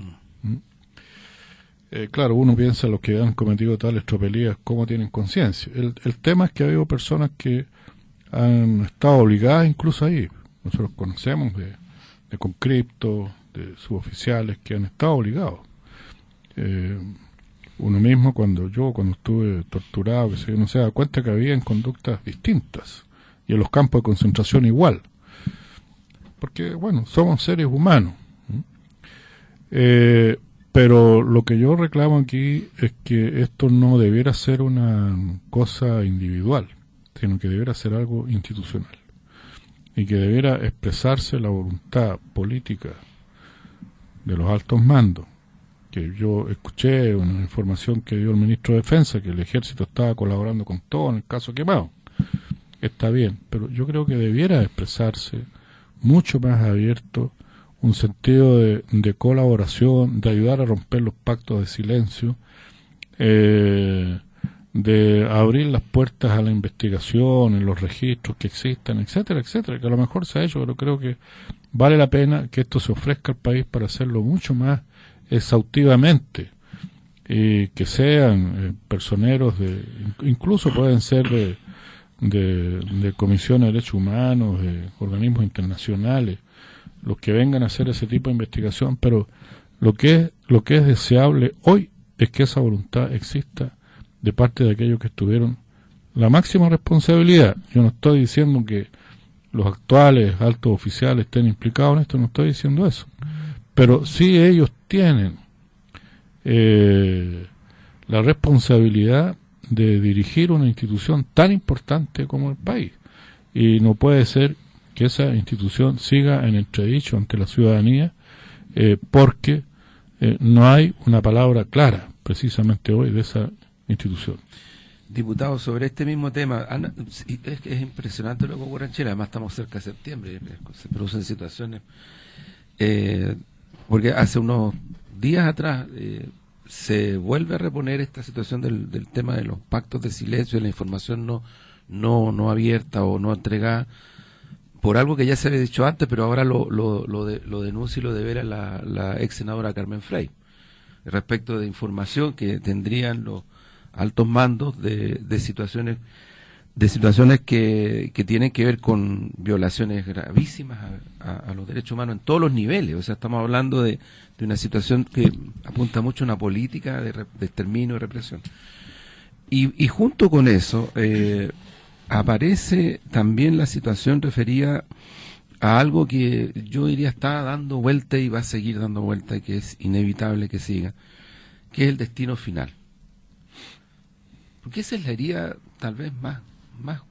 Claro, uno piensa los que han cometido tales tropelías, cómo tienen conciencia. El tema es que ha habido personas que han estado obligadas incluso ahí. Nosotros conocemos de conscriptos, de suboficiales que han estado obligados. Uno mismo, cuando estuve torturado, uno se da cuenta que había conductas distintas, y en los campos de concentración igual, porque bueno, somos seres humanos. Pero lo que yo reclamo aquí es que esto no debiera ser una cosa individual, sino que debiera ser algo institucional, y que debiera expresarse la voluntad política de los altos mandos. Que yo escuché una información que dio el ministro de Defensa, que el ejército estaba colaborando con todo en el caso Quemado. Está bien, pero yo creo que debiera expresarse mucho más abierto un sentido de colaboración, de ayudar a romper los pactos de silencio, de abrir las puertas a la investigación, en los registros que existan, etcétera, etcétera, que a lo mejor se ha hecho, pero creo que vale la pena que esto se ofrezca al país para hacerlo mucho más exhaustivamente, y que sean personeros incluso pueden ser de comisiones de derechos humanos, de organismos internacionales, los que vengan a hacer ese tipo de investigación, pero lo que es deseable hoy es que esa voluntad exista de parte de aquellos que tuvieron la máxima responsabilidad. Yo no estoy diciendo que los actuales altos oficiales estén implicados en esto, no estoy diciendo eso, pero sí ellos tienen la responsabilidad de dirigir una institución tan importante como el país, y no puede ser que esa institución siga en entredicho ante la ciudadanía, porque no hay una palabra clara precisamente hoy de esa institución. Diputado, sobre este mismo tema, es impresionante lo que ocurre en Chile. Además estamos cerca de septiembre, se producen situaciones, porque hace unos días atrás se vuelve a reponer esta situación del tema de los pactos de silencio y la información no abierta o no entregada, por algo que ya se había dicho antes, pero ahora lo denuncia y lo devela la ex senadora Carmen Frey, respecto de información que tendrían los altos mandos de situaciones que tienen que ver con violaciones gravísimas a los derechos humanos en todos los niveles. O sea, estamos hablando de una situación que apunta mucho a una política de exterminio y represión. Y junto con eso aparece también la situación referida a algo que yo diría está dando vuelta y va a seguir dando vuelta, y que es inevitable que siga, que es el destino final. Porque esa es la herida tal vez más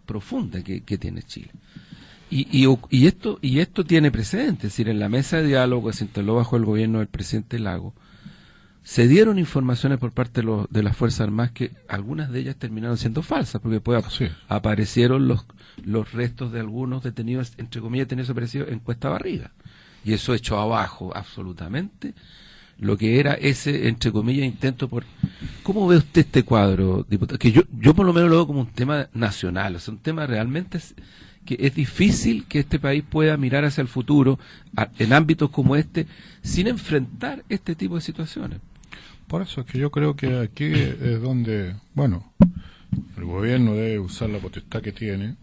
profunda que tiene Chile. Y esto tiene precedentes. Es decir, en la mesa de diálogo que se instaló bajo el gobierno del presidente Lagos, se dieron informaciones por parte de las Fuerzas Armadas que algunas de ellas terminaron siendo falsas, porque después aparecieron los restos de algunos detenidos, entre comillas, detenidos desaparecidos en Cuesta Barriga. Y eso echó abajo absolutamente lo que era ese, entre comillas, intento por... ¿Cómo ve usted este cuadro, diputado? Que yo por lo menos lo veo como un tema nacional, o sea, un tema realmente que es difícil que este país pueda mirar hacia el futuro en ámbitos como este sin enfrentar este tipo de situaciones. Por eso es que yo creo que aquí es donde, bueno, el gobierno debe usar la potestad que tiene,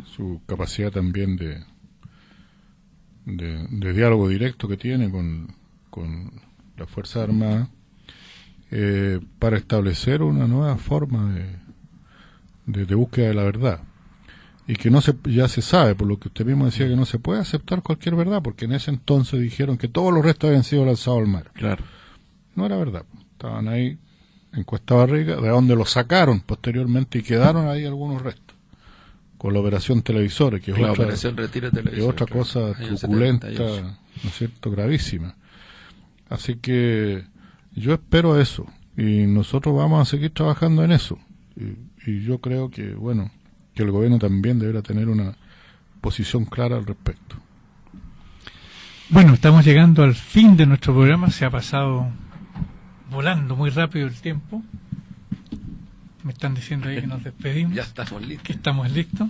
su capacidad también de diálogo directo que tiene con las Fuerzas Armadas, para establecer una nueva forma de búsqueda de la verdad. Y que ya se sabe, por lo que usted mismo decía, que no se puede aceptar cualquier verdad, porque en ese entonces dijeron que todos los restos habían sido lanzados al mar. Claro. No era verdad. Estaban ahí en Cuesta Barriga, de donde los sacaron posteriormente y quedaron ahí algunos restos. Con la operación Televisores, que es La otra, operación Retiro de Televisores, otra cosa truculenta, ¿no es cierto?, gravísima. Así que yo espero eso, y nosotros vamos a seguir trabajando en eso. Y yo creo que, bueno, que el gobierno también deberá tener una posición clara al respecto. Bueno, estamos llegando al fin de nuestro programa. Se ha pasado volando muy rápido el tiempo. Me están diciendo ahí que nos despedimos. Ya estamos listos. Que estamos listos.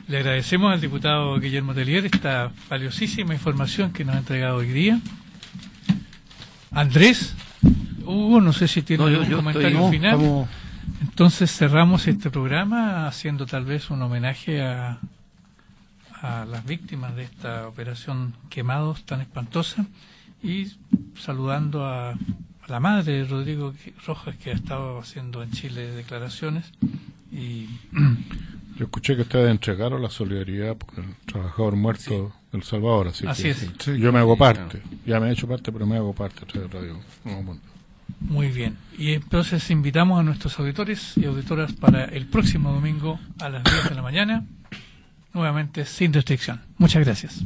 Le agradecemos al diputado Guillermo Tellier esta valiosísima información que nos ha entregado hoy día. Andrés, Hugo, no sé si tiene algún comentario final. Entonces cerramos este programa haciendo tal vez un homenaje a las víctimas de esta operación Quemados tan espantosa, y saludando a la madre de Rodrigo Rojas, que ha estado haciendo en Chile declaraciones. Y yo escuché que ustedes entregaron la solidaridad por el trabajador muerto del Salvador, así es. Sí, yo me hago parte, ya me he hecho parte, pero me hago parte a través de Radio Nuevo Mundo. Muy bien, y entonces invitamos a nuestros auditores y auditoras para el próximo domingo a las 10 de la mañana, nuevamente sin restricción. Muchas gracias.